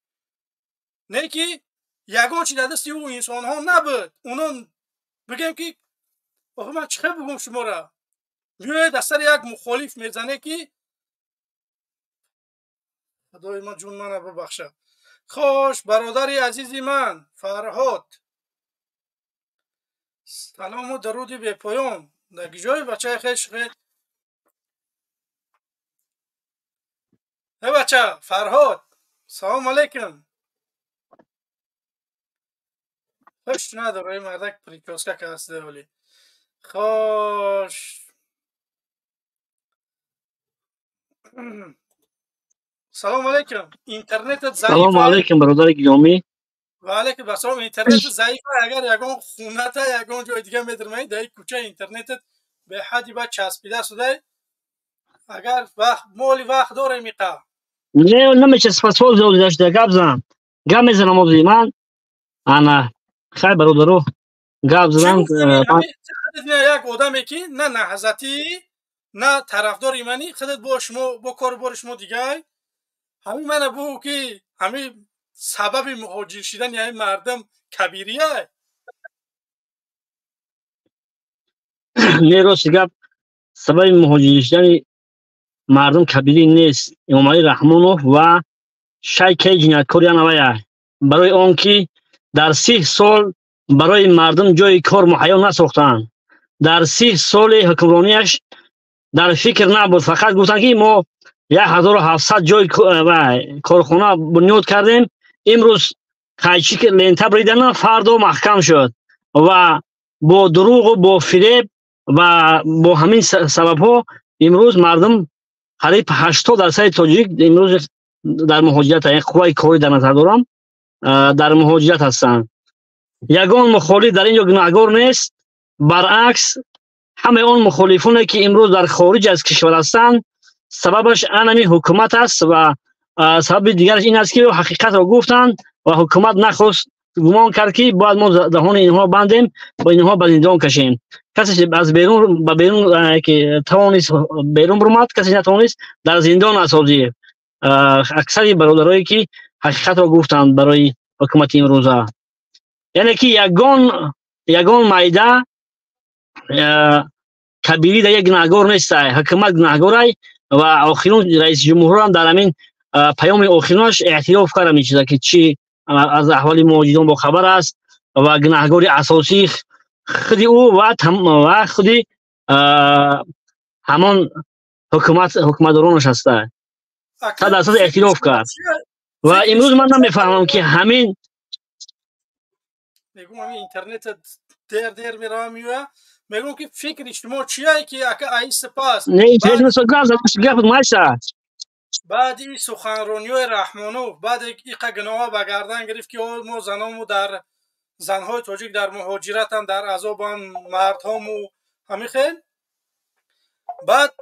A: نه که یگان چی دستی او انسان ها نبود. اونا بگم که آخه من چه بگم شما را بیاید از سر یک مخالف میزنه که خدای من جون من ببخشه. خوش برادری عزیزی من فرهاد، سلام و درودی به پایان. در جای بچه خیش بچه فرهاد سلام علیکم. خوش نداره مردک پریکاسکه که هسته ولی خوش. سلام علیکم. اینترنتت ضعیفه؟
Q: سلام علیکم برادر گرامی.
A: و علیکم السلام. اینترنت ضعیفه. اگر یگان خونته یگان جای دیگه میدرمی در کوچه اینترنتت به حدی بعد چسبیده شده. اگر وقت مولی وقت داره میقه
Q: نه نمیشه سپاسوال زود داشته گپ زن گپ میزنم موضوعی من انا خیلی برادرو گپ زدم.
A: یک آدمی که نه نهضتی نه طرفدار ایمانی خودت با شما با کار بار شما دیگه همین من بو که همین سبب مهاجر شدن یعنی مردم کبیریه.
Q: نه راست گپ سبب مهاجر شدن مردم کبیری نیست. امام علی رحمانوف و شیک جنایتکاری نوایه برای آن که در 30 سال برای مردم جای کار مهیا نساختند. در 30 سال حکمرانیش در فکر نبود، فقط گفتن که ما 1700 جای کارخانه بنیاد کردیم. امروز قیچی که لنته بریدن فردا محکم شد و با دروغ و با فریب و با همین سبب ها امروز مردم قریب 80% تاجیک امروز در مهاجرت هستند. قوای کاری در نظر دارم در مهاجرت هستند. یگان مخالف در اینجا گناهکار نیست، برعکس همه اون مخالفانی که امروز در خارج از کشور هستند سببش همین حکومت است و سبب دیگرش این است که حقیقت را گفتند و حکومت نخواست گمان کرد که باید ما دهان اینها بندیم با اینها به زندان کشیم. کسی از بیرون به بیرون که توانست بیرون برآمد، کسی نتوانست در زندان اسازی. اکثر برادرایی که حقیقت را گفتند برای حکومت امروزه، یعنی که یگان مایده کبیری در یک گناهکار نیست، حکومت گناهکاره و آخرین رئیس جمهور هم در همین پیام آخرینش اعتراف کرده می چیزه که چی از احوال مهاجران با خبر است و گناهکار اساسی خودی او و خودی همان حکومتدارانش هسته. صد درصد اعتراف کرد و امروز من نمیفهمم که همین
A: میگم همین اینترنت در میرم میگم که فکر اجتماع چیه که ای سپاس
Q: نه اینترنت گپ ماشه
A: بعد این سخنرانی‌های رحمانوف بعد این گناه به گردن گرفت که ما زنامو در زنهای تاجیک در مهاجرت هم در عذاب هم مردهامو همین خیل بعد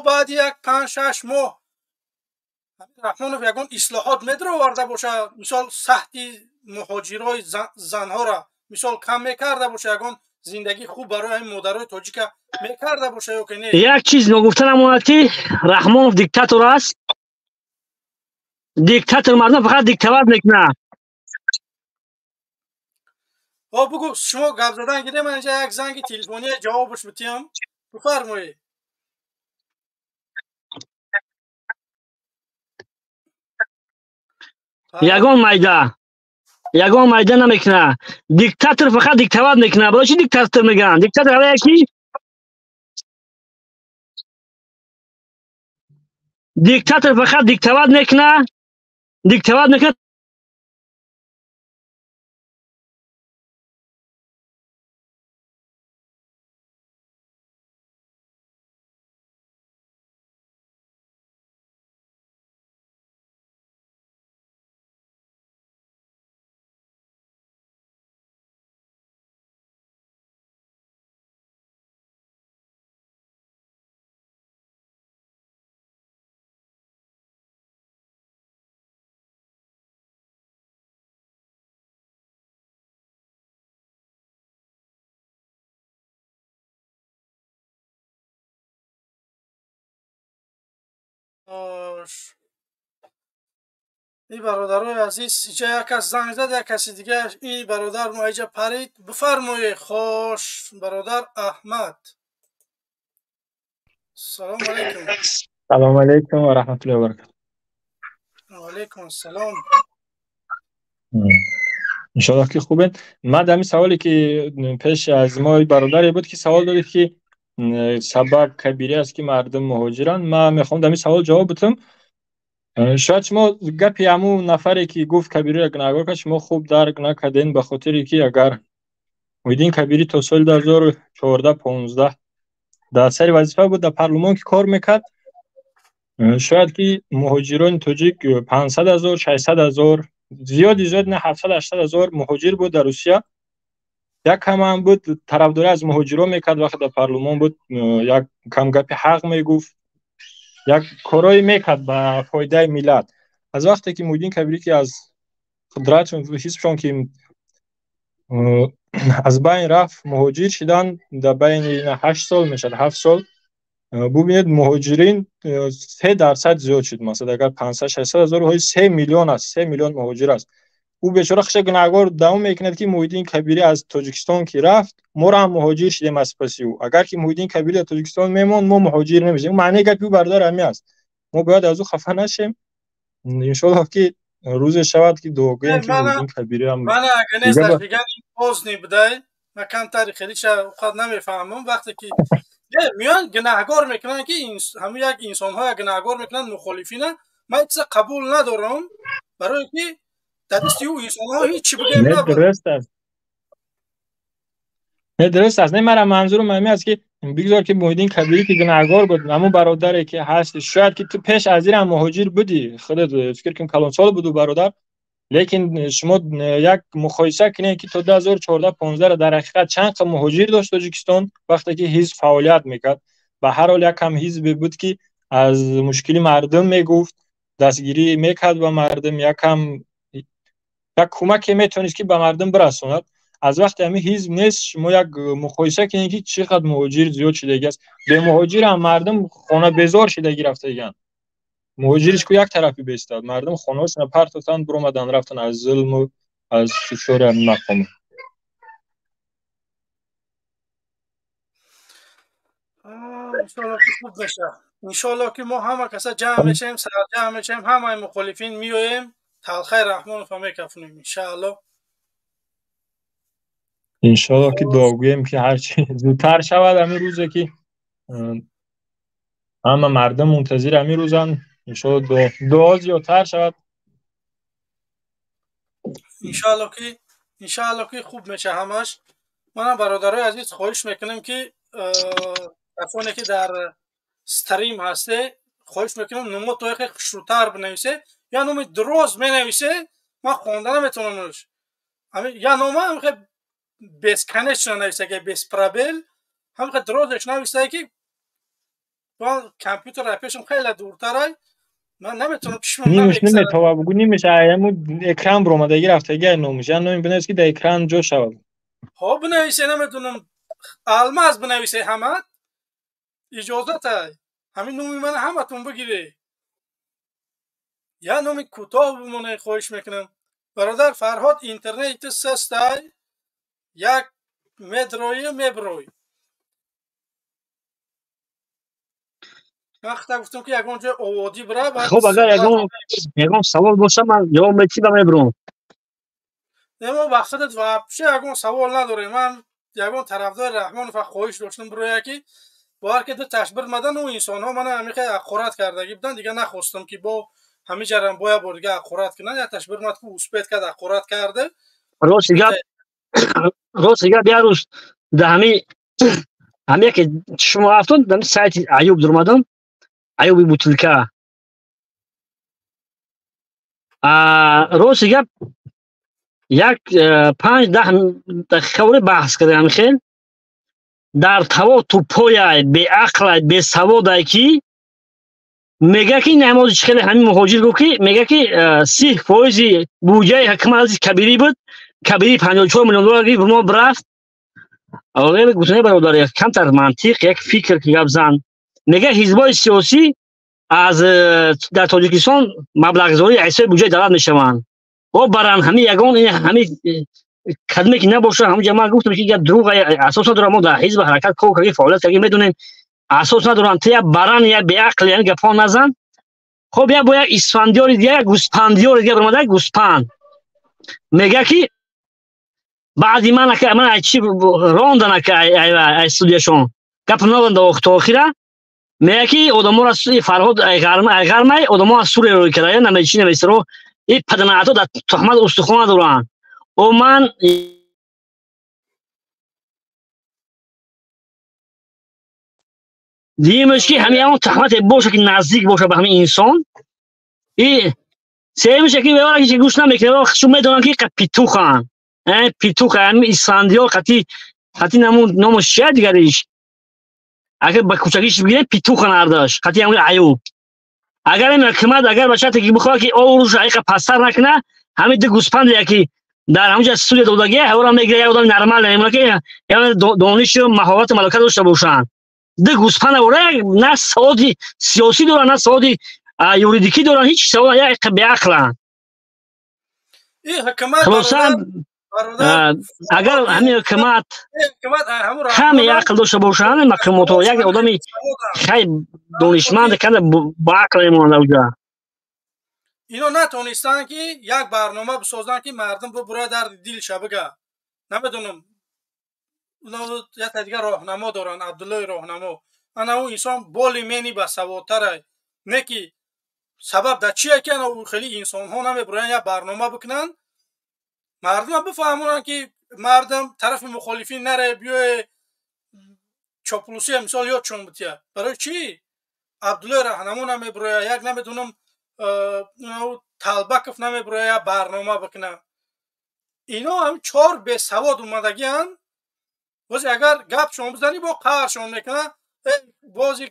A: بعد یک 5-6 ماه رحمانوف یگان اصلاحات میدره ورده باشه، مثال سختی مهاجرای زنها را مثال کم میکرده باشه، یگان زندگی خوب برای این مادرای تاجیک میکرده باشه یا که نه.
Q: یک چیز نگفته نماند که رحمانوف دیکتاتور است. دیکتاتور مردم فقط دیکتاتور میکنه.
A: بگو شما گپ زدن گیره من اینجا یک زنگ تلفنی جوابش بتیم بفرمایید.
Q: یگان مایده یگان میدان نمیکنه. دیکتاتور فقط دیکتاتور میکنه. برای چی دیکتاتور میگن؟ دیکتاتور هر کی دیکتاتور فقط دیکتاتور میکنه. دیکتاتور میکنه.
A: این برادرای عزیز اینجا یک کس زنگ زد، یک کسی دیگه. این برادر ما اینجا پرید. بفرمایید. خوش برادر احمد. سلام علیکم.
R: سلام علیکم و رحمت الله و برکاته.
A: و علیکم السلام.
R: انشاءالله که خوبه. من در این سوالی که پیش از ما برادری بود که سوال دادید که سبب کبیره است که مردم مهاجرن، من میخوام در این سوال جواب بدم. شاید شما گپی همون نفری که گفت کبیره گناهکار که شما خوب درک نکردین، به خاطری که اگر ویدین کبیری تا سال 2014-15 در سر وظیفه بود در پارلمان که کار میکرد، شاید که مهاجران تاجیک 500,000 600,000 زیاد نه 780,000 مهاجر بود در روسیه. یک کم هم بود طرفداری از مهاجران میکرد، وقت در پارلمان بود یک کم گپ حق میگفت، یک کارایی میکرد به فایده ملت. از وقتی که مویدین کبیری که از قدرتشون و حزبشون که از بین رفت، مهاجر شدن در بین 8 سال میشد 7 سال، ببینید مهاجرین 3% زیاد شد. مثلا اگر 500-600,000 های 3 میلیون است، 3 میلیون مهاجر است. او بیچاره خش گناهکار دوام میکند که مویدین کبیری از تاجیکستان که رفت، ما را هم مهاجر شدیم از پس او. اگر که مویدین کبیری از تاجیکستان میمون، ما مهاجر نمیشیم. معنی گپی برادر همین است. ما باید از او خفه نشیم. ان شاء که روز شود که دوگوییم که مویدین کبیری هم
A: من اگه نیست در دیگر این پوزنی بده، من کم تاریخی خود نمیفهمم. وقتی که میان گناهکار میکنن که همه یک انسان ها گناهکار میکنن، مخالفینه، من چیز قبول ندارم، برای که در دست او انسان ها هیچ بگیم نبود.
R: درست است. نه درست است. نه مرا منظورم همین است که بگذار که مویدین کبیری که گناهکار بود، اما برادری که هست، شاید که تو پیش از این هم مهاجر بودی، خودت فکر کن کلان سال بودو برادر، لیکن شما یک مقایسه کنید که تا 2014-15 در حقیقت چند تا مهاجر داشت تاجیکستان وقتی که حزب فعالیت میکرد. به هر حال یک کم حزب بود که از مشکلی مردم میگفت، دستگیری میکرد به مردم، یک کم یک کمک میتونست که به مردم برسوند. از وقتی همین حزب نیست، شما یک مقایسه کنید که چقدر مهاجر زیاد شده است. به مهاجر هم مردم خانه بیزار شده گرفتگان. مهاجرش که یک طرفی بیستاد، مردم خانه‌هاشون پرت کردن، برآمدن رفتن از ظلم و از فشار مقام.
A: انشالله که خوب بشه. انشالله که ما همه کسا جمع میشیم، سر جمع میشیم، همه مخالفین میویم، تلخی رحمان رو میکفنیم انشالله.
R: انشالله که دعاگوییم که هرچی زودتر شود همین روزه که همه مردم منتظر همین روزن. انشالله دعا زیادتر شود.
A: انشالله که خوب میشه همش. من برادرای عزیز خواهش میکنم که افرانی که در استریم هسته، خواهش میکنم نمو تو یک خشروتر بنویسه یا نوم دروز بنویسه، من خوانده نمیتونم. یا نوم هم که بیس کنش نویسه که بیس پرابل هم که دروزش نویسه که با کامپیوتر پیشم خیلی دورتره، من نمیتونم کشم
R: نمیشه تو بگو نمیشه همون اکران برآمدگی رفتگی نمیشه. نمی بنویس که در اکران جو شود.
A: ها بنویسه، نمیتونم الماس بنویسه همه اجازت های همین نومی من همه تون بگیره یا نومی کوتاه بمونه. خواهش میکنم برادر فرهاد اینترنت سسته یک مدروی میبروی. من خطا گفتم که یکان جای آوادی بره.
Q: خب اگر یکان سوال باشه من جواب میتونم میبرم.
A: اما وقتت вообще ягон савол надорем. Ман ягон тарафдори Раҳмонов хоҳиш доштам бироя ки бовар ки ташбир мадан у инсонҳо мана ҳамихе аққорат кардаги буданд, дига нахостам ки бо ҳами ҷарам боя бор дига аққорат кунанд. Я ташбир мад ки успет кад аққорат карда.
Q: рост гап як рӯз да ҳами яке шумо рафтон дар сайти Аюб дурмадам, Аюби бутилка. рост гап як 5-10 дақиқавори баҳс кардем ҳамихел дар тавоту пояй беақлай бесаводай ки мега ки намози чӣ хеле ҳамин муҳоҷир гуфт ки мега ки 30% буҷаи ҳакимат кабирӣ буд, кабирӣ 54 миллион доллар гирифт мо брафт. аввале гуфтане бародар як камтар мантиқ як фикр ки гап зан мега ҳизбои сиёсӣ аз дар Тоҷикистон маблағгузории аксари буҷаи давлат мешаванд. о баран ҳами ягон ҳами кадме ки набошад ҳамҷа ман гуфтам ки гап дурӯғ асос надорад. мо дар ҳизб ҳаракат кор кардагӣ фаъолият кардагӣ медонем асос надоранд. то як баран як беақл яъни гапҳо назан. хоб як бо як исфандиёри дига як гӯспандиёри дига баромада гӯспанд мега ки баъди ман чӣ рондан ака ай студияшон гап наванда охта охира мега ки одаморо Фарҳод айғармай одаморо аз Сурия рӯй карда намечи намесро и паданаато дар тухмат устухона доранд. о ман диимаш ки ҳами ягон тухмате боша ки наздик боша ба ҳамин инсон. и сеюмша ки бевара ки гӯш намекунад шум медонанд ки питуханд питух ҳами исфандиёр хати номаш чия дигариш агар ба кӯчагиш бигирем питухан ардаш хати ҳамин Аюб. агар ин ҳукумат агар ба шарте ки бихоҳад ки овруш аиқа пастар накуна ҳамин ду гӯспанде ки дар ҳамҷа студия додагия ҳавора мегира як одами нормал мемона ки донишу маҳорату малока дошта бошанд. ду гӯспанда вора на саводи сиёсӣ доранд на саводи юридикӣ доранд ҳеч савод як беақланд. хулосан агар ҳамин ҳукумат ҳаме ақл дошта бошанд мақомотҳо як одами хай донишманд канда ба ақл мемонад авҷа.
A: ино натонистанд ки як барнома бисозанд ки мардум бубурад дарди дилша бига. намедонам як дигар роҳнамо доранд, Абдуллои роҳнамо. ана у инсон боли мени ба саводтарай не ки сабаб дар чия ки ана хеле инсонҳо намебуранд як барнома бикунанд мардума бифаҳмонанд ки мардум тарафи мухолифин наре биёе чопулусия мисол ёдшон бития. барои чӣ Абдуллои роҳнамо намебуроя як намедонам Талбаков намебуроя як барнома бикунад. ино ҳам 4 бесавод омадагиянд. боз агар гап шумо бизанӣ бо қаҳршон мекунад бози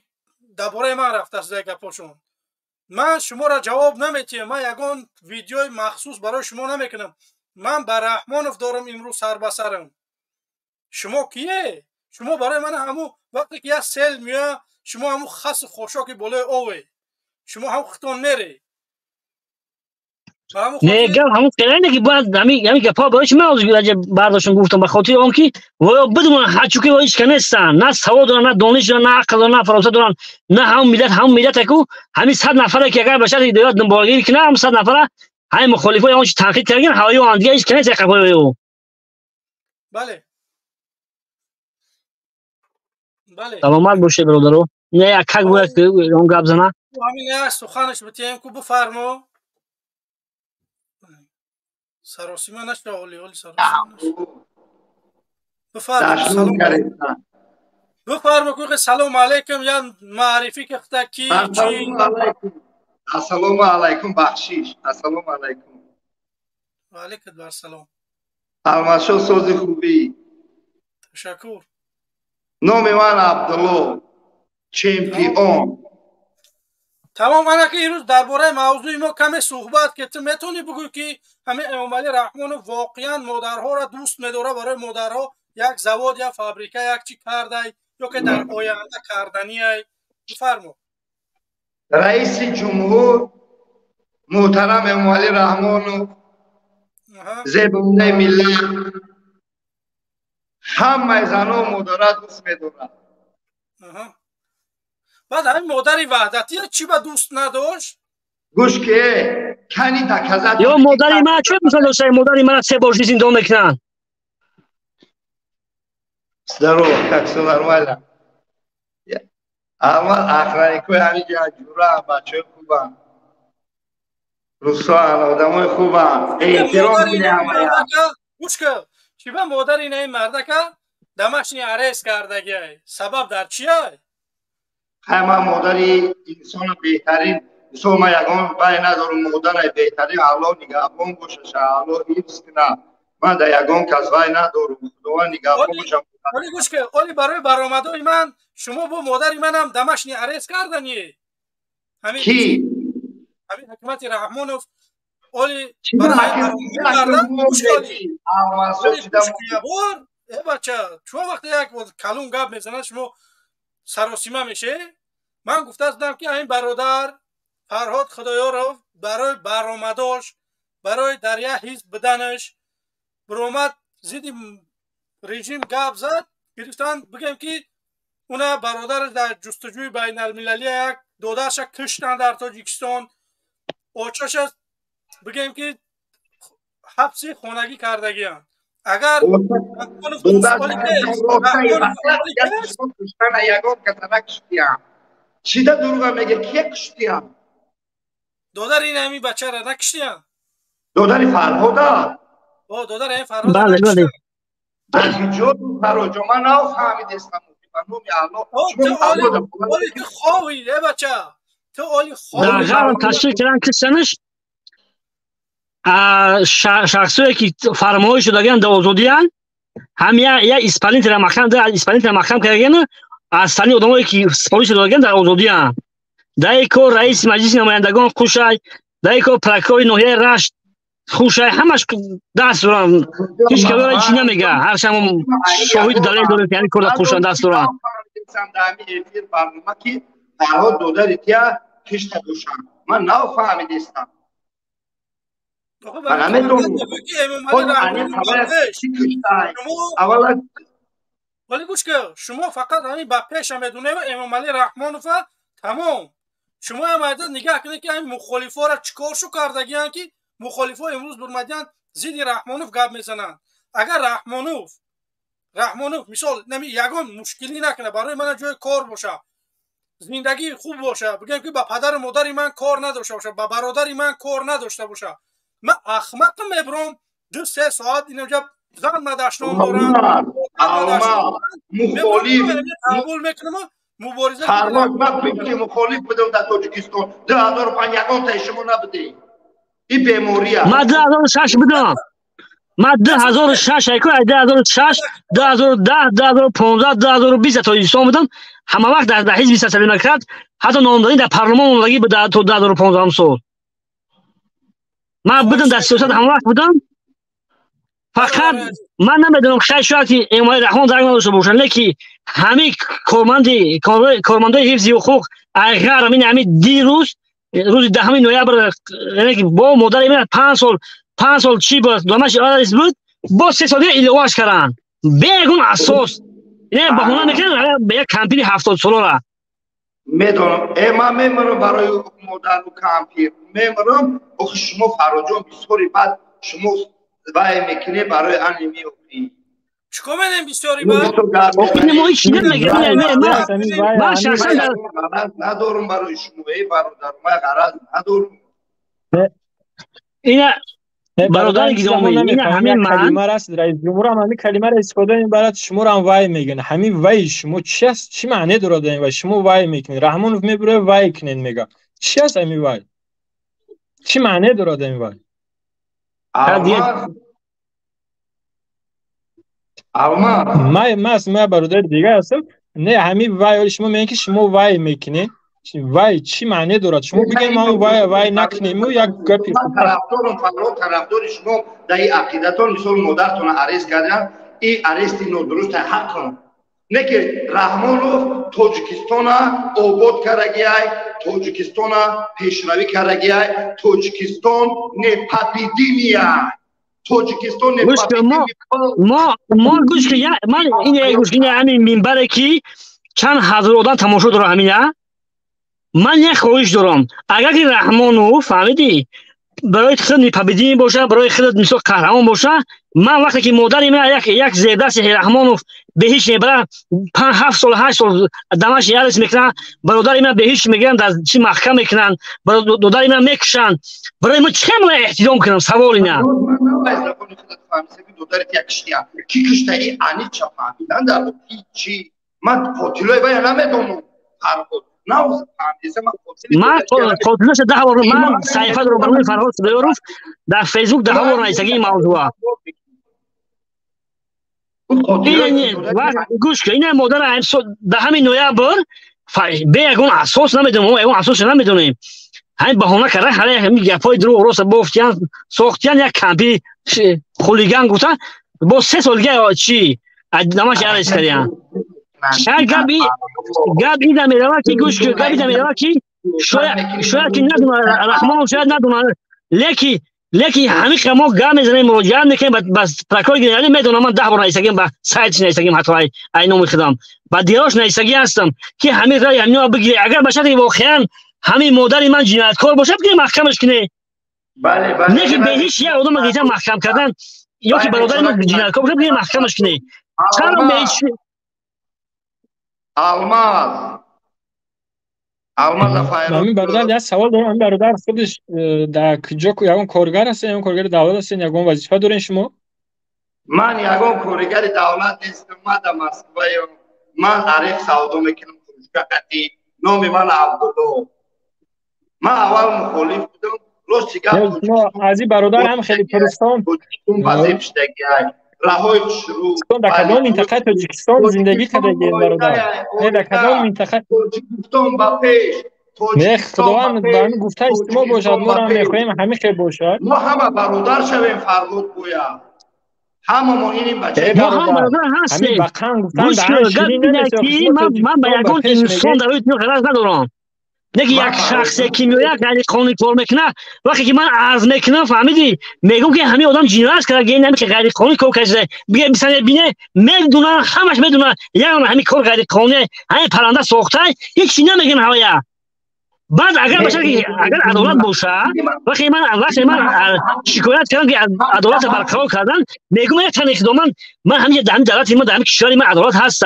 A: дар бораи ман рафтаст гапошон. ман шуморо ҷавоб наметиҳам. ман ягон видеои махсус барои шумо намекунам. ман ба Раҳмонов дорам имрӯз сар ба сарам. шумо кие? шумо барои ман ҳаму вақте ки як сел меояд шумо ҳаму хаси хошоки болои ове. шумо ҳам хитон мере.
Q: не гап ҳамун феълане ки бояд ҳамин гапҳо барои чӣ ман ҳозир бардоштам гуфтам ба хотири он ки воё бидонанд ҳачуки ҳечка нестанд. на савод доранд на дониш доранд на ақл доранд на фароса доранд на ҳамун миллате ку ҳамин 100 нафаре ки агар ба шарти ҳидоят дунболгирӣ кунад ҳамун 100 нафара ҳамин мухолифои он чи танқид кардагин ҳавоёанд дига ҳечка нест қафоё.
A: бале
Q: саломат бошед бародаро. не якак бояд он гап зана
A: ҳамин як суханаш битиҳем ку бифармо. саросима нашда оли саросима бифармо ку салом алейкум я маърифӣ кахта ки чи.
S: ассалому алайкум бахшиш. ассалому алайкум.
A: ва алейкум ассалом.
S: алмашо сози хубӣ.
A: ташаккур.
S: номи ман Абдулло чемпион.
A: тамом. ана ки имрӯз дар бораи мавзӯи мо каме суҳбат кардем. метавонӣ бигӯй ки ҳамин Эмомалӣ Раҳмонов воқеан модарҳоро дӯст медорад? барои модарҳо як завод як фабрика як чӣ кардай ё ки дар оянда карданияй? бифармо.
S: раиси ҷумҳур муҳтарам Эмомалӣ Раҳмонов зебонаи миллат ҳамаи зану модара дӯст медорад.
A: баъд ҳамин модари ваҳдатия чӣ ба дӯст надошт?
S: گوش که کنی دکزد
Q: یا مادری من چه میکنه دوستای مادری من 3 بار زندان میکنن
S: Здорово, как все нормально? Амал охраннику همینجا جورا بچه خوبم روسان آدمای خوبم احترام میده همه
A: گوش کن چی به مادر این مردکه دمشنی عرض کردگی سبب در چیه؟
S: همه مادری انسان بهترین انسان ما یکان بای ندارم مادر بهترین الله نگهبان باشه الله حفظ کنه من در یکان کس بای ندارم خدا نگهبان باشه
A: ولی گوش که اولی برای برآمدهای من شما با مادری منم دمشنی عرض کردنی
S: کی؟
A: همین حکمت رحمانوف اولی
S: برای
A: بچه شما وقتی یک کلون گپ میزنه شما سراسیمه میشه من گفته بودم که این برادر فرهاد خدایارو برای برآمداش برای در یک حزب بدنش برآمد زیدی رژیم گپ زد گرفتن بگم که اونا برادر در جستجوی بین المللی یک دادرش کشتن در تاجیکستان آچاش بگم که حبسی خانگی کردگی هم اگر
S: چیده دروغه میگه کیه کشتی هم
A: دادر این همی بچه را نکشتی هم
S: دادر فرهاده
A: دادر این فرهاده
Q: بله بله
S: از جو فرهاده من نو فهمیدستم
A: اولی که خواهی بچه تو اولی خواهی
Q: در غرم تشکیل کردن کسانش شخصایی که فرمایش دادن در آزادیان هم یا اسپالینت را محکم کردن از تنی آدمایی که سپارش دادن در آزادیان در ایکو رئیس مجلس نمایندگان خوشای در ایکو پلاکای ناحیه رشت خوشای همش دست دارن هیچ کاری چی نمیگه هر شما شاهد دلیل داره که یعنی کل خوشان دست دارن
S: فرهاد دادر تیا کشت دوشن من نو فهمیدستم من همه دونم
A: ولی گوش که شما فقط همین با پیش هم بدونه و امام علی رحمانوف تمام شما هم نگاه کنید که این مخالفا را چیکار شو کردگیان که مخالفا امروز برمدیان زید رحمانوف گپ میزنن اگر رحمانوف مثال نمی یگان مشکلی نکنه برای من جای کار باشه زندگی خوب باشه بگم که با پدر مادری من کار نداشته باشه با برادری من کار نداشته باشه من احمق میبرم 2-3 ساعت اینجا زن مدشتان دارم
S: مخالف
A: قبول میکنم مبارزه
S: فرمان من فکر مخالف بودم در تاجیکستان 2005 یکان تا شما نبودی این بیماریه
Q: من 2006 بودم من 2006 2006 2010 2015 2020 تاجیکستان بودم همه وقت در حزب سیاسی نکرد حتی نامزدی در پارلمان اونلگی به 2015 سال من بودم در سیاست همه وقت بودم فقط من نمیدونم شاید که امام رحمان درک نداشته باشن لیکن همه کارمندای حفظ حقوق اگر همین دیروز روز 10 نوامبر یعنی با مادر من 5 سال چی بود دامش آدرس بود با 3 سال ایلواش کردن بیگون اساس یعنی بهونه میکنن به یک کمپین 70 ساله را
S: میدونم من میمرم برای مادر و کمپین میمرم آخه شما فراجان بسیاری بعد شما وای میکنه برای انمی اوکی
A: چیکار می‌کنیم بسیاری بعد
Q: اوکی ما هیچ نمیگیم من شخصا
S: ندارم برای شما ای برادر ما غرض ندارم
Q: اینا برادر گرامی اینا همین
R: کلمه راست رئیس جمهور هم همین کلمه را استفاده این برات شما هم وای میگن همین وای شما چی معنی داره این وای شما وای میکنید رحمانوف میبره وای کنین میگه چی است همین وای چی معنی داره این وای ما برادر دیگه هستم نه همین وای شما میگین که شما وای میکنید وای چی معنی داره شما بگید ما وای نکنیم و یک گپی
S: طرفدار شما در این عقیدتون مثل مادرتون عرض کردن این عرض نادرست حق کنم نه که رحمانوف تاجیکستان آباد کردگی تاجیکستان پیشروی کردگی تاجیکستان نپدیدی تاجیکستان نپدیدی
Q: ما گوش که من این گوش که همین منبره که چند هزار آدم تماشا داره همینه من یک خواهش دارم اگر که رحمانو فهمیدی برای خود میپبیدی باشه برای خود مثل قهرمان باشه من وقتی که مادر من یک زیردست رحمانو به هیچ برای 5-7 سال 8 سال دمش یارس میکنن برادر من به هیچ میگن در چی محکم میکنن برادر من میکشن برای ما چه من احترام کنم سوالی نه
S: کی کشته ای انی چه فهمیدن در چی من قاتلای باید نمیدونم
Q: من قاتلش 10 بار من صحیفه رو برای فرهاد بیارم در فیسبوک 10 بار نایسگی این موضوع این گوش که این مادر در همین نویبر به یکون اساس نمیدونم اون اساس نمیدونیم همین بهانه کرده همین گپای درو راست گفتن ساختن یک کمپی خولیگان گفتن با 3 سالگی چی نماش یارش کردن گابی نمیدونم که گوش که گابی نمیدونم که شاید که ندونه رحمان شاید ندونه لیکی همین که ما گام میزنیم مراجعه میکنیم بس پراکور گیرانی میدونم من 10 بار نایستگیم با سایتش نایستگیم حتی اینو میخدم با دیراش نایستگی هستم که همین رای همینو بگیره اگر باشه که واقعا همین مادر من جنایتکار باشه بگیره محکمش کنه بله نه که به هیچ یک آدم دیگه محکم کردن یا که برادر من جنایتکار باشه بگیره محکمش کنه چرا به هیچ
S: الماس
R: من برادر یه سوال دارم برادر خودش در کجا یگان کارگر هستین یا کارگر دولت هستین یگان وظیفه دارین شما
S: من یگان کارگر دولت نیستم من در مسکو من عریق سودا میکنم فروشگاهی نام من عبدالله من اول مخالف بودم روز چیکار
R: از این برادر هم خیلی پرستان
S: راهوی شروع
R: در کدام منطقه تاجیکستان زندگی کرده برادر نه در کدام منطقه
S: تاجیکستان با پیش
R: نه خداوند به همین گفته اجتماع باشد ما را میخواهیم همه خیر باشد
S: ما همه برادر شویم فرمود گویا همه ما اینیم بچه
Q: ما هم برادر هستیم گوش من به یکون انسان در روی غرض ندارم نگه یک شخصی که میاد یعنی قانونی کار میکنه وقتی که من عرض میکنم فهمیدی میگم که همین آدم جنایت کرده نمی که غیر قانونی کار کرده بگه مثلا بینه میدونن همش میدونن یعنی همین کار غیر قانونی همین پرنده ساخته هیچ نمیگن هوایا بعد اگر باشه که اگر عدالت باشه وقتی من شکایت کردم که عدالت برقرار کردن میگم یک تن اقدام من همین در دولت ما در کشور ما عدالت هست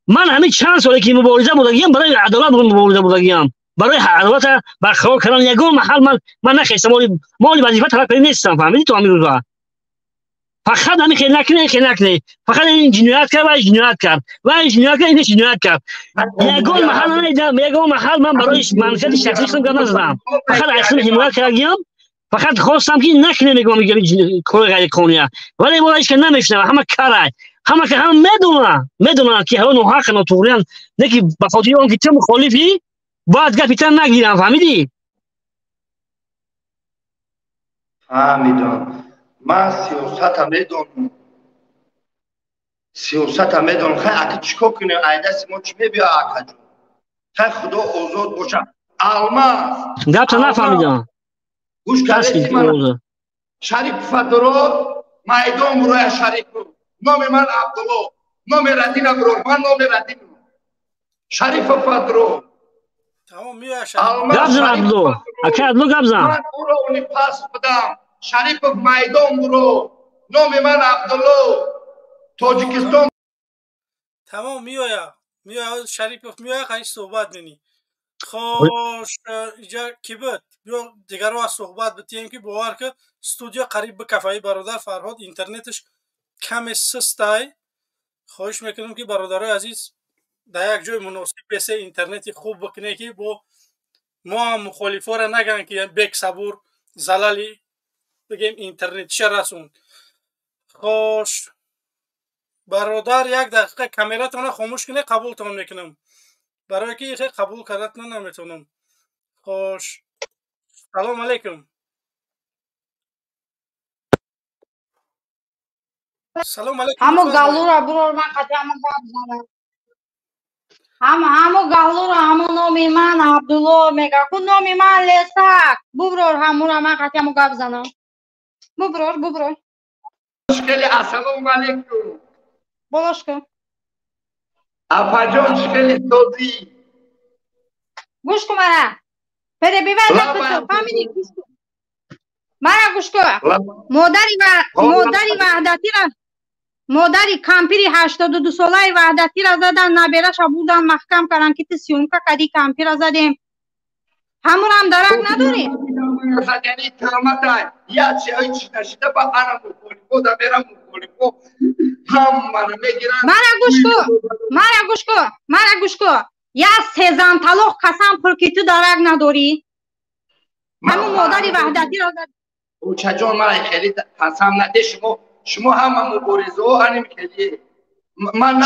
Q: من همین چند سالی که مبارزه بودم برای عدالت مبارزه بودم برای عدالت برقرار کردن یگان محل من نخواستم مالی وظیفه طلب کردن نیستم فهمیدی تو همین روزا فقط همین خیلی نکنه فقط این جنایت کرد و جنایت کرد این جنایت کرد یگان محل من برای منفعت شخصی خودم نزدم فقط اصلا حمایت کردم فقط خواستم که نکنه میگم کار غیر قانونیه ولی والاش که نمیشنم همه کاره همه که هم میدونن که حالا نوحق ناتوریان نه که به خاطر اون که تو مخالفی باید گپیتن نگیرم فهمیدی؟
S: فهمیدم من سیاست هم میدونم خیلی اگه چیکار کنیم ایدست ما چی میبیا اکا جون خیلی خدا آزاد باشه الماس
Q: گپ تا نفهمیدم
S: گوش کردی من شریف فدرو میدان بروی شریف نام من عبدالله نام ردین برو من نام ردین شریف فدرو
A: تمام میاد
Q: گبزن عبدالله اکه عبدالله گبزن
S: من برو اونی پاس بدم شریف میدان برو نام من عبدالله تاجیکستان
A: تمام میاد شریف میاد خیلی صحبت نینی خوش اینجا کی بود بیا دیگر رو از صحبت بتیم که باور که استودیو قریب به کافه برادر فرهاد اینترنتش کم سستای خواهش میکنم که برادرای عزیز در یک جای مناسب بسه اینترنتی خوب بکنه که با ما هم مخالفا را نگن که بک صبور زلالی بگیم اینترنت چه رسون خوش برادر یک دقیقه کامیراتون خاموش کنه قبولتون میکنم برای که یه قبول کردن نمیتونم خوش سلام علیکم سلام علیکم
T: همو گالورا برو من قطعا همو گالورا همو نامی من عبدالله میگه خود نامی من لسک ببرور همون من قطعا همو گاب زنم ببرور
S: مشکلی السلام علیکم
T: باش کن
S: اپا جان مشکلی توضیح
T: گوش کن مرا بده بیبر تو فهمیدی گوش کن مرا گوش کن مادری وحدتی را مادری کمپیری 82 ساله وحدتی را زدن نبیرش بودن محکم کردن که سیونکا کدی کمپیر را زدیم همون هم درک نداریم
S: زدنی ترمت یا چه چی نشده با انا مکولی خدا برم مکولی هم منو میگیرن
T: مرا گوش کن یا سزن طلاق قسم پر که تو درک نداری همون مادری وحدتی را زدن
S: او چجور مرا خیلی قسم نده شما هم مبارزه ها هنیم خیلی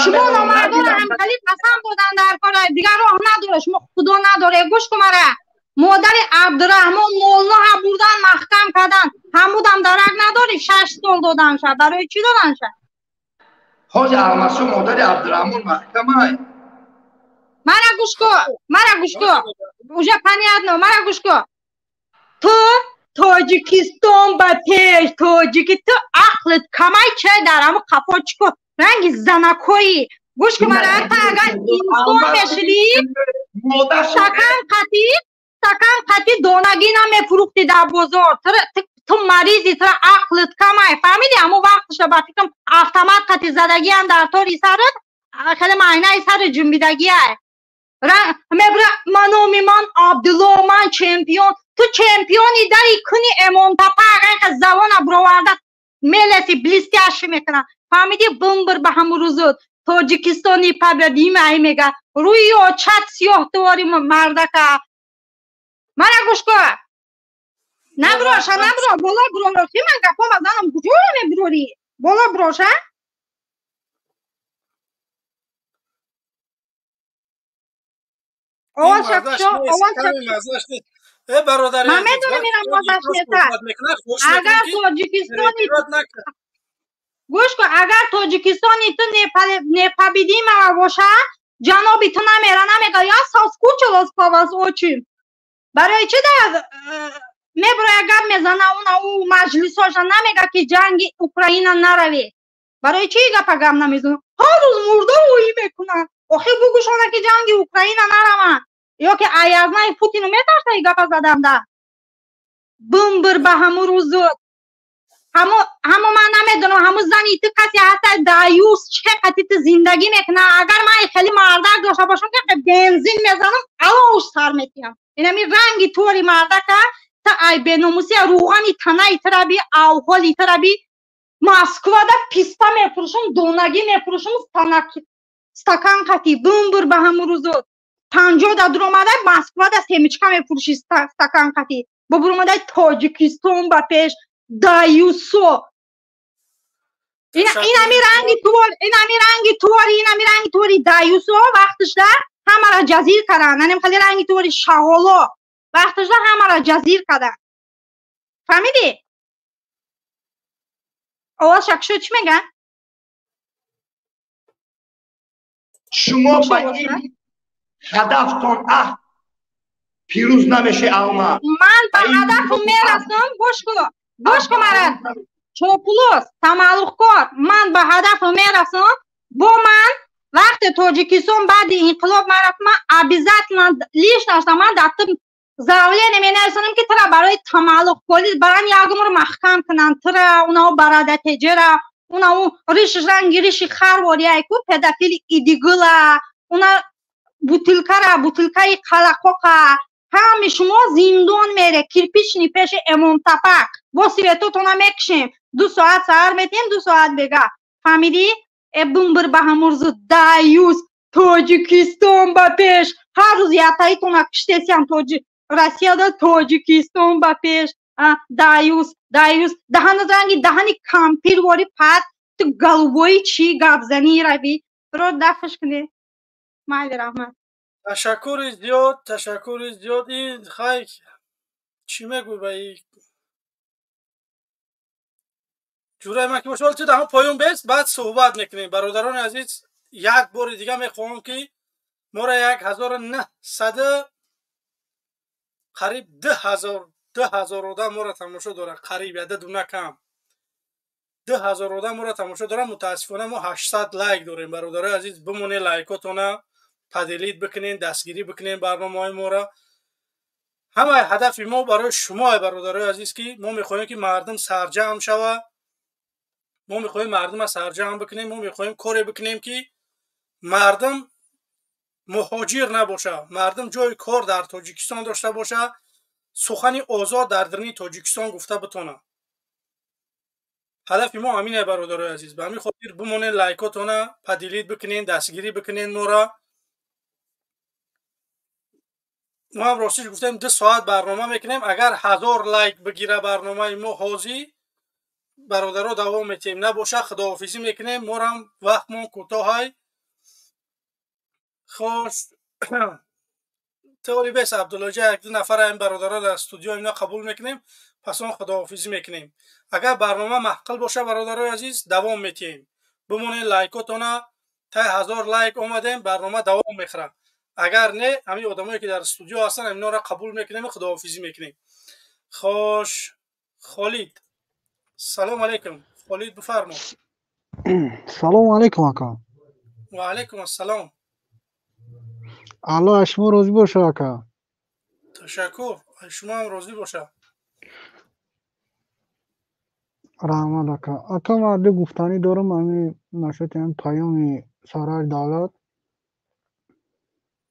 T: شما نامردان هم خیلی قسم بودن در کار دیگر راه نداره شما خدا نداره گوش کن مرا مادر عبدالرحمن مولنا هم بردن محکم کردن همودم درک نداری 6 سال دادن شد برای چی دادن شد
S: حاج احمدشو مادر عبدالرحمن محکم های
T: مرا گوش کن اوجا پنیاد نو مرا گوش کن تو تاجیکستان با پیش تاجیکی تو عقلت کمای چه در همه قفا چکن رنگ زنکویی گوش کن مرا تا اگر اینسان بشدی سکن قطی دونگی نمیفروختی در بازار تو مریضی تو عقلت کمای فهمیدی همون وقتش با فکرم автомат قطی زدگی هم در طوری سرت خیلی معنی سر جنبیدگی های منو میمان عبدالله من چمپیون تو چمپیونی داری کنی امام تپا اگر زبان بروردت ملسی بلیستی اشی میکنن فهمیدی بمبر به همون روزود تاجیکستانی پبدیم ای میگه روی چت سیاه دواری مردکه مرا گوش کن نبروش بالا برو که من گفت بزنم کجا میبروری بالا بروش اول شکشو من میدونم اینم مازش نیست اگر تاجیکستانی گوش کن اگر تاجیکستانی تو نپبیدیم باشه جنابی تو نمیگه یا ساسکوچلوس پاواز اوچیم برای چه در میبره گپ میزنه اون مجلس هاشا نمیگه که جنگ اوکراین نروی برای چه گپ نمیزنه هر روز مرده اویی میکنن آخه بگوشانه که جنگ اوکراین نرون یا که ایازنای پوتینو میترسه گپ زدم ده بمبر به همون روزود همو من نمیدونم همو زنی تو کسی حتی دایوس چه قطی تو زندگی میکنه اگر من خیلی مردک داشته باشم که بنزین میزنم اوش سر میتیم این همی رنگی طوری مردک تا ای بناموسی روغانی تنه ترابی اوهالی ترابی مسکو دا پیستا میفروشم دونگی میفروشم ستکان قطی بمبر به همون روزود 50 دا درآمده مسکو دا سمیچکا میفروشی ستکان قطی با برآمده تاجیکستان با پیش دایوسو این همی رنگی توری دایوسو وقتش ده همه را جزیر کردن نیم خیلی رنگی توری شغالو وقتش ده همه را جزیر کردن فهمیدی؟ اول شکشو چی میگن؟
S: شما با این هدفتون پیروز نمیشه آلمان
T: من به هدفم میرسم گوش کن مرد چوپولوس تمالوخ کار من به هدفم میرسم با من وقت تاجیکستان بعد انقلاب من ابیزت من لیش داشتم من دفتر زاویه نمیرسونم که ترا برای تمالوخ پلیس برای یاگم رو محکم کنن ترا اونا براده تجرا اونا ریش رنگی ریش خرواری ایکو پدافیل ایدیگلا اونا بوتلکای قلقوقا همه شما زندان میره کیرپیچ نیپش امام تپک با سیویتو تو نمیکشیم 2 ساعت سهر میتیم 2 ساعت بگه فهمیدی؟ بمبر به همورزو دایوس تاجیکستان با پیش هر روز یاتایی تو نکشتیسیم رسیه دا تاجیکستان با پیش دایوس دهان رنگی دهانی کمپیر واری پد تو گلوی چی گفزنی روی رو دفش کنی مایل رحمت
A: تشکر زیاد این خیلی چی میگوی با این جورای من که باشه تو همه پایون بیست بعد صحبت میکنیم برادران عزیز یک بار دیگه میخواهم که ما را 1900 قریب 10,000 آدم ما را تماشا داره قریب عدد نه کم 10,000 آدم ما را تماشا داره متاسفانه ما 800 لایک داریم برادران عزیز بمونه لایکاتونه پدیلید بکنین، دستگیری بکنین برنامه‌های ما را. همه هدف ما برای شما برادرای عزیز که ما میخوایم که مردم سرجم شوه، ما میخوایم مردم سرجم بکنیم، ما میخوایم کاری بکنیم که مردم مهاجر نباشه، مردم جای کار در تاجیکستان داشته باشه، سخن آزاد در درون تاجیکستان گفته بتونه. هدف ما همینه برادرای عزیز. به همین خاطر بمونین، لایکاتونه پدیلید بکنین، دستگیری بکنین ما را. ما هم راستش گفتیم 2 ساعت برنامه میکنیم. اگر 1000 لایک بگیره برنامه ما حاضی برادرها دوام میتیم، نباشه خداحافظی میکنیم. ما هم وقتمون کوتاه. خوش تولی بس عبدالله جا 1-2 نفر این برادرها در استودیو اینا قبول میکنیم، پس اون خداحافظی میکنیم. اگر برنامه محقل باشه برادرای عزیز دوام میتیم. بمونین، لایکاتونه تا 1000 لایک اومدیم برنامه دوام میخوره. اگر نه همین آدمایی که در استودیو هستن اینا را قبول میکنیم، خداحافظی میکنیم. خوش خالد، سلام علیکم. خالد بفرما.
U: سلام علیکم آقا.
A: و علیکم السلام.
U: الله شما روزی باشه آقا.
A: تشکر، شما هم روزی باشه.
U: رحمت آقا. آقا ما دو گفتنی دارم. همین نشد این پیام سرای دولت.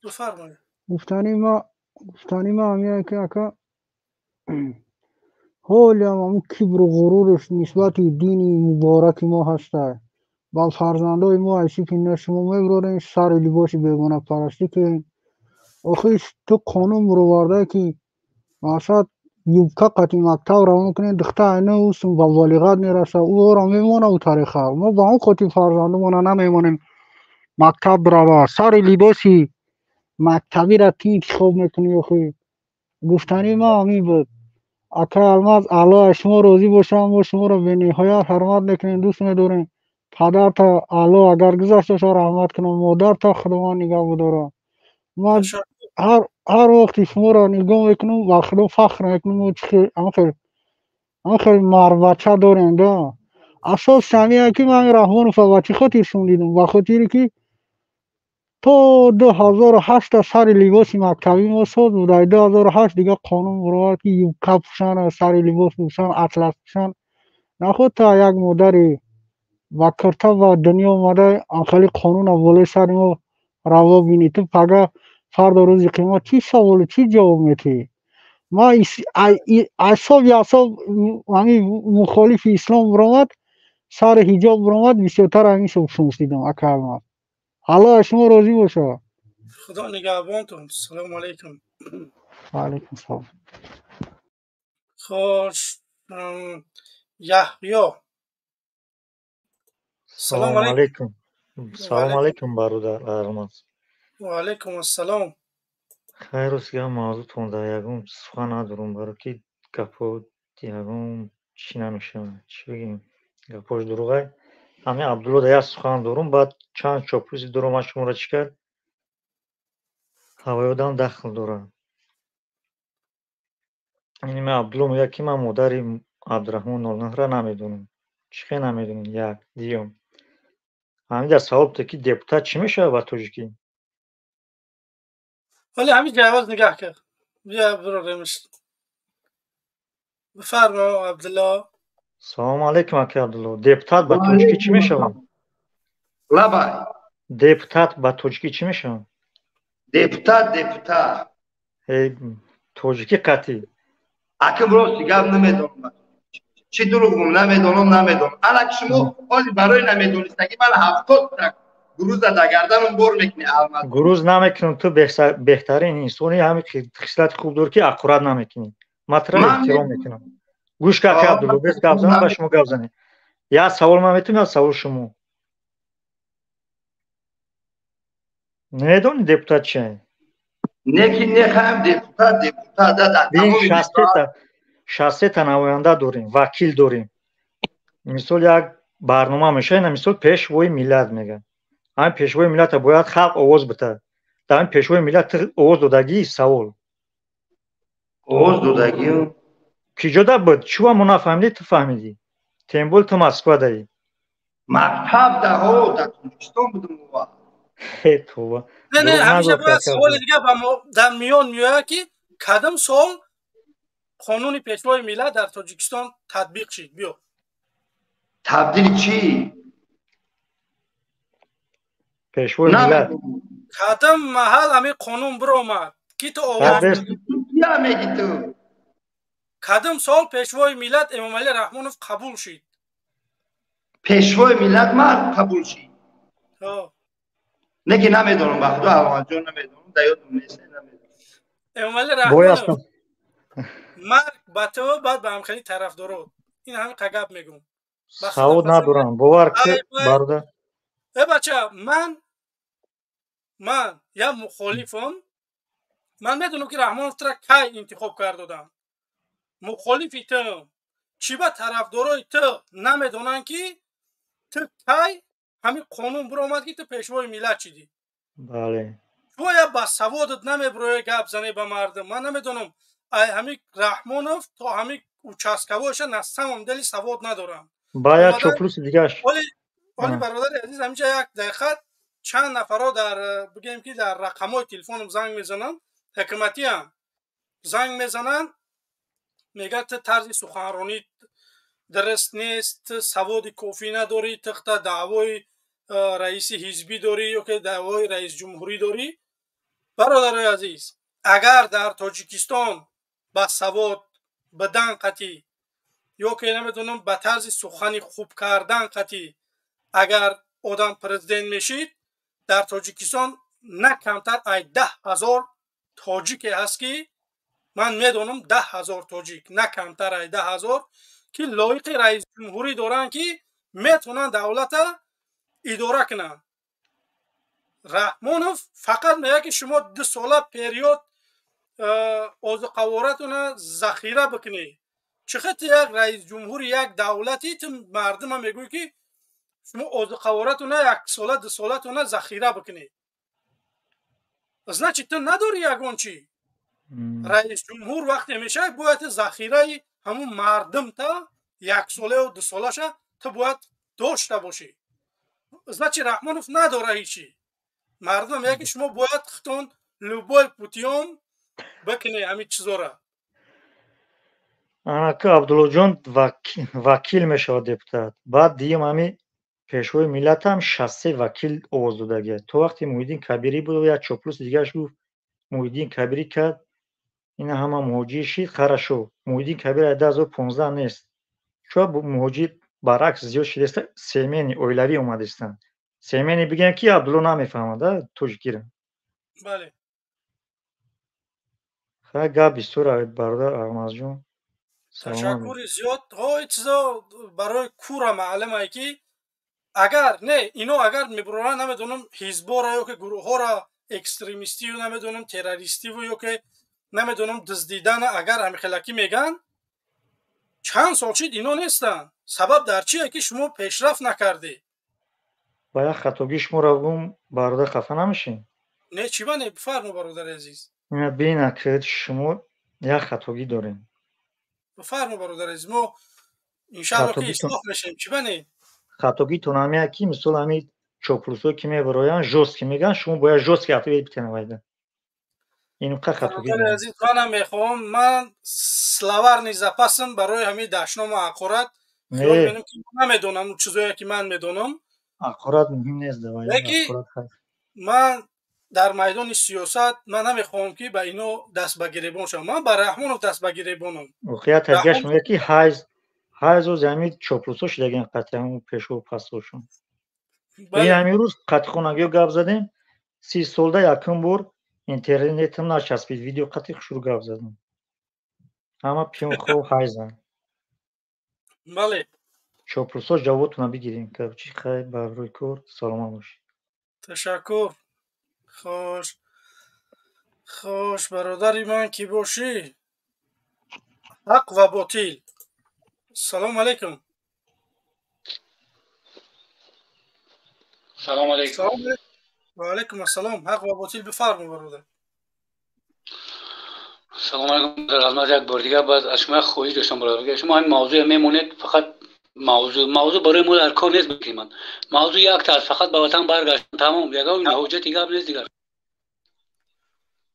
A: بفرمایید.
U: گفتنی ما همیه که آقا حالی هم کبر و غرورش نسبت دینی مبارک ما هسته. با فرزندای ما ایسی که نه شما میبرارین سر لباس بیگانه پرستی که آخیش تو قانون رو ورده که مثلا یوکا قطعی مکتب رو میکنین دختر اینه اوسون با والیغت میرسه او را میمونه و تاریخه. ما با اون قطعی فرزندمونه نمیمونیم مکتب رو سر لباسی مکتبی را تی انتخاب میکنی. آخی گفتنی ما همین بود. اکا الماز الله شما روزی باشم و شما رو به نهایت حرمت میکنین، دوست میدارین. پدر تا الله اگر گذشتش رحمت کنم، مادر تا خداوند نگاه بداره. ما هر وقتی شما را نگاه میکنم و خدا فخر میکنم و خیلی بچه دارین دا. اساس سمیه که من رحمان فوچی خاطر شوندیدم و خاطری که تا 2008 سر لباس مکتبی ما ساز بود. 2008 دیگه قانون برآورد که یوکا پوشن، سر لباس پوشن، اطلس پوشن. نخود تا یک مادری و کرتا و دنیا اومده خیلی قانون اولای سر ما روا بینی. تو پگه فرد روز قیامت چی سوال چی جواب میتی؟ ما اصاب همین مخالف اسلام برآمد، سر حجاب برآمد، بسیارتر همین شمس دیدم اکرم ما. الله شما راضی باشه.
A: خدا نگهبانتون. سلام علیکم.
U: و علیکم السلام.
A: خوش یحیی،
V: سلام علیکم. سلام علیکم برادر ارماز.
A: و علیکم السلام.
V: خیر است. یا موضوعتون در یکم سخن ندارم برای که گپا یکم چی نمیشه چی بگیم گپاش دروغه. همین عبدالله در یک سخن دارم، بعد چند چاپلوسی دارم. شما را چی کرد هوای آدم دخل داره. این من عبدالله میگه که من مادر عبدالرحمن نالنه را نمیدونم. چی نمیدونم؟ یک دیگم همین در سوال بوده که دپوتات چی میشه با تاجیکی؟
A: ولی همین جواز نگاه کرد. بیا برارمش. بفرما عبدالله.
V: سلام علیکم اکی عبدالله. دپوتات با تاجیکی چی میشه؟
S: لبای
V: دپوتات با تاجیکی چی میشه؟
S: دپوتات
V: تاجیکی قطعی
S: اکی براستی گم نمیدونم چی دروغم نمیدونم. الان شما حالی برای نمیدونستگی من 70 تا گروز در گردنم بر میکنی.
V: گروز نمیکنم. تو بهترین انسانی همین خصلت خوب داری که اقرار نمیکنی. مطرح احترام میکنم. گوش که عبدالله بس گپ زنم با شما گپ زنم. یا سوال من میتونم یا سوال شما. نمیدونی دپوتات چیه؟
S: نخواهم دپوتات
V: بین 60 تا نماینده داریم، وکیل داریم. مثال یک برنامه میشه، اینا مثال پیشوای ملت میگن. همین پیشوای ملت باید خلق آواز بده. در این پیشوای ملت آواز دادگی سوال.
S: آواز دادگی
V: کجا ده بود؟ چوا ما نفهمیدی تو فهمیدی؟ تنبول تو مسکو دایی.
S: مکتب ده ها در تاجیکستان بودم.
V: توبه
A: نه
V: دروغ
A: همیشه
V: نگو
A: باید
V: کاکا
A: سوال دیگه با ما در میان میاد که کدام سال قانون پیشوای ملت در تاجیکستان تطبیق شد. بیا
S: تبدیل چی؟
V: پیشوای ملت
A: کدام محل همین قانون برو اومد کی تو آواز
S: یا میگی تو
A: کدام سال پیشوای ملت امام علی رحمانوف قبول شد؟
S: پیشوای ملت مرد قبول شد. نه که نمیدونم به خدا احمد جان نمیدونم در یادم نیست نمیدونم.
A: امام علی رحمانوف مرگ به تو بعد به هم خیلی طرفدارا این همین قگب میگم
V: سعود ندارم باور که برادر
A: ای بچه من یا مخالفم. من میدونم که رحمانوف را کی انتخاب کردم. مخالفی تو چی به طرفدارای تو نمیدونن که تو کی همین قانون برو اومد که تو پیشوای ملت چیدی.
V: بله
A: تو یا با سوادت نمیبروی گپ زنی به مردم. من نمیدونم همین رحمانوف تا همین اوچاسکوایش نستم دلی سواد ندارم.
V: باید چوپلوس دیگهش
A: ولی برادر عزیز همینجا یک دقیقه چند نفرها در بگیم که در رقمای تلفنم زنگ میزنن حکومتی هم زنگ میزنن میگه تو طرز سخنرانی درست نیست، سواد کافی نداری، تخت دعوای رئیس حزبی داری یا که دعوای رئیس جمهوری داری. برادر عزیز اگر در تاجیکستان با سواد بدن قطعی یا که نمیدونم به طرز سخنی خوب کردن قطعی اگر آدم پرزیدنت میشید در تاجیکستان نه کمتر از 10,000 تاجیک هست که من میدونم 10,000 تاجیک نه کمتر از 10,000 که لایق رئیس جمهوری دارن که میتونن دولت اداره کنن. رحمانوف فقط میگه که شما 2 ساله پریود اوزقوارتون ذخیره بکنی. چقدر یک رئیس جمهوری یک دولتی تو مردم هم میگوی که شما اوزقوارتون 1 ساله 2 سالتون ذخیره بکنی. از نه چی تو نداری یگان چی رئیس جمهور وقتی میشه باید ذخیره همون مردم تا 1 ساله و 2 سالش تو باید داشته باشی. از نه چی رحمانوف نداره هیچی. مردم میگه که شما باید ختون لوبای پوتیوم بکنی همین چیزا را.
V: که عبدالله جان وکیل میشه دپوتات بعد دیگه همین پیشوای ملت هم 63 وکیل آواز دادگی. تو وقتی محیدین کبیری بود و یک چوپلوس دیگهش گفت محیدین کبیری کرد این همه موجی شید خرشو محیدین کبیر 2015 نیست چون موجی برعکس زیاد شده سیمینی اویلوی اومده استن سیمینی بگن کی عبدالله نمیفهمد توش گیرم.
A: بله
V: خیلی گپ بسیار برادر احمد جون
A: تشکر زیاد. های چیزا برای کورا معلومه که اگر نه اینو اگر میبرن نمیدونم حزبا را یا که گروه ها را اکستریمیستی و نمیدونم تروریستی و یا که نمیدونم دزدیدن اگر همین خلکی میگن چند سال شد اینا نیستن. سبب در چیه که شما پیشرفت نکردی.
V: باید خطاگی شما را بگم برادر خفه نمیشین.
A: نه چی بانه بفرمو برادر عزیز.
V: اینا بین که شما یک خطاگی داریم.
A: بفرمو برادر عزیز ما انشاءالله که اصلاح میشیم. چی بانه
V: خطاگی تو نمیه کی مثل همین چوپلوسو که میبراین جوست که میگن شما باید جوست که حتی بتنویده اینو که خطاگی
A: برادر عزیز خانم میخوام من سلاور نیزپسم برای همین دشنام و عقارت خیال میدونم که نمیدونم چیزایی که من میدونم
V: عقارت مهم نیست
A: من در میدان سیاست من نمیخوام که به اینو دست بگیربان شم. من با رحمانوف دست بگیربانم
V: واقعیت ازش میگه که حیز و زمین چوپلوسو شدگن قطعه همون پیشو پسوشون این همین روز قطع خونگی گپ زدیم 30 سالده یکم بار اینترنتم نچسبید ویدیو قطعی شروع گپ زدم همه پیون خوب حیزن.
A: بله
V: چوپلوسو جوابتون بگیریم که چی خیلی بر روی کار سلام باشید.
A: تشکر. خوش برادری من کی باشی. حق و باطل. سلام علیکم.
C: سلام علیکم.
A: و علیکم السلام. حق و باطل بفرمایید برادر.
C: سلام علیکم. در خدمت یک بار دیگه باز از شما خواهش داشتم برادر. شما این موضوع میمونید فقط موضوع برای ما در کار نیست بکنیم. موضوع یک تا فقط به وطن برگشت تمام یگان حجت دیگه نیست دیگر.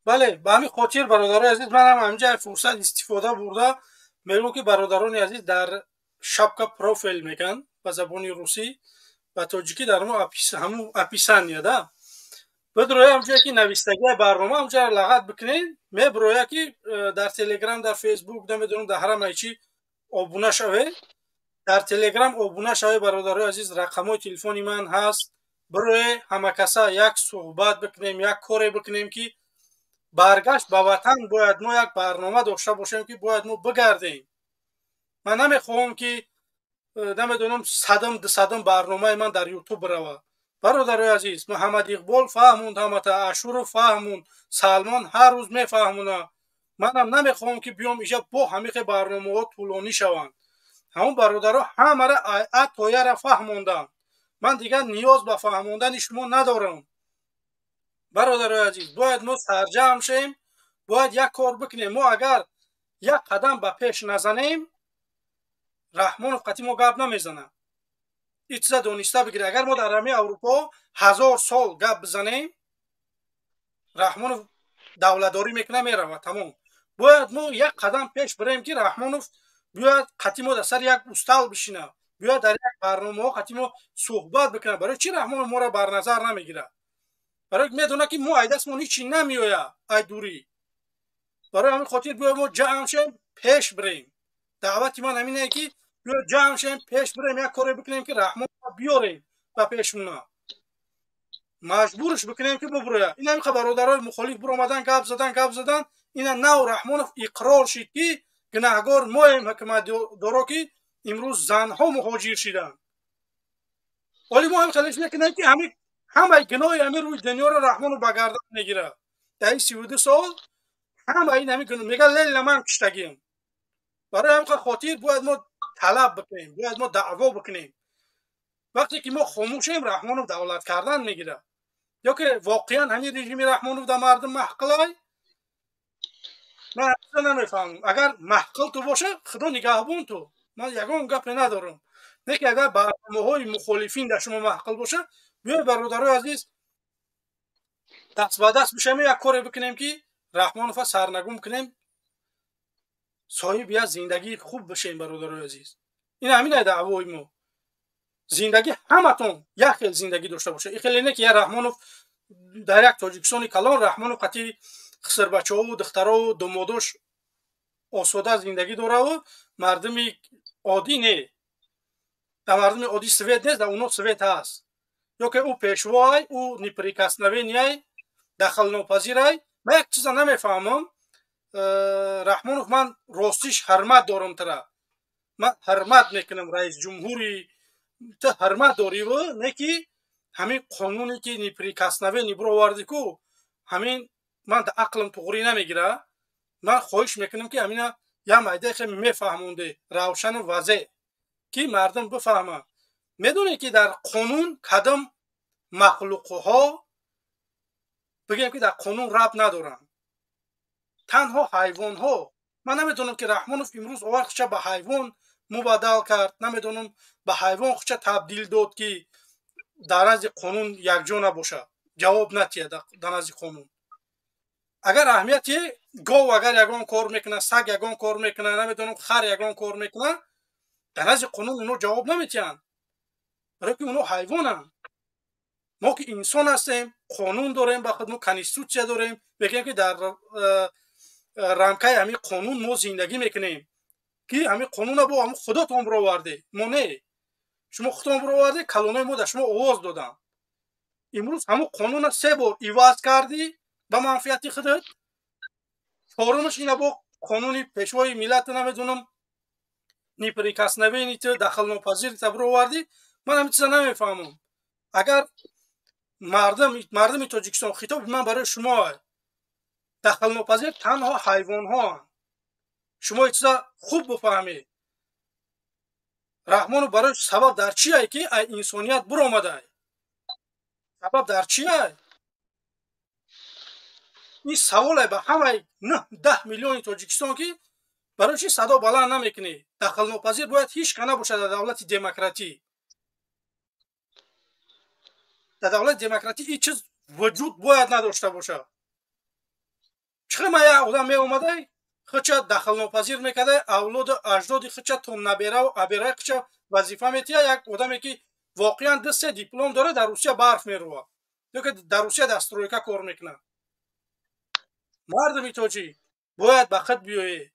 A: بله به همین خاطر برادران عزیز من هم همینجا فرصت استفاده برده میگم که برادران عزیز در شبکه پروفایل میگن به زبان روسی و تاجیکی در همون اپیسانیا ده بدروی همجایی که نویستگی برنامه همجا لغت بکنین میبروی که در تلگرام در فیسبوک نمیدونم در هر مایچی آبونه شوه در تلگرام آبونه شوه برادرای عزیز رقمای تلفنی من هست بروی همه کسا یک صحبت بکنیم یک کاری بکنیم که برگشت به وطن باید ما یک برنامه داشته باشیم که باید ما بگردیم من نمیخوام که نمیدونم صدم برنامه من در یوتیوب روه برادرای عزیز محمد اقبال فهموند همت اشور فهموند سلمان هر روز میفهمونه منم نمیخوام که بیام اینجا با همه برنامه ها طولانی شوند همون برادرها همه را اتویه را فهموندن من دیگه نیاز به فهموندن شما ندارم برادرای عزیز باید ما سرجم شیم باید یک کار بکنیم ما اگر یک قدم به پیش نزنیم رحمانوف قطعی ما گپ نمیزنه ایتزا دانسته بگیره اگر ما در همه اروپا 1000 سال گپ بزنیم رحمانوف دولتداری میکنه میروه تمام باید ما یک قدم پیش بریم که رحمانوف بیاید قطعی ما در سر یک استال بشینه بیاید در یک برنامه ها قطعی ما صحبت بکنه برای چی رحمانوف ما را بر نظر نمیگیره برای میدونه که ما ایدست ما هیچی نمیویه ای دوری برای همین خاطر بیاید ما جمع شیم پیش بریم دعوت من همینه که بیاید جمع شیم پیش بریم یک کاری بکنیم که رحمان بیاریم و پیشمونه مجبورش بکنیم که ببروه این همین برادرای مخالف برو آمدن گپ زدن اینا نو رحمانوف اقرار شد که گناهگار ما حکومت دارو که امروز زنها مهاجر شدن ولی ما هم خلیش میکنیم که همه گناه همین روی دنیا رو رحمانوف به گردن میگیره در 32 سال همه این همین گناه میگه لیل من کشتگیم برای همین خاطر باید ما طلب بکنیم باید ما دعوا بکنیم وقتی که ما خاموشیم رحمانوف دولت کردن میگیره یا که واقعا همین رژیم رحمانوف در مردم محقلای من اصلا نمیفهمم اگر محقل تو باشه خدا نگهبان تو من یگان گپ ندارم نه که اگر برنامه‌های مخالفین در شما محقل باشه بیاید برادرای عزیز دست به دست بشیم یک کاری بکنیم که رحمانوف سرنگون کنیم صاحب یک زندگی خوب بشیم برادرای عزیز این همینه دعوای ما زندگی همتون یک خیل زندگی داشته باشه این خیلی نه که رحمانوف در یک تاجیکستان کلان رحمانوف قطعی خسر بچه ها و دخترها و دماداش آسوده زندگی داره و مردم عادی نه در مردم عادی سویت نیست در اونا سویت هست یا که او پیشوای او نیپریکسنوینی دخل ناپذیرای من یک چیز نمیفهمم رحمانوف من راستیش حرمت دارم تره من حرمت میکنم رئیس جمهوری تو حرمت داری و نه که همین قانونی که نیپریکسنوینی برو آوردی کو همین من در عقلم توغری نمیگیره من خواهش میکنم که همین یه مایده خیلی میفهمونده روشن و واضح که مردم بفهمه میدونه که در قانون کدام مخلوقها بگیم که در قانون رب ندارن تنها حیوان ها من نمیدونم که رحمانوف امروز آورد به حیوان مبادل کرد نمیدونم به حیوان خودش تبدیل داد که در نزد قانون یکجا نباشه جواب نتیه در نزد قانون اگر اهمیتی گاو اگر یگان کار میکنه سگ یگان کار میکنه نمیدونم خر یگان کار میکنه در نزد قانون اونو جواب نمیتین برای که اونو حیوانن ما که انسان هستیم قانون داریم با خود ما کنستیتوسیا داریم بگیم که در رمکه همین قانون ما زندگی میکنیم که همین قانون با هم خودتون برو آورده ما نه شما خودتون برو آورده کلانای ما در شما آواز دادن امروز همون قانون 3 بار ایواز کردی به منفعت خودت چهارمش اینه با قانون پیشوای ملت نمیدونم نیپریکسنوینی تو دخل ناپذیر تو برو آوردی من همین چیزا نمیفهمم اگر مردم تاجیکستان خطاب من برای شما دخل ناپذیر تنها حیوان ها شما این چیزا خوب بفهمید رحمانوف برای سبب در چیه که انسانیت برو آمده سبب در چیه این سوال به همه 10 میلیون تاجیکستان که برای چی صدا بلند نمیکنی؟ دخل ناپذیر باید هیچ کنه باشه در دولت دموکراتی. در دولت دموکراتی این چیز وجود باید نداشته باشه. چرا ما یک آدم می اومده خودش دخل ناپذیر میکرده، اولاد اجداد خودش تا نبیره و ابیره خودش وظیفه میتیه. یک آدمی که واقعا دست دیپلم داره در روسیه برف میروه یا که در روسیه دسترویکا کار میکنه. مردمی توجی باید به خود بیایی.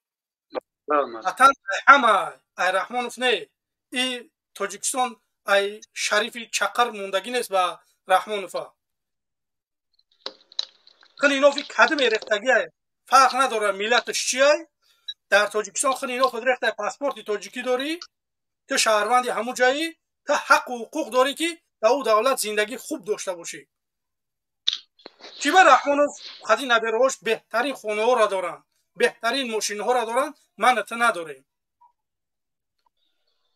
A: حتی همه ای رحمانوف نه، این تاجیکستان ای شریفی چقر موندگی نیست به رحمانوف. خنینوفی کدم ریختگی فرق نداره ملتش چیه. در تاجیکستان خنینوف ریخته پاسپورت تاجیکی داری، تو شهروندی همون جایی، تو حق و حقوق داری که در او دولت زندگی خوب داشته باشی. چی به رحمانوف خدی نبیرهاش بهترین خونه ها را دارن، بهترین ماشین ها را دارن، من تو نداریم.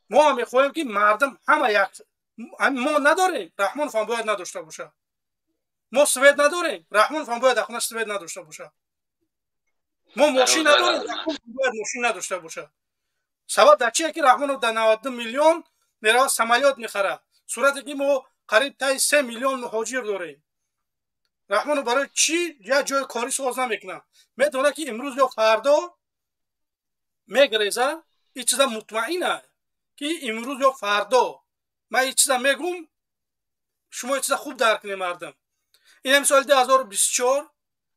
A: ما هم میخواهیم که مردم همه یک، ما نداریم، رحمانوف هم باید نداشته باشه. ما سوید نداریم، رحمانوف هم باید اخونه سوید نداشته باشه. ما ماشین نداریم، رحمانوف هم باید ماشین نداشته باشه. سبب در چیه که رحمانوف در 92 میلیون میره سمالیات میخره، صورتی که ما قریب تا 3 میلیون مهاجر داریم. رحمانوف برای چی یا جای کاری ساز نمیکنه؟ میدونه که امروز یا فردا میگریزه. این چیزا مطمئنه که امروز یا فردا من این چیزا میگم، شما این چیزا خوب درک کنید مردم. این امسال 2024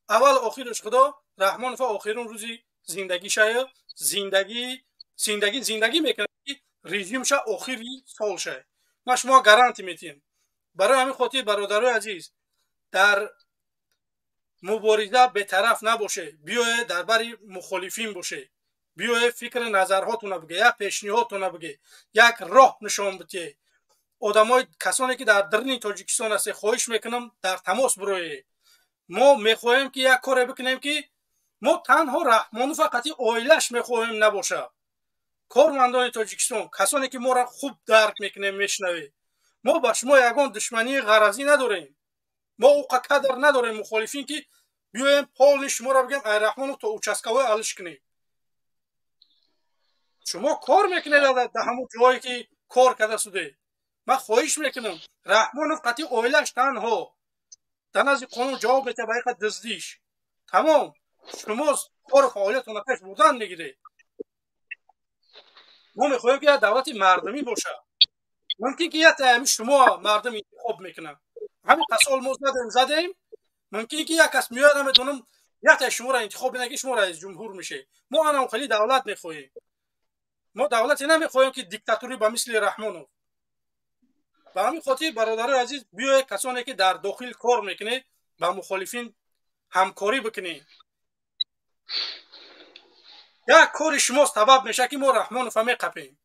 A: اول آخرش خدا رحمانوف آخرین روزی زندگی شه، زندگی میکنه که رژیم شه آخری سال شه. ما شما گارانتی میتیم. برای همین خاطر برادرای عزیز در مبارزه به طرف نباشه، بیایید درباره مخالفین باشه، بیایید فکر نظرهاتون بگه، یک پیشنهادتون بگه، یک راه نشان بده. آدمای کسانی که در درون تاجیکستان هست خواهش میکنم در تماس برای ما میخواهیم که یک کار بکنیم که ما تنها رحمانوف فقط اویلش میخواهیم نباشه. کارمندان تاجیکستان، کسانی که ما را خوب درک میکنیم میشنوید، ما با شما یگان دشمنی غرضی نداریم. ما او قدر نداریم مخالفین که بیایم پال شما را بگیم ای رحمانوف تو اوچسکوی علش کنیم. شما کار میکنید در همون جایی که کار کرده شده. من خواهش میکنم رحمانوف قطعی اویلش تنها در نزد قانون جواب بده به یک دزدیش. تمام شما کار فعالیتتون پیش بردن میگیرید. ما میخواهیم که دولت مردمی باشه. ممکن که یک تایمی شما مردم انتخاب میکنن. همین قصال ما زدیم. ممکن که یک کس میاد نمیدونم یک تا شما را انتخاب بکنه که شما رئیس جمهور میشه. ما انا خیلی دولت میخواهیم. ما دولتی نمیخواهیم که دیکتاتوری به مثل رحمانوف. به همین خاطر برادرای عزیز بیاید کسانی که در داخل کار میکنه با مخالفین همکاری بکنید. یک کار شما سبب میشه که ما رحمانوف میقپیم.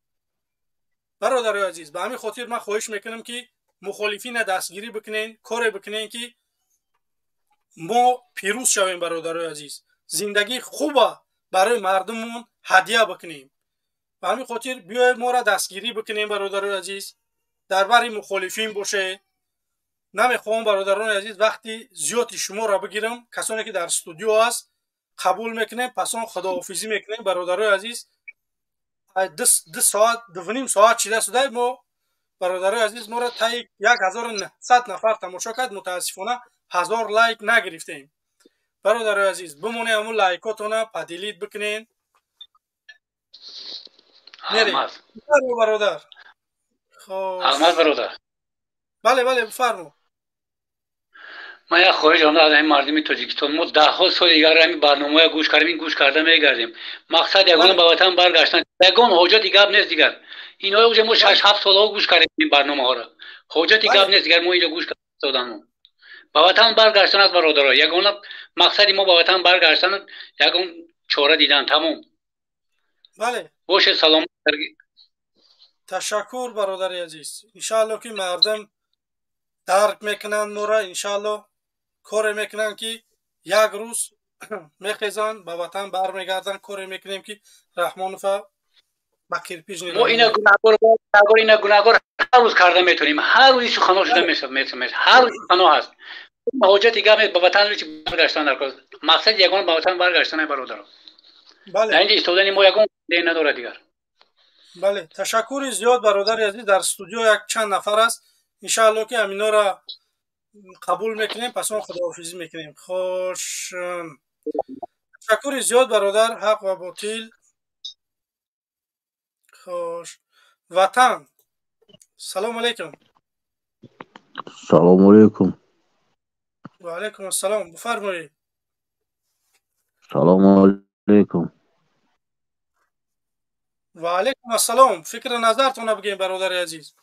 A: برادرای عزیز به همین خاطر من خواهش میکنم که مخالفین دستگیری بکنین، کار بکنین که ما پیروز شویم. برادرای عزیز زندگی خوبه برای مردممون هدیه بکنیم. به همین خاطر بیاید ما را دستگیری بکنیم. برادرای عزیز درباره مخالفین باشه. نمیخوام برادران عزیز وقتی زیادی شما را بگیرم. کسانی که در استودیو هست قبول میکنیم، پسان خداحافظی میکنیم. برادرای عزیز 2 ساعت 2.5 ساعت چیده شده. ما برادرای عزیز ما را تا 1900 نفر تماشا کرد. متاسفانه 1000 لایک نگرفتیم. برادرای عزیز بمونه همون لایکاتون پدیلیت بکنین.
C: احمد
A: برادر
C: احمد برادر
A: بله بفرمو.
C: من یک خواهش دارم از این مردم تاجیکستان. ما 10 سال دیگر همین برنامه گوش کردیم، این گوش کرده میگردیم. مقصد یگانه به وطن برگشتن. یگان حاجت دیگه نیست دیگر. اینا اوج ما 6-7 سال گوش کردیم این برنامه ها را. حاجت دیگه نیست دیگر. ما اینجا گوش کردیم. به وطن برگشتن از برادرها. یگانه مقصدی ما به وطن برگشتن، یگان چاره دیدن. تمام.
A: بله.
C: باشه سلامت.
A: تشکر برادر عزیز. ان شاء الله که مردم درک میکنن ما را. ان شاء الله کار میکنن که یک روز میخیزن به وطن برمیگردن. کار میکنیم که رحمانوف با کرپیج
C: ما اینا گناهکار هر روز کرده میتونیم. هر روز سخنان شده میشه. هر روز سخنان هست. حاجت دیگه به وطن برگشتن در کار. مقصد یگانه به وطن برگشتن برادر.
A: بله
C: در اینجا ایستادن ما یکم دین نداره دیگر.
A: بله تشکر زیاد برادر عزیز. در استودیو یک چند نفر است، انشاءالله که همینا را قبول میکنیم، پس اون خداحافظی میکنیم. خوش تشکر زیاد برادر. حق و باطل. خوش وطن. سلام علیکم.
M: سلام علیکم.
A: و علیکم السلام. بفرمایید.
M: سلام علیکم.
A: و علیکم السلام. فکر نظرتون بگیم برادر عزیز.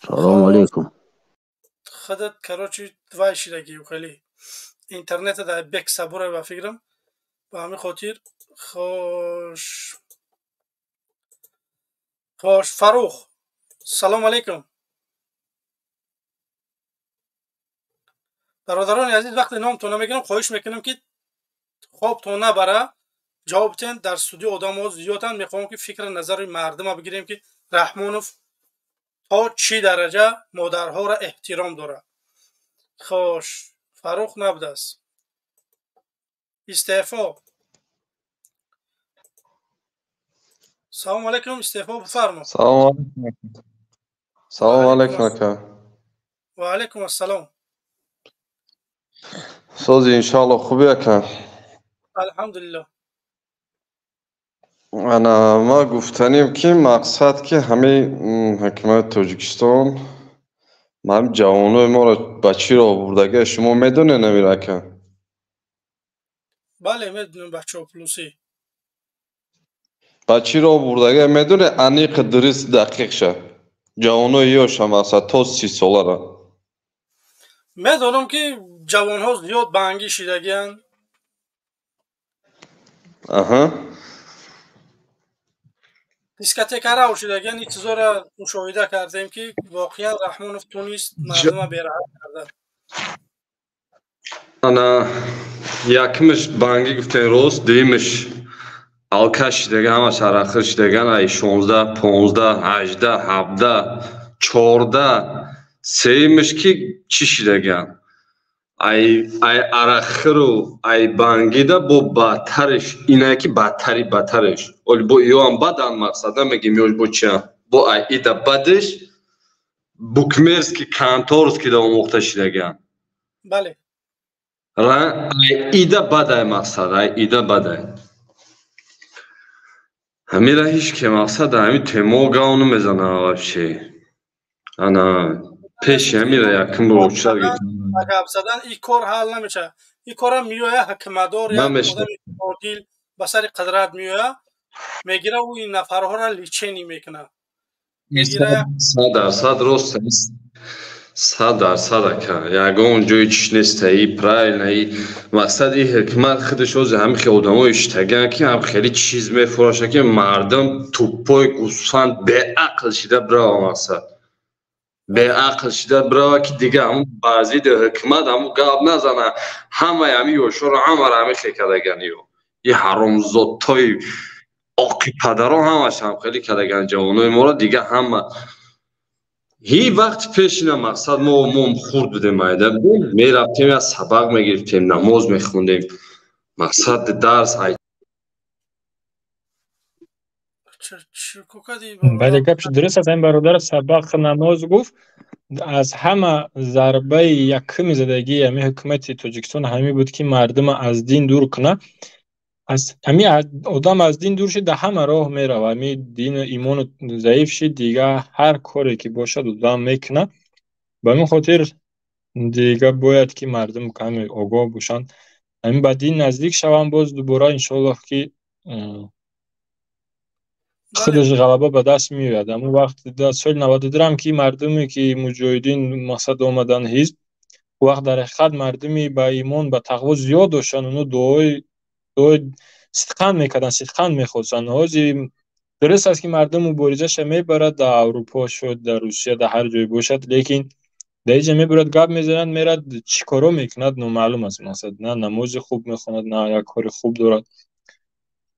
M: سلام علیکم.
A: خودت کراچی دوای شیرگی و خیلی اینترنت در بک صبره و فکرم با همین خاطر. خوش فروخ. سلام علیکم برادران عزیز. وقتی نامتون نمیگیرم خواهش میکنم که خوابتون نبره، جواب بدین. در استودیو آدم زیادن، میخوام که فکر نظر مردم بگیریم که رحمانوف تا چی درجه مادرها را احترام داره. خوش فروخ نبوده است. استعفا. سلام علیکم. استعفا بفرما.
D: سلام علیکم.
A: و علیکم السلام.
D: سوزی انشالله خوبی اکن.
A: الحمدلله.
D: انا ما گفتنیم که مقصد که همه حکومت تاجیکستان هم جوانای ما را بچی را آوردگه شما میدونه نمیره که؟
A: بله میدونم بچه ها پلوسی
D: بچی را آوردگه میدونه انیق درست دقیق شه جوانای یاش هم اصلا تا 30 ساله را
A: میدونم که جوان ها زیاد بانگی شیدگی هن. دیسکتیک را شیدگی هن. این چیزا را مشاهده کردیم که واقعا رحمانوف تونست مردم بی‌رحم کرده.
D: انا یکمش بانگی گفتن روز دیمش الکش دیگه همش عرقش دیگه ای 16 15 18 17 14 سیمش که چی شدگن ای عرقرو ای بانگی ده با بدترش اینه که بدترش ولی با ایو هم بدن مقصد نمیگیم یوش با چی هم با ای ده بدش بوکمرس که کانتورس که ده مخته شدگن
A: بله
D: ایده بده مقصد ایده بده همین را هیچ که مقصد همین تیمو گاونو میزنه وابشه انا پیش همین را یکم رو چر گیتم
A: اگه زدن این کار حل نمیشه. این کار هم میوه حکمدار یا آدم عادل بسر قدرت میوه میگیره و این نفرها را لیچینی میکنه.
D: 100% راست 100% که یگان جای چیش نیست ای پرایل ای مقصد این حکمت خودش از همه خیلی آدم ها اشتگن که هم خیلی چیز میفروشه که مردم توپای گوسفند به عقل شده برا مقصد به عقل شده برا که دیگه همون بعضی ده حکمت همون گاب نزنه همه همی یوشو رو همه کدگن یه حرامزادهای آقی پدرها همش هم خیلی کدگن جوانای ما را دیگه همه هی وقت پیش اینه مقصد ما خورد بودیم مایده میرفتیم از سبق میگرفتیم نماز میخوندیم مقصد درس های
R: بعد گپش درست است این برادر سبق نماز گفت از همه ضربه یکم زدگی همه حکومت تاجیکستان همین بود که مردم از دین دور کنه از همین آدم از دین دور شد در همه راه میره و همین دین ایمان ضعیف شد دیگه هر کاری که باشد آدم میکنه به همین خاطر دیگه باید که مردم کمی آگاه باشن همین به دین نزدیک شون باز دوباره انشالله که خودش غلبه به دست میاد. اما وقت در سال 92 هم که مردمی که مجاهدین مقصد آمدن حزب وقت در حقیقت مردمی به ایمان به تقوا زیاد داشتن اونو دعای صدقان میکردن صدقان میخواستن هازی درست است که مردم مبارزش میبرد در اروپا شد در روسیه در هر جای باشد لیکن در اینجا میبرد گپ میزنند میرد چی کارو میکند نامعلوم است مقصد نه نماز خوب میخواند نه یک کار خوب دارد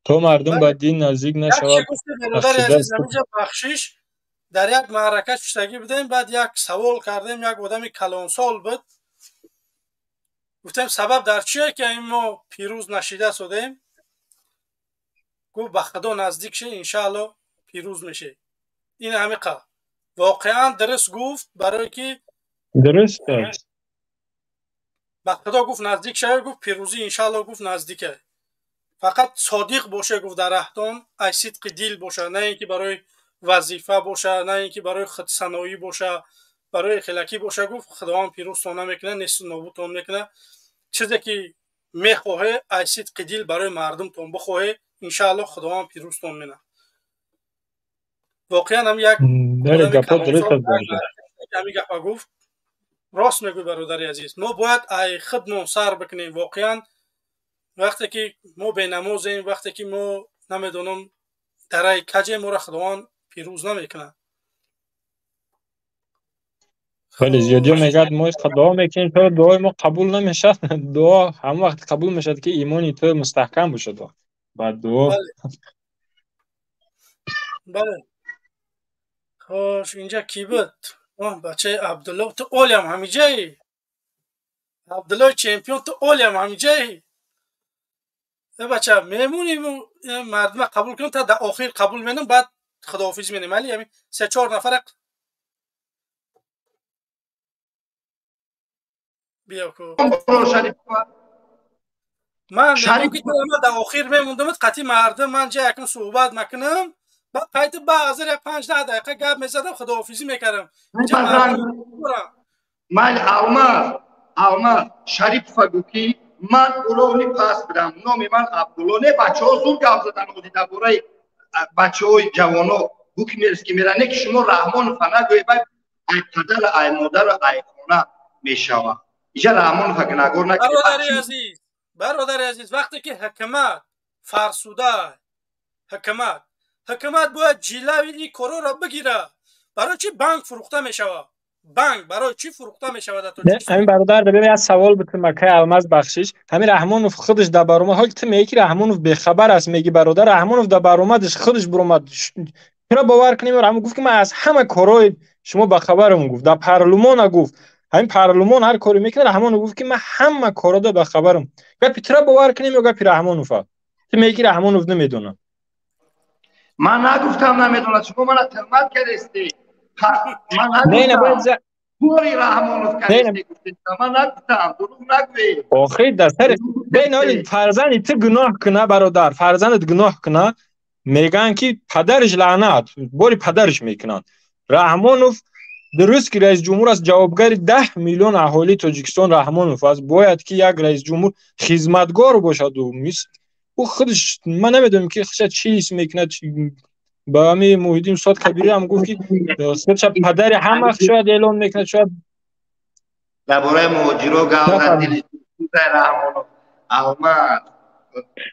R: تا مردم به دین نزدیک نشود.
A: برادر عزیز همینجا بخشش در یک معرکه چشتگی بدیم بعد یک سوال کردیم یک آدمی کلانسال بود گفتم سبب در چیه که ما پیروز نشیده شدیم؟ گفت به خدا نزدیک شه انشاءالله پیروز میشه. این همه قضیه واقعا درست گفت، برای که
R: درست است.
A: به خدا گفت نزدیک شه، گفت پیروزی انشاءالله گفت نزدیکه. فقط صادق باشه گفت در احکام، از صدق دل باشه، نه اینکه برای وظیفه باشه، نه اینکه برای خودسنایی باشه، برای خلکی باشه. گفت خدا هم پیروز تو نمیکنه، نیست نابود تو میکنه. چیزی که میخواه از صدق دل برای مردم تون بخواه انشاءالله خدا هم پیروز تو میکنه. واقعا هم یک
R: گپا درست است.
A: همین گپا گفت راست میگوی برادر عزیز. ما باید ای خودمون سر بکنیم. واقعا وقتی که ما بینمازیم، وقتی که ما نمیدونم درای کج ما را خداوند پیروز نمیکنه.
R: ولی زیادی میگه ما دعا میکنیم تو دعای ما قبول نمیشه. دعا هم وقت قبول میشه که ایمانی تو مستحکم بشه. بعد دعا
A: بله. خوش اینجا کی بود؟ بچه عبدالله تو اولی هم همیجایی. عبدالله چمپیون تو اولی هم همیجایی. بچه میمونیم مردم قبول کنیم تا در آخر قبول مینم، بعد خداحافظ مینیم. ولی همین 3-4 نفر بیا کو من میگم که در آخر میموندم قطعی مردم من جا یکم صحبت میکنم، بعد قایت بعضی 5-10 دقیقه گپ میزدم خداحافظی میکردم.
S: من алма شریف فگوکی من اولونی پاس بدم. نام من عبدالله. نه بچه ها زور گپ زدن بودی در باره بچه های جوانو بوک میرس که میرنه که شما رحمان فنه گوی باید ای پدر ای مادر ای خونه میشوه. اینجا رحمان فکر نگور نکنی.
A: برادر عزیز وقتی که حکمت فرسوده، حکمت باید جلوی این کارا را بگیره. برای چی بانک فروخته میشوه؟ بانک برای چی فروخته میشوه؟
R: همین برادر ببین از سوال بود مکه الماس بخشش همین رحمانوف خودش در برآمد. حالی تو میگی رحمانوف بخبر است، میگی برادر رحمانوف در برآمدش خودش برآمد. چرا باور کنیم؟ رحمان گفت که من از همه کارهای شما بخبرم. گفت در پارلمان گفت همین پارلمان هر کاری میکنه رحمان گفت که من همه کارا ده بخبرم. گپی چرا باور کنیم یا گپی رحمانوف؟ تو میگی رحمانوف نمیدونه.
S: من نگفتم نمیدونه. شما من تهمت کردی. من
R: نگفتم.
S: پوری رحمانوف کردی. من نگفتم. دروغ نگوی.
R: آخه در سر بین حال فرزند تو گناه کنه برادر، فرزندت گناه کنه میگن که پدرش لعنت باری پدرش میکنن. رحمانوف درست که رئیس جمهور است جوابگار 10 میلیون اهالی تاجیکستان رحمانوف است. باید که یک رئیس جمهور خدمتگار باشد و او خودش من نمیدونم که خودش چیز میکنه. با همین محیدین استاد کبیری هم گفت که خودش پدر همه شاید اعلان میکنه. شاید
S: درباره مهاجرو گاو دل رحمانوف آمد.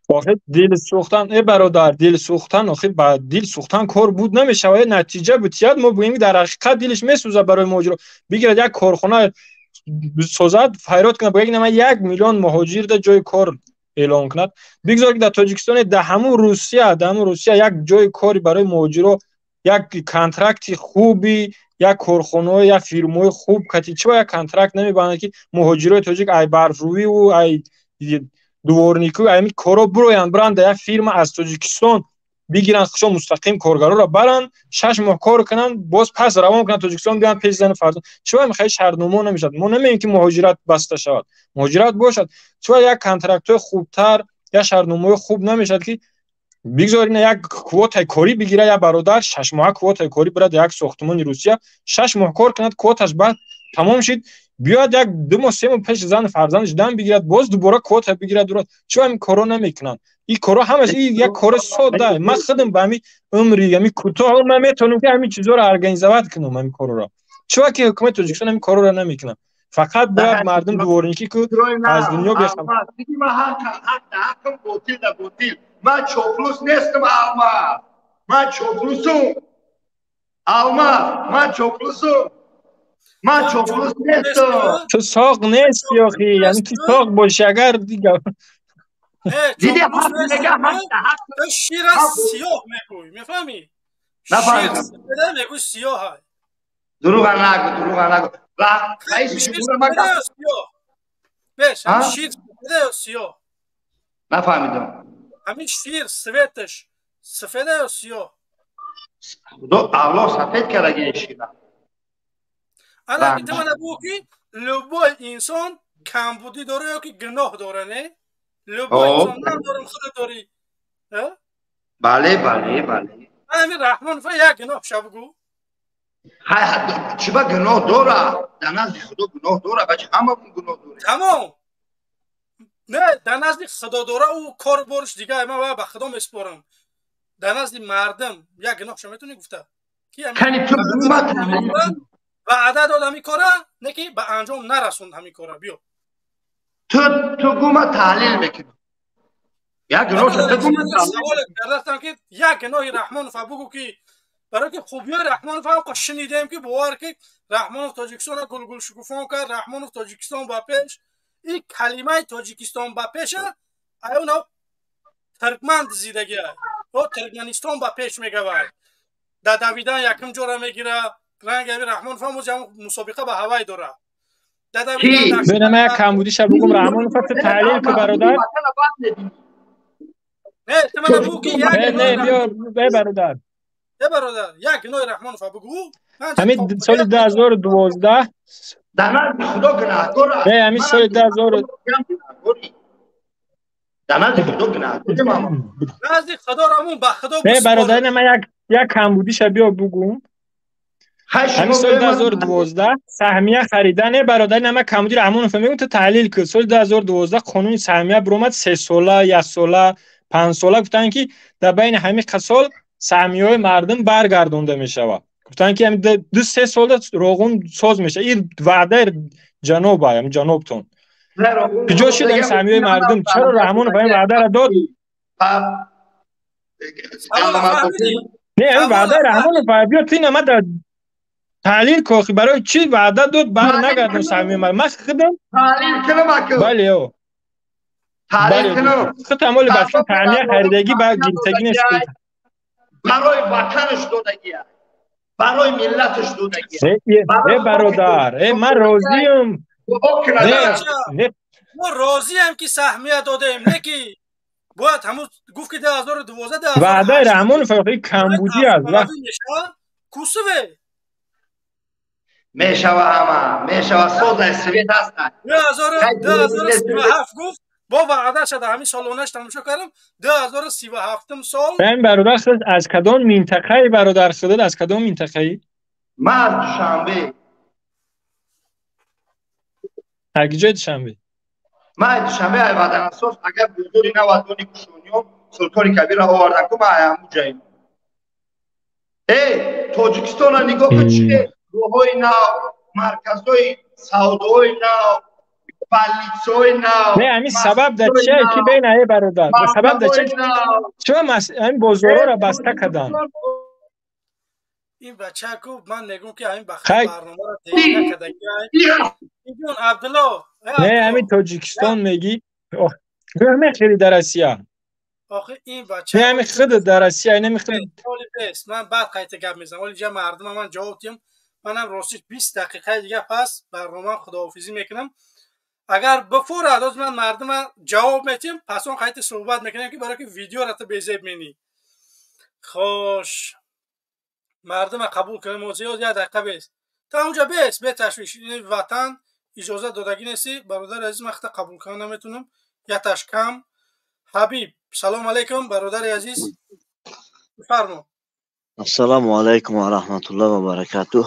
R: آخه دل سوختن ای برادر، دل سوختن آخه با دل سوختن کار بود نمیشه و نتیجه بود. یاد ما بگیم در حقیقت دلش میسوزه برای مهاجر. بگیرد یک کارخانه سازد فیرات کنه بگه من 1 میلیون مهاجر ده جای کار اعلان کند. بگذار که در تاجیکستان ده همون روسیه یک جای کاری برای مهاجر، یک کنترکت خوبی، یک کارخانه یا فیرمای خوب کتی چه یک کنترکت نمیبنده که مهاجرای تاجیک ای برفروی و ای دوورنیکو ایمی کارو برویان برند یک فیرما از تاجیکستان بگیرن خشم مستقیم کارگرا را برن 6 ماه کار کنن باز پس روان کنن تاجیکستان بیان پیش زن فرزند. چرا میخوای شهرنما نمیشد؟ ما نمیگیم که مهاجرت بسته شود، مهاجرت باشد. چرا یک کنترکت خوبتر یا شهرنمای خوب نمیشد که بگذارین یک کوتا کاری بگیره یا برادر 6 ماه کوتا کاری برد یک ساختمان روسیه 6 ماه کار کند کوتاش بعد تمام شد بیاد یک 2 ماه 3 ماه پیش زن فرزندش دم بگیرد باز دوباره کوتا بگیرد درست. چرا این کارو نمیکنن؟ این کارو همش یک کار ساده. من خودم به همین عمری همین کوتاه من میتونم که همین چیزا رو ارگانیزات کنم همین کارو را. چرا که حکومت تاجیکستان همین کارو را نمیکنه؟ فقط باید مردم دوورنیکی که از دنیا بخوام.
S: من حق بوتیل من چوپلوس نیستم آلما. من چوپلوسم. آلما من چوپلوسم. من چوپلوس نیستم.
R: تو ساق نیستی آخی. یعنی که ساق باشی اگر دیگه
S: دیدی حق میگه
A: تو شیر سیاه میگوی میفهمی؟ شیر سپیده میگوی سیاه های.
S: دروغ نگو. رئیس جمهور ما
A: بش همین شیر سفیده یا سیاه؟
S: نفهمیدم.
A: همین شیر سویتش سفیده یا سیاه؟
S: الله سفید کرده شیر.
A: الان میتونه بگو که لبای انسان کمبودی داره یا که گناه داره نه؟ لبای انسان ندارم خود داری.
S: بله بله بله.
A: همین رحمان فا یک گناه شو بگو.
S: چی با گناه داره؟ در نزد خدا گناه داره بچه همه گناه داره.
A: تمام. نه در نزد خدا داره او کار برش دیگه من به خدا میسپارم. در نزد مردم یک گناه شو میتونی گفته؟
S: کنی تو
A: و عدد آدمی کاره نه که به انجام نرسوند همین کاره بیا.
S: تو گومه تحلیل بکنی. یک گناه شو تو گومه
A: سوال کردم که یک گناه رحمان فا بگو که برای که خوبی رحمان فا شنیدیم که باور که رحمان تاجیکستان گل شکوفان کرد رحمان تاجیکستان با پیش این کلمه تاجیکستان با پیش ایونا ترکمن زیدگی و ترکمنستان با پیش میگه در دویدن یکم جوره میگیره رنگ رحمان فا مسابقه به هوای داره در دویدن
R: بینم یک کمبودی شب بگم رحمان فا تحلیل که برادر
A: نه تمام بگو که یک
R: نه بیا برادر
A: یک گناه رحمان فا بگو
R: همین سال 2012
S: دمر خدا گناهکار
R: نه همین سال 2000
S: دمر خدا گناهکار ماما
A: نزد خدا رامون به خدا
R: نه برادر من یک کمبودی شب بیا بگم همین سال 2012 سهمیه خریدن برادر نما کمبودی رحمان فا میگم تو تحلیل که سال 2012 قانون سهمیه برومد 3 ساله 1 ساله 5 ساله گفتن که در بین همین سال سهمیه‌های مردم برگردونده میشه گفتن که همین 2-3 سال روغن ساز میشه این وعده جنابتون کجا شد این سهمیه‌های مردم چرا رحمان فا این وعده را داد نه این وعده رحمان فا بیا تو نما در تحلیل کوخی برای چی وعده داد بر نگردون سهمیه مردم من خودم
S: تحلیل کنم
R: بله او
S: تحلیل کنم
R: خودم ولی بچه تحلیل خریدگی با گرفتگی نیست
S: برای وطنش دادگی برای ملتش دادگی
R: ای برادر من راضیم
A: ما راضیم که سهمیه دادیم نه که باید همون گفت که 2012
R: وعده رحمان فقط کمبودی است
A: کوسوه
S: میشوه همه میشوه سوز سویت هستن
A: 2037 گفت با وعده شده همین سالونش تماشا کردم 2037 سال
R: این برادر خود از کدام منطقه برادر خود از کدام منطقه
S: من از دوشنبه
R: اگه دوشنبه
S: من دوشنبه وطن اساس اگر بزرگی نوادانی کشونیوم سلطان کبیر آوردن که من همون جاییم تاجیکستان نگاه کن چیه روهای نو مرکزهای سودای نو پالیسای نو
R: نه همین سبب در چیه که بین ای برادر سبب در چیه چرا این بازارها را بسته کردن
A: این بچه کو من نگم که همین برنامه را تهیه کرده اینجون عبدالله
R: نه همین تاجیکستان میگی همین خیلی در آسیا
A: آخه این بچه
R: نه همین خود در آسیا نمیخواد
A: من بعد قایت گپ میزنم ولی جا مردم من جواب دیم منم راستش 20 دقیقه دیگه پس برنامه خداحافظی میکنم اگر بفور عدد من مردم جواب میتیم پس اون قایت صحبت میکنیم که برای که ویدیو را تو بیزه ببینی خوش مردم قبول کنیم موضوع یا دقیقه بیست تا اونجا بیست به تشویش این وطن اجازه دادگی نیستی برادر عزیز وقت قبول کنم نمیتونم یا تشکم حبیب سلام علیکم برادر عزیز بفرما
E: السلام علیکم و رحمت الله و برکاته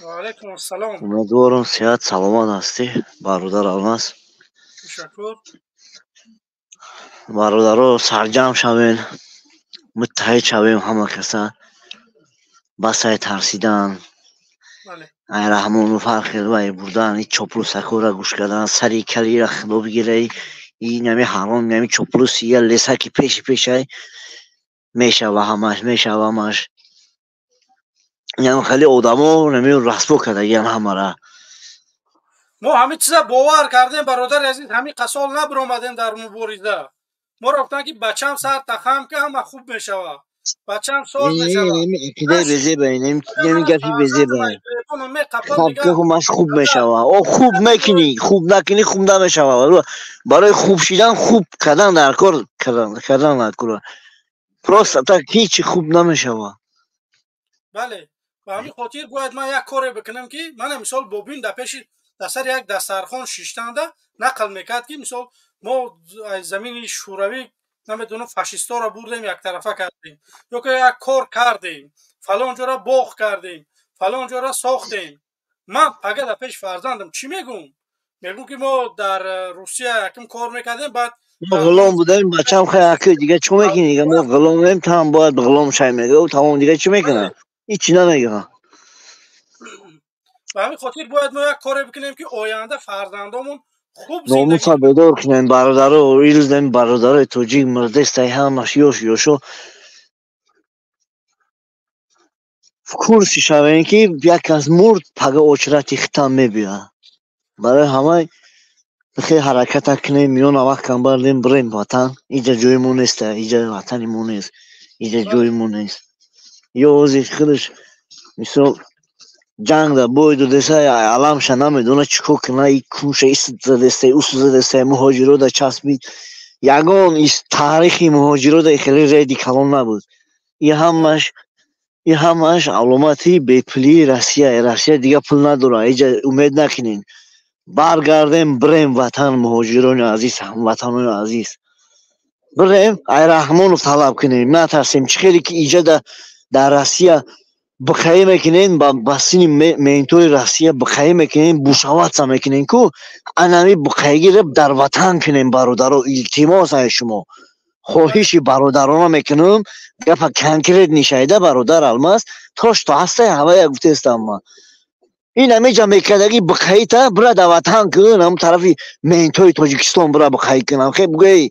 A: و علیکم السلام
E: امیدوارم صحت سلامت هستی برادر الماس
A: تشکر
E: برادرها سرجم شوین متحد شویم همه کسا بسای ترسیدن ای رحمان و فرخیل و ای بردن ای چپلو سکو را گوش کردن سری کلی را خدا بگیره این نمی حرام نمی چپلو سیه لیسه که پیش ای میشه و همش یعنی خیلی آدمو نمی رسپو کرده یعنی همه را
A: ما همه چیزا باور کردیم برادر عزیز همین قصال نبر آمدیم در مبارزه ما رفتن که بچم سر تخم که همه خوب میشوه با چند سال میشود
E: عقیده بزه بین نمی گفی بزه بین خب همش خوب میشوه او خوب میکنی خوب نکنی خوب نمیشوه برای خوب شدن خوب کردن در کار کردن در کار پروست تا هیچ خوب نمیشوه
A: بله و همین خاطر باید من یک کاری بکنم که من مثال ببین در پیش در سر یک دسترخوان شیشتنده نقل میکرد که مثال ما زمین شوروی نمیدونم فاشیستا را بردیم یک طرفه کردیم یا که یک کار کردیم فلان جا را باغ کردیم فلان جا را ساختیم من پگه در پیش فرزندم چی میگم که ما در روسیه یکم کار میکردیم بعد
E: ما غلام بودیم بچه‌م خیلی دیگه چی میکنی دیگه ما غلامیم تمام باید به غلام شای میگه و تمام دیگه چی میکنه هیچی نمیگه
A: و همین خاطر باید ما یک کاری بکنیم که آینده فرزندامون خوب
E: ناموسا
A: زندگی
E: بیدار کنیم برادرها و این روز نمی برادرهای توجیک مرده ستی همش یوشو کورسی شوین که یک از مرد پگه اوچرتی ختم میبید برای همه خیلی حرکت کنیم میون وقت کم بردیم بریم وطن اینجا جویمون نیست اینجا وطنمون نیست اینجا جویمون نیست یا اوزی خودش مثل جنگ در باید و دسته علمش نمیدونه چکو کنه ای کوشه ایست زدسته اوست زدسته مهاجرو در چسبید یگان تاریخی مهاجرو در خیلی ریدی کلان نبود این همش علامتی به پلی روسیه دیگه پول نداره اینجا امید نکنین برگردیم بریم وطن مهاجران عزیز هموطنان عزیز بریم ای رحمان رو طلب کنیم نترسیم چخیلی که اینجا در روسیه بخیه میکنین با سین مینتوی روسیه بخیه میکنین بوشاوات میکنین که انمی بخیه رو در وطن کنیم برادرها التماس های شما خواهشی برادران میکنم گفت کنکریت نشایده برادر الماس توش تو هسته همه گفته استم من این همه جمعه کدگی بخیه تا برا در وطن کنم طرفی مینتوی تاجیکستان برا بخیه کنم خیلی بگوی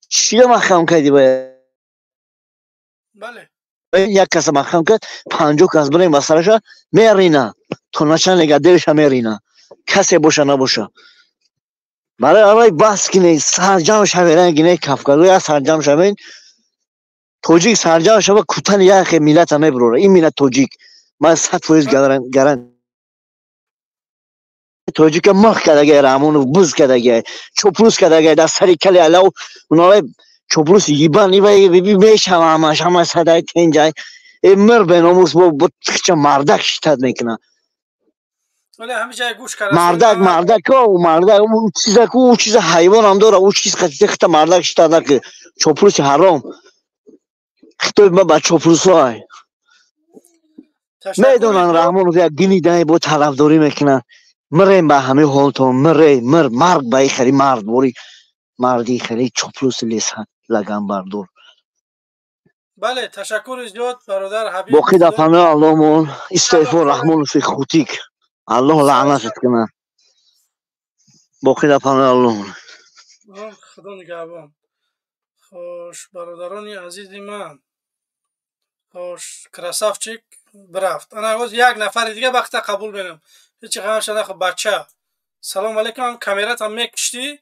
E: چی مخم کردی باید
A: بله
E: یک کس مخم کرد 50 کس بریم بسرش میرینه تو نشان نگه دلش میرینه کسی باشه نباشه برای آقای بس کنید سرجم شوید گینه کفکلو یا سرجم شوید توجیک سرجم شوید کتن یک ملت همه بروره این ملت توجیک من 100% گرن توجیک مخ کدگه رامونو بوز کدگه چوپروس کدگه در سری کلی علاو اونای چوپروس یبانی و میشم همه صدای تنجای مر به ناموس با چه مردک شتاد میکنه
A: ولی همه جای گوش کرده
E: مردک اون چیز حیوان هم داره اون چیز خط مردک شتاد که چوپروس حرام خطوب ما با چوپروس های میدونن رحمان رو یک گینی دهی با طرفداری میکنن مریم به همه حالتون مرگ به خیلی مرد بوری مردی خیلی چوپروس لیسان لگن بردور
A: بله تشکر زیاد برادر حبیب
E: باقی در پناه اللهمون استعفا رحمان فی خوتیک الله لعنتت کنه باقی در پناه اللهمون
A: خدا نگهبان خوش برادرانی عزیز من خوش کراسافچیک برافت انا عاوز یک نفر دیگه وقت قبول بینم هیچ غمش نخ بچه سلام علیکم کامرات هم میکشتی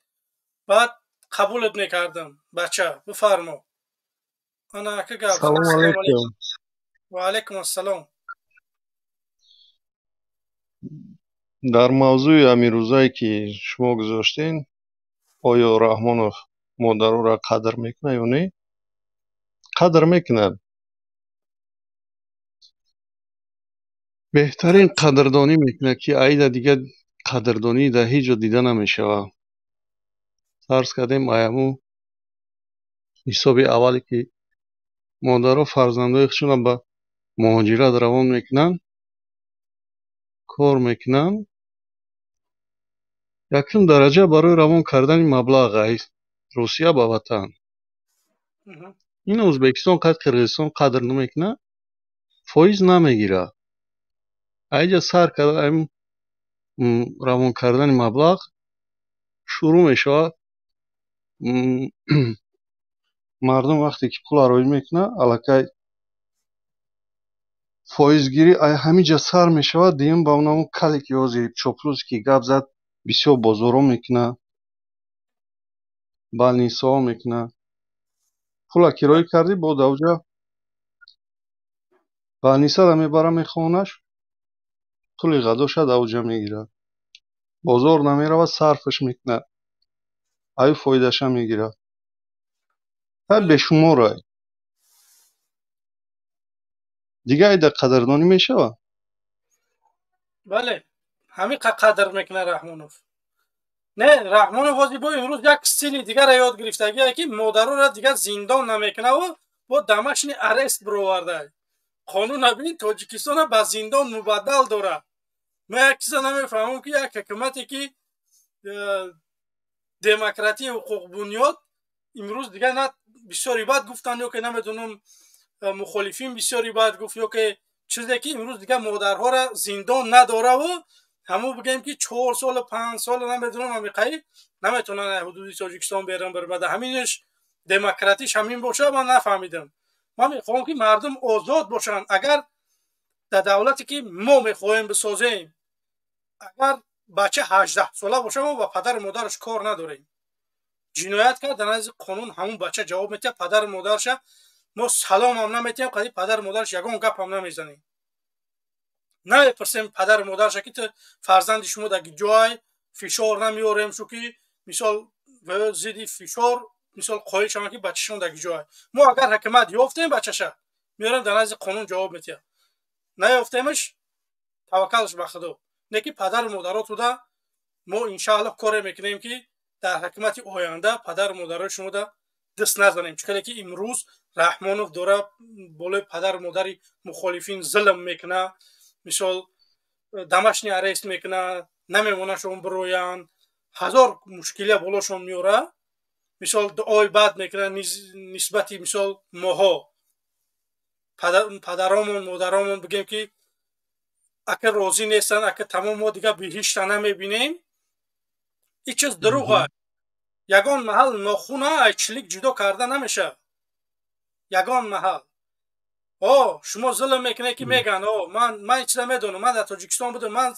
A: بعد قبولت میکردم بچه بفرما انا که گفت
H: سلام علیکم
A: و علیکم السلام
H: در موضوع امیروزایی که شما گذاشتین آیا رحمانوف مادر را قدر میکنه یا نه قدر میکنه بهترین قدردانی میکنه که ایده دیگه قدردانی در هیچ جا دیده نمیشه فرض کردیم ایامو حساب اولی که مادرها فرزندایشون به مهاجرت روان میکنن کار میکنن یکم درجه برای روان کردن مبلغ روسیه به وطن این ازبکستان قد قرغیزستان قدر نمیکنه فایز نمیگیره ایجا سر کرده روان کردن مبلغ شروع میشه مردم وقتی که پول روی میکنه الکی فایزگیری همینجا سر میشه دیم با اونمون کلی که یازی چوپروز که گپ زد بسیار بازارو میکنه بالنیسا میکنه پول کرایه کردی با دوجه баниса мебара мехонаш пули ғадоша давҷа мегирад бозор намеравад сарфш мекунад аю фоидаша мегирад ҳар бешуморай дига айда қадрдонӣ мешавад
A: бале ҳамин қадр мекуна раҳмонов не раҳмонов ҳозибо имрӯз як стили дигара ёд гирифтагие ки модарора дигар зиндон намекунаву бо домашний арест бировардай қонун набинӣ тоҷикистона ба зиндон мубаддал дорад ма як чиза намефаҳмам ки як ҳукумате ки демократии ҳуқуқбунёд имрӯз дигар на бисёри бад гуфтанд ё ки намедонам мухолифин бисёри бад гуфт ё ки чизе ки имрӯз дигар модарҳора зиндон надораву ҳамун бигем ки 4 сол 5 сол намедонам амиқаи наметонан ҳудуди тоҷикистон беран барбада ҳаминш демократиш ҳамин боша ман нафаҳмидам ман мехоҳам ки мардум озод бошанд агар дар давлате ки мо мехоҳем бисозем агар бача 18 сола боша мо ба падару модараш кор надорем ҷиноят кард дар назди қонун ҳамун бача ҷавоб метиҳад падару модараша мо саломам наметиҳем қади падару модараш ягон гапам намезанем намепурсем падару модараша ки ту фарзанди шумо дар ҷой фишор намеорем шу ки мисол зидди фишор мисол қоил шаванд ки бачашон дар ҷой мо агар ҳукумат ёфтем бачаша меорем дар назди қонун ҷавоб метиҳад наёфтемаш таваккалш ба худо не ки падару модаротуда мо иншааллоҳ коре мекунем ки дар ҳукумати оянда падару модарои шумода дист назанем чӣ қадar ки имрӯз раҳмонов дора болои падару модари мухолифин зулм мекуна мисол домашний арест мекуна намемонашон бироянд ҳазор мушкилия болошон меора мисол дуои бад мекуна нисбати мисол моҳо падаромон модаромон бигем ки ака розӣ нестанд ака тамом мо дигар биҳишта намебинем ин чиз дурӯғ аст ягон маҳал нохуна айчлик ҷудо карда намешавад ягон маҳал шумо зулм мекуне ки меган ман ин чиза медонам ман дар тоҷикистон будам ман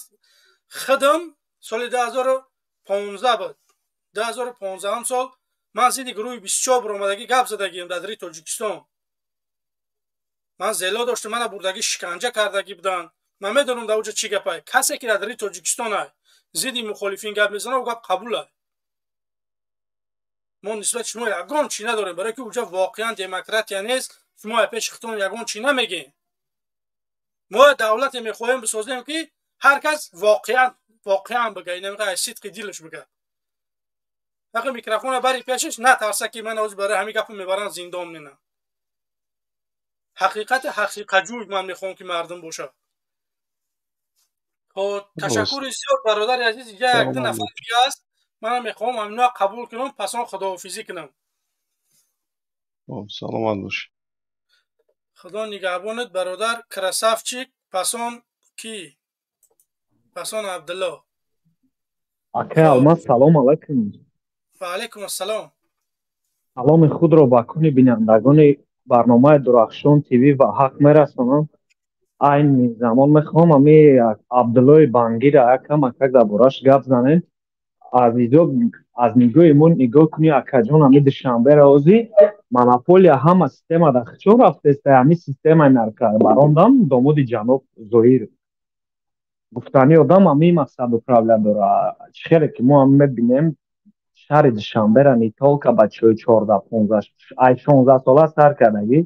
A: худам соли 2015 буд 2015 сол ман зидди гурӯҳи 24 биромадагӣ гап задагиам дар дили тоҷикистон ман зело доштам мана бурдагӣ шиканҷа кардагӣ буданд ман медонам дар оҷа чӣ гапай касе ки дар дили тоҷикистон ай зидди мухолифин гап мезанад гап қабул ай мо нисбати шумо ягон чӣ надорем барое ки оҷа воқеан демократия нест шумо пеши худтон ягон чӣ намегем мо давлате мехоҳем бисозем ки ҳар кас воқеан бигӯяд намеқай сидқи дилаш бигӯяд вақти микрофона бари пешаш натарса ки ман ҳозир барои ҳамин гапо мебаранд зиндон менам ҳақиқати ҳақиқаҷӯй ман мехоҳам ки мардум бошад ташаккури зиёд бародари азиз як ду нафар дига аст манам мехоҳам ҳамино қабул кунам пасон худоҳофизӣ кунам
H: саломат бош
A: худо нигаҳбонат бародар красавчик пасон ки пасон абдулло
K: ака алмаз салом алайкум
A: ва алайкум ассалом
K: саломи худро ба куни бинандагони барномаи дурахшон тв ва ҳақ мерасонам айни замон мехоҳам ами абдуллои бангира якам акак дар бораш гап занем азизо аз нигоҳи мо нигоҳ кунӣ акаҷон ами душанбе розӣ монополия ҳама система дар хичор рафтеста ами системаи нарка барондам домоди ҷаноб зоир гуфтани одам ами мақсад управля дора хеле ки мо ами мебинем шаҳри душанбера нитолка бачаҳои 14-15 ай 16 сола сар кардагӣ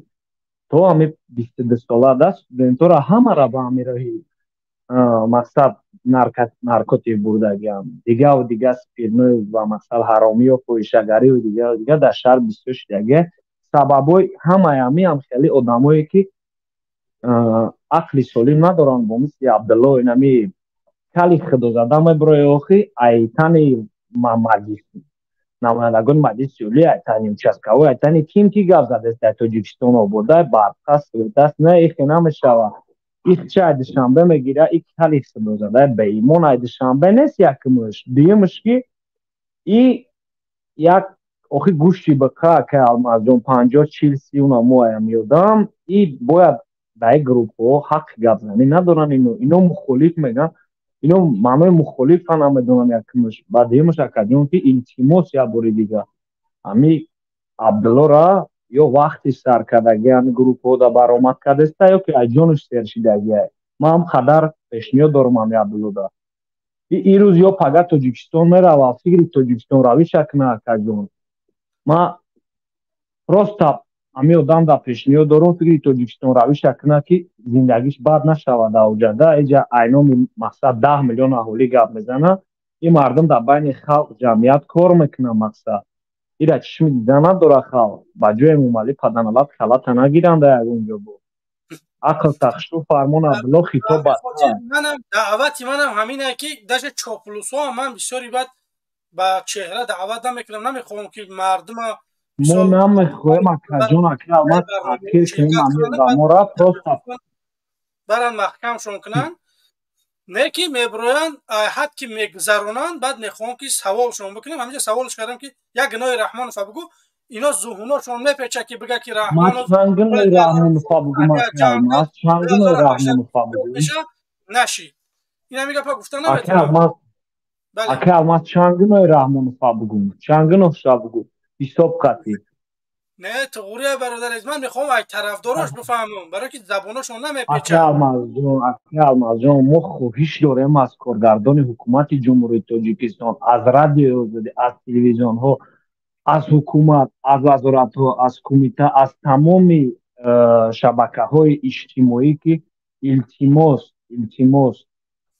K: то ами 22 сола да студентора ҳамара ба ами роҳи мақсад наркотик бурдагиам дигаву дига спиртной ва мақсад ҳаромию фоҳишагариву дига дар шаҳр бисёр шудагия сабабҳои ҳамаи ами хеле одамое ки ақли солим надоранд бо мисли абдулло инами кали худозада мебирои охи айтани маҷлис намояндагони маҷлиси олӣ айтани участкавой айтани ким ки гап задест дар тоҷикистон обода барқас даст не ихе намешавад их чай душанбе мегира ик кали худозада беимон ай душанбе нест якмуш дуюмуш ки и як охи гӯшти бака ка алмазҷон 50-40 намоям ёдам и бояд дар группҳо ҳаққи гапзанӣ надоранд ино мухолиф меган ино маънои мухолифа намедонам якмуш ба дуюмуш акаҷон ки илтимос як бори дига ами абдуллора ё вақти саркардагӣ ҳами группҳо да баромад кардааста ё ки аз ҷонаш сер шидагиа. Ман ҳам қадар пешниҳод дорам ҳами Абдуллода. Ирӯз ё пага Тоҷикистон мерава, фикри Тоҷикистон равиша кина акаҷон. Ма просто ҳами одамда пешниҳод дорам фикри Тоҷикистон равиша кина ки зиндагиш бад нашавад авҷада. Эҷа айноми мақсад 10 миллион аҳолӣ гап мезана. Ин мардум дар байни халқ ҷамъият кор мекунад мақсад. Ира чишми дида надора халқ. Ба ҷои мумалӣ паданалаб калата нагиранд дар ягон ҷо бо. Ақл тахшу фармон Абдулло хитоб ба
A: манам даъвати манам ҳамине ки даже чоплусо ман бисёри бад ба чеҳра даъват намекунам. Намехоҳам ки мардума
K: мо намехоҳем акаҷон ака алмаз таҳқир кунем амирдамора просто
A: баранд маҳкамшон кунанд. Не ки меброянд ҳад ки мегузаронанд баъд мехоҳам ки саволшон бикунем. ҳамиҷа саволш кардам ки як гинои Раҳмонова бугу ино зуҳуношон мепечад ки бига ки Раҳмонов нашид. ин ҳами гапа гуфта наметавонам.
K: ака алмаз чанд гинои Раҳмонова бугу чанд гиноша бугу ҳисоб қатӣ.
A: Не туғурия бародарез ман мехоҳам ай тарафдорош бифаҳмам барои ки забонашон намепечад.
K: ака алмазҷон мо хоҳиш дорем аз коргардони ҳукумати ҷумҳурии Тоҷикистон, аз радиои озодӣ, аз телевизионҳо, аз ҳукумат, аз вазоратҳо, аз кумита, аз тамоми шабакаҳои иҷтимоӣ ки илтимос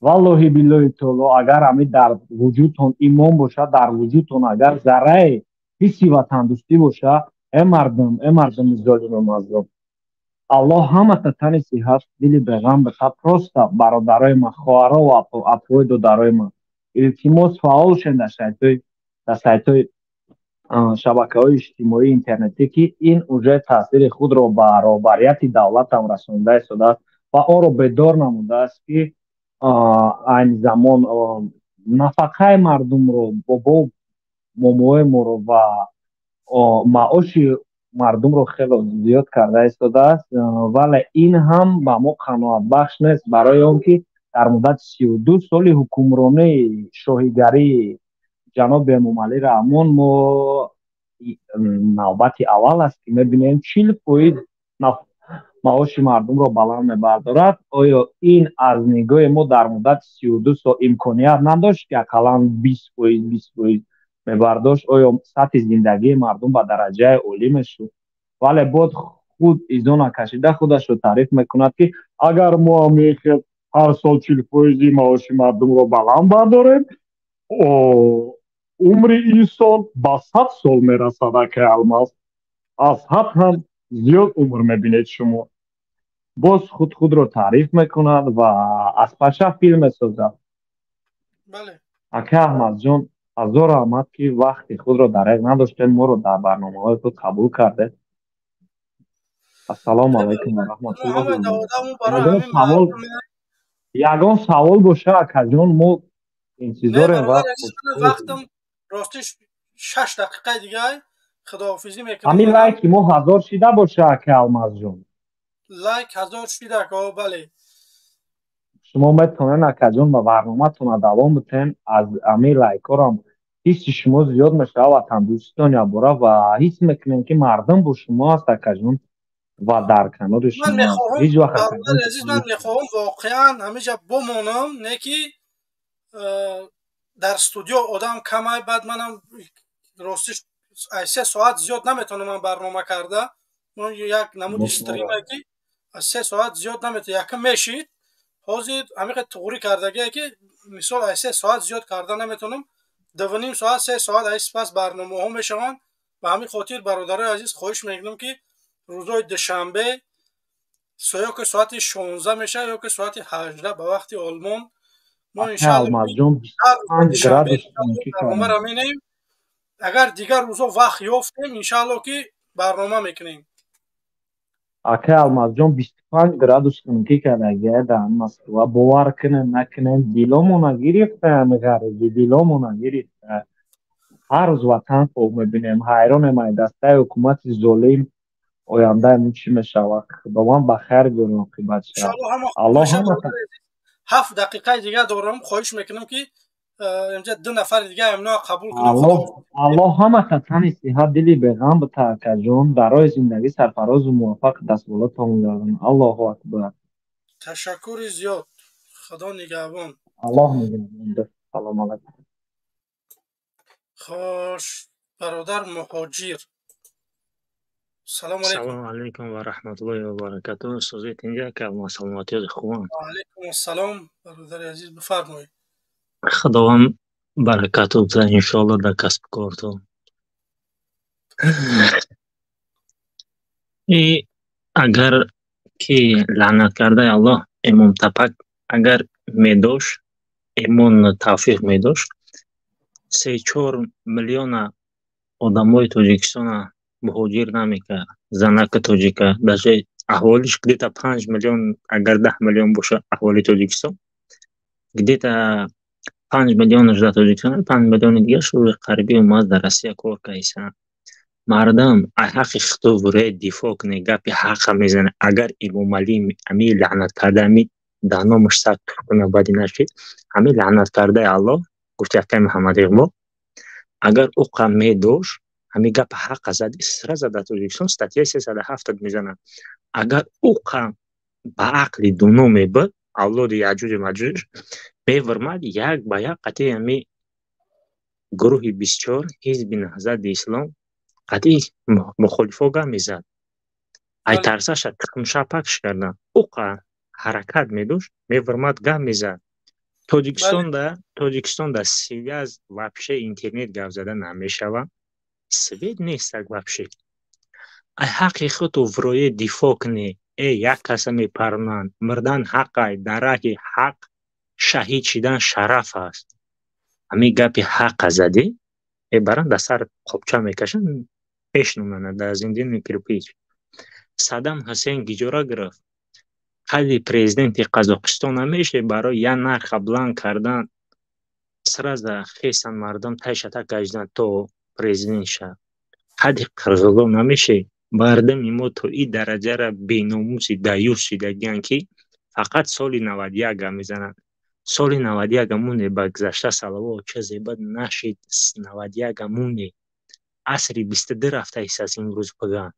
K: валлоҳи биллоҳи таоло агар ҳами дар вуҷудтон имон бошад, дар вуҷудтон агар зарраи ҳисси ватандӯстӣ бошад, мардуми золиму мазлум, Аллоҳ ҳамата тани сиҳат, дили беғам бихад. Просто бародарои ман, хоҳаро ва апои додарои ман, илтимос фаъол шен дар сайтҳои шабакаҳои иҷтимоии интернетӣ ки ин уже таъсири худро ба роҳбарияти давлатам расонида истодааст ва онро бедор намудааст ки айни замон нафақаи мардумро, бобо момои моро ва маоши мардумро хеле зиёд карда истодааст. Вале ин ҳам ба мо қаноатбахш нест, барои он ки дар муддати 32 соли ҳукмронии шоҳигарии ҷаноби Эмомалӣ Раҳмон мо навбати аввал аст ки мебинем 40% маоши мардумро баланд мебардорад. Оё ин аз нигоҳи мо дар муддати 32 сол имконият надошт ки ақаллан 20% мебардошт? Оё сатҳи зиндагии мардум ба дараҷаи олӣ мешуд? Вале бод худ изона кашида худашро таъриф мекунад ки агар мо ҳар сол 40% маоши мардумро баланд бардорем, умри инсон ба 100 сол мерасад. ака алмаз аз ҳад ҳам зиёд умр мебинед шумо. боз худро таъриф мекунад ва аз паша филм месозад. ака аҳмадҷон, ҳазор раҳмат ки вақти худро дареғ надоштед, моро дар барномаҳои худ қабул кардед. ассалому алайкум ва раҳматуллоҳи. ягон савол боша акаҷон, мо интизорем.
A: вақтам рости 6 дақиқаи дигар худоҳофизӣ мекунем.
K: ҳамин лайки мо 1000 шида боша ака алмазҷон.
A: лайк 1000 шида ко бале.
K: шумо метавонед акаҷон ба барноматона давом битем. аз ҳамин лайкорам ҳисси шумо зиёд мешавад, ватандӯститон ябора ва ҳис мекунем ки мардум бо шумо аст акаҷон ва дар канори шумо. ҳеҷ вақт
A: ман мехоҳам воқеан ҳамиҷа бомонам, не ки дар студио одам камай. баъд манам рости 3 соат зиёд наметавонам барнома карда. ман як намуди стриме ки 3 соат зиёд наметавонам. якм мешид ҳозир ҳамиқа туғурӣ кардагие ки мисол 3 соат зиёд карда наметавонам. 2.5 соат 3 соат ай сипас барномаҳо мешаванд. ба ҳамин хотир бародарои азиз хоҳиш мекунам ки рӯзҳои душанбе ё ки соати 16 мешавад ё ки соати 18 ба вақти олмон мо иншоаллоҳ барномаро менем. агар дигар рӯзҳо вақт ёфтем иншоаллоҳ ки барнома мекунем.
K: ака алмазҷон 25 градус хунукӣ кардагия дар Москва. бовар кунем накунем диломона гирифта, ғаризӣ диломона гирифта. ҳар рӯз ватан хоб мебинем. ҳайронем ай дастаи ҳукумати золим ояндаи чӣ мешавад. худованд ба хайр гӯрон оқибат шавад. 7 дақиқаи дигар дорам. хоҳиш мекунам ки
A: امجا 2 نفر دیگه امنا قبول کنیم.
K: الله همه تنی صحت دلی به غم بده که جون برای زندگی سرفراز و موفق دست بالا تامون. الله اکبر.
A: تشکر زیاد. خدا نگهبان.
K: الله نگهبان. سلام علیکم.
A: خوش برادر مهاجر. سلام علیکم.
B: سلام علیکم و رحمت الله و برکاته. استاد اینجا که ما سلامتی خوبم.
A: علیکم السلام برادر عزیز بفرمایید.
B: خداوند برکت بده ان شاء الله در کسب کارتون. اگر که لعنت کرده الله امام تپک اگر میداشت ایمان توفیق میداشت 3-4 میلیون آدمای تاجیکستان مهاجر نمیکرد. زنک تاجیکا даже احوالش где-то 5 میلیون اگر 10 میلیون باشه احوال تاجیکستان где-то 5 میلیونش در تاجیکستان 5 میلیون دیگه شو غربی اومد در روسیه کار کردن. مردم حق خطوره دفاع کنه گپ حق میزنه. اگر امام علی امی لعنت کرده امی دانمش سخت کنه بعد نشید امی لعنت کرده الله گفت که محمد اقبال اگر او قمی داشت همی گپ حق زد اسرا زد تاجیکستان استاتیا 370 میزنه. اگر او قم با عقل دونو میبود الله دی عجوج مجوج میورمد یک با یک قطعی همی گروه 24 حزب نهضت اسلام قطعی مخالفا گم میزد. ای ترسش تقمشا پکش کردن او قم حرکت میدوش میورمد گم میزد. تاجیکستان در سویز وپشه اینترنت گپ زدن نمیشوه. سوید نیست وپشه. ای حق خود ورای دفاع کنی ای یک کس میپرنند مردن حق در راه حق شهید شدن شرف است. امی گپ حق زدی ای بران در سر خوبچه میکشن پیش نمونه در زندین کرپیچ. صدام حسین گیجورا گرفت خیلی پریزیدنت قزاقستان همیشه برای یک نرخ بلند کردن سرازده خیستن مردم تایشتا کشیدن تو پریزیدنت شد. خیلی قرغلان همیشه مردم ایمو تو این درجه را بیناموسی دیوس شدگیان که فقط سال 91 میزنن. سال 91 مونه بگذشته سالوا چه زیباد نشید. 91 مونه عصری 22 رفته ایست از امروز بگن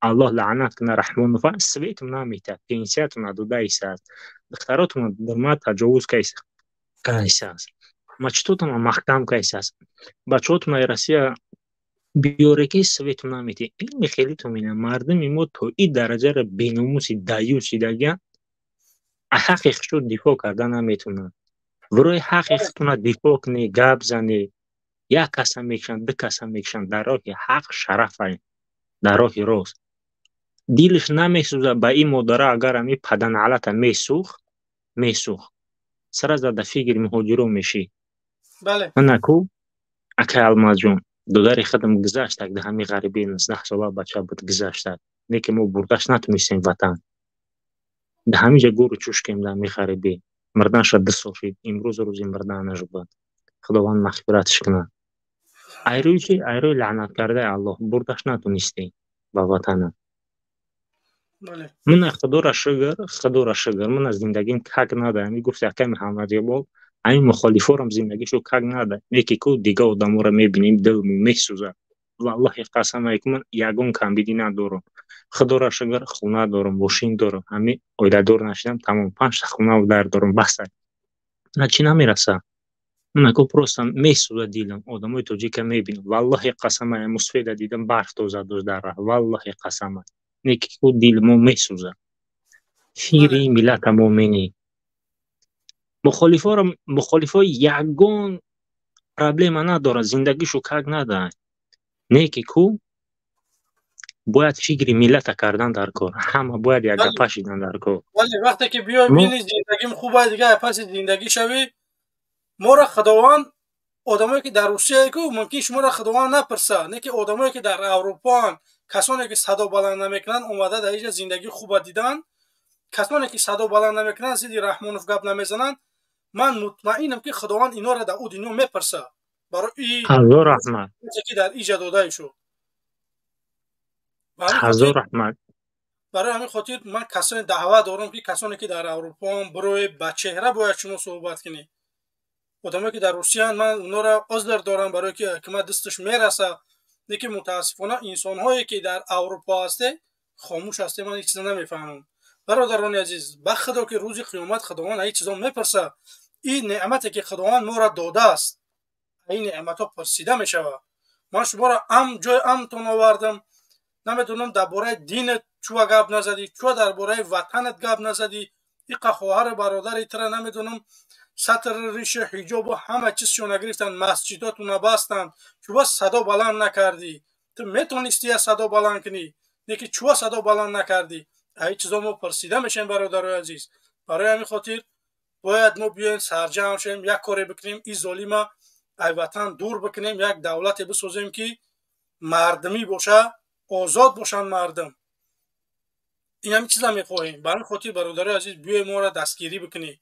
B: الله لعنت کنه رحمان و سویتون نمیته پینسیتون دوده ایست دختراتون درمت تجاوز که ایست مچتوتون محکم که ایست بچهاتون ایرسیه بیارکی سویتون نمیته. این خیلی تو مینه مردم ایمو تو این درجه را بیناموسی دیوز شدگیان حق خود دفاع کردن نمیتونن. وروی حق خودتون دفاع کنی گپ زنی یک کس میکشن 2 کس میکشن در راه حق شرف هست در راه راست. دیلش نمیسوزه به این مادره اگر همی پدن علت میسوخ سر زده فیگر مهاجرو میشی.
A: بله
B: من اکو اکی الماز جون دودار خدم گذاشت ده همی غریبی 19 ساله بچه بود گذاشت نیکی ما بردش نتونستیم وطن ده همیجا گورو چوشکیم ده همی غریبی مردن شد 2 سال شد امروز روزی مردنش بود. خداوند مغفرتش کنه. ایروی لعنت کرده الله بردش نتونستی با وطنم.
A: بله
B: من خدا را شگر من از زندگیم کگ نده. می گفت که محمد اقبال این مخالفا هم زندگیشو کگ نده. میگه که دیگه آدم را میبینیم دل میسوزه. والله قسم ایک من یگون کمبیدی ندارم. خدا را شگر خونه دارم ماشین دارم همین اویده دار نشدم تمام 5 تا خونه و در دارم بس نه چی نمیرسه. من اکو پروستم میسوزه دیلم آدمای توجیک میبینم والله قسم ای مسفید دیدم برف دوزه در راه والله قسم نیکی که دیل ما میسوزه. فیری ملت مومنی مخالفا یگون پرابلم نداره زندگیشو کگ نده. نیکی که باید فکر ملت کردن در کار همه باید یک گپه شدن در کار.
A: ولی وقتی که بیای بینی زندگیم خوبه دیگه پس زندگی شوی ما را خداوند آدمایی که در روسیه که ممکن شما را خداوند نپرسه نه که آدمایی که در اروپا کسانی که صدا بلند نمیکنن اومده در اینجا زندگی خوبه دیدن کسانی که صدا بلند نمیکنن سیدی رحمانوف گپ نمیزنن من مطمئنم که خداوند اینا را در او دنیا میپرسه برای این
B: هزار رحمت
A: که در اینجا داده شد.
B: هزار رحمت
A: برای همین خاطر من کسانی دعوت دارم که کسانی که در اروپا برای با چهره باید شما صحبت کنی آدمایی که در روسیه من اونا را عذر دارم برای که حکومت دستش میرسه، لیکن متاسفانه انسان هایی که در اروپا هسته خاموش هسته. من هیچ چیز نمیفهمم. برادران عزیز، به خدا که روز قیامت خداوند هیچ چیزا میپرسه. این نعمتی که خداوند ما را داده است، این نعمت ها پرسیده میشود. من شما را جای امتون آوردم، نمیدونم درباره دینت چوه گپ نزدی، چوه درباره وطنت گپ نزدی. این خواهر برادر تر نمیدونم سطر ریش حجاب و همه چیزشون گرفتن، مسجداتون بستن، چوه صدا بلند نکردی. تو میتونستی از صدا بلند کنی، لیکن چوه صدا بلند نکردی. این چیزا ما پرسیده میشیم برادر عزیز. برای همین خاطر باید ما بیاین سرجم شیم، یک کاری بکنیم، این ظالم ای وطن دور بکنیم، یک دولت بسازیم که مردمی باشه، آزاد باشن مردم. این همین چیزا میخواهیم. برای خاطر برادر عزیز بیاین ما را دستگیری بکنی.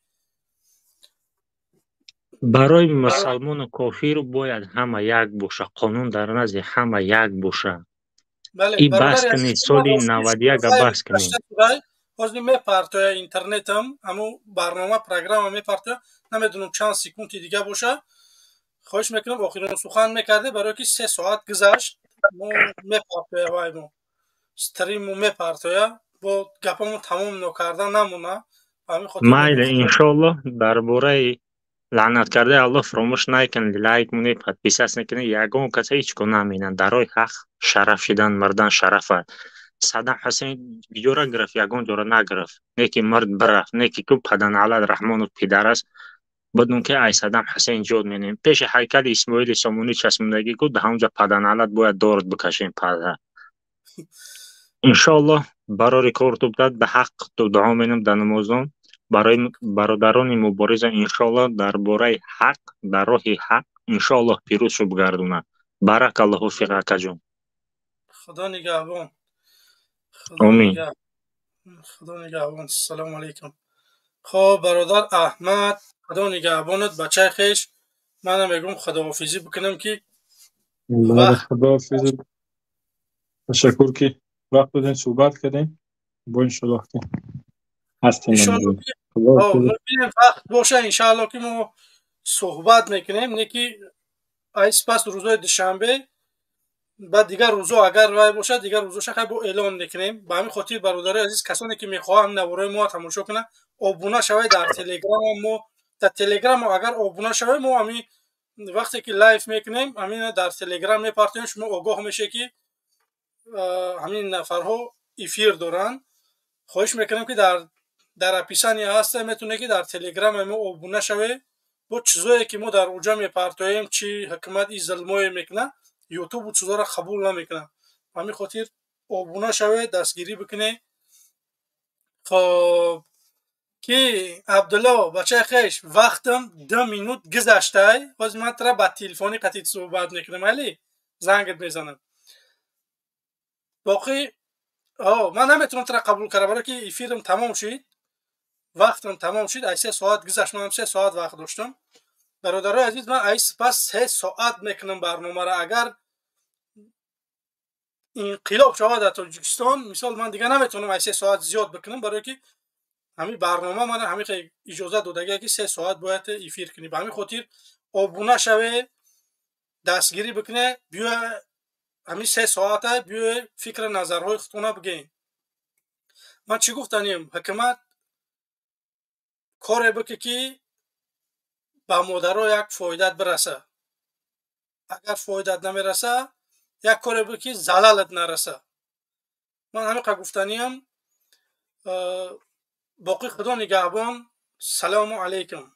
B: برای مسلمان و کافر باید همه یک باشه، قانون در نزد همه یک باشه. این بس کنی سالی 91 بس کنی.
A: باز میپرتوی اینترنت هم همون برنامه پروگرام هم میپرتوی، نمیدونم چند سکوندی دیگه باشه. خواهش میکنم آخرین سخن میکرده برای که 3 ساعت گذشت ما میپرتوی وای ما استریم میپرتوی با گپامو تمام نکردن نمونه.
B: مایل انشالله درباره لعنت کرده الله فراموش نکنید، لایک مونید، پادپیساس نکنید. یگان کسی هیچ کو نمینن درای حق شرف شدن مردان شرفه. صدام حسین جورا گرفت، یگان جورا نگرفت. نیکی مرد برفت، نیکی کو پدن علی رحمان و پدر است. بدون که ای صدام حسین جود مینیم پیش هیکل اسماعیل سامونی چسبوندگی کو ده همونجا پدن علت باید دورت بکشیم پدر. انشالله برای کار تو بداد به حق تو دعا مینم در نمازم برای برادران مبارز. انشالله درباره حق در راه حق انشالله پیروز شو بگردونه. بارک الله فیک جون.
A: خدا نگهبان.
B: آمین.
A: خدا نگهبان. سلام علیکم. خب برادر احمد خدا نگهبانت، بچه خیش. منم میگم خداحافظی بکنم که
R: خداحافظی. تشکر که وقت دادین صحبت کردین. با انشالله که هستیم.
A: انشالله که وقت باشه انشالله که ما صحبت میکنیم. نیکی ایس پس روزای دوشنبه بعد دیگر روزا اگر رای باشه دیگر روزا شخص با اعلام میکنیم. به همین خاطر برادر عزیز کسانی که میخواهن نوارای ما تماشا کنن آبونه شوید در تلگرام ما. در تلگرام اگر آبونه شوید ما همین وقتی که لایف میکنیم همین در تلگرام میپرتیم، شما آگاه میشه که همین نفرها افیر دارن. خواهش میکنم که در اپلیکیشنی هسته میتونه که در تلگرام ما آبونه شوید. با چیزایی که ما در اونجا میپرتویم چی حکومت این ظلمای میکنه یوتیوب و چیزا را قبول نمیکنه. همین خاطر آبونه شوید، دستگیری بکنه. خب کی عبدالله بچه خیش وقتم 2 مینوت گذشته. باز من ترا با تلفنی قطعی صحبت میکنم ولی زنگت میزنم. باقی من نمیتونم ترا قبول کنم برای که افیرم تمام شد، وقتم تمام شد. 3 ساعت گذشت، من 3 ساعت وقت داشتم. برادرای عزیز من ایس پس 3 ساعت میکنم برنامه را. اگر انقلاب شود در تاجیکستان مثال من دیگه نمیتونم 3 ساعت زیاد بکنم برای که همین برنامه من همین اجازه دادگی که 3 ساعت باید افیر کنی. به همین خاطر آبونه شوه، دستگیری بکنه، بیا همین 3 ساعت بیا فکر نظرهای خودتون بگین. من چی گفتنیم حکومت کار بکنه که به مادرها یک فایدت برسه. اگر فایدت نمیرسه یک کار بکنه که زلالت نرسه. من همین گفتنیم. باقی خدا نگهبان. سلام علیکم.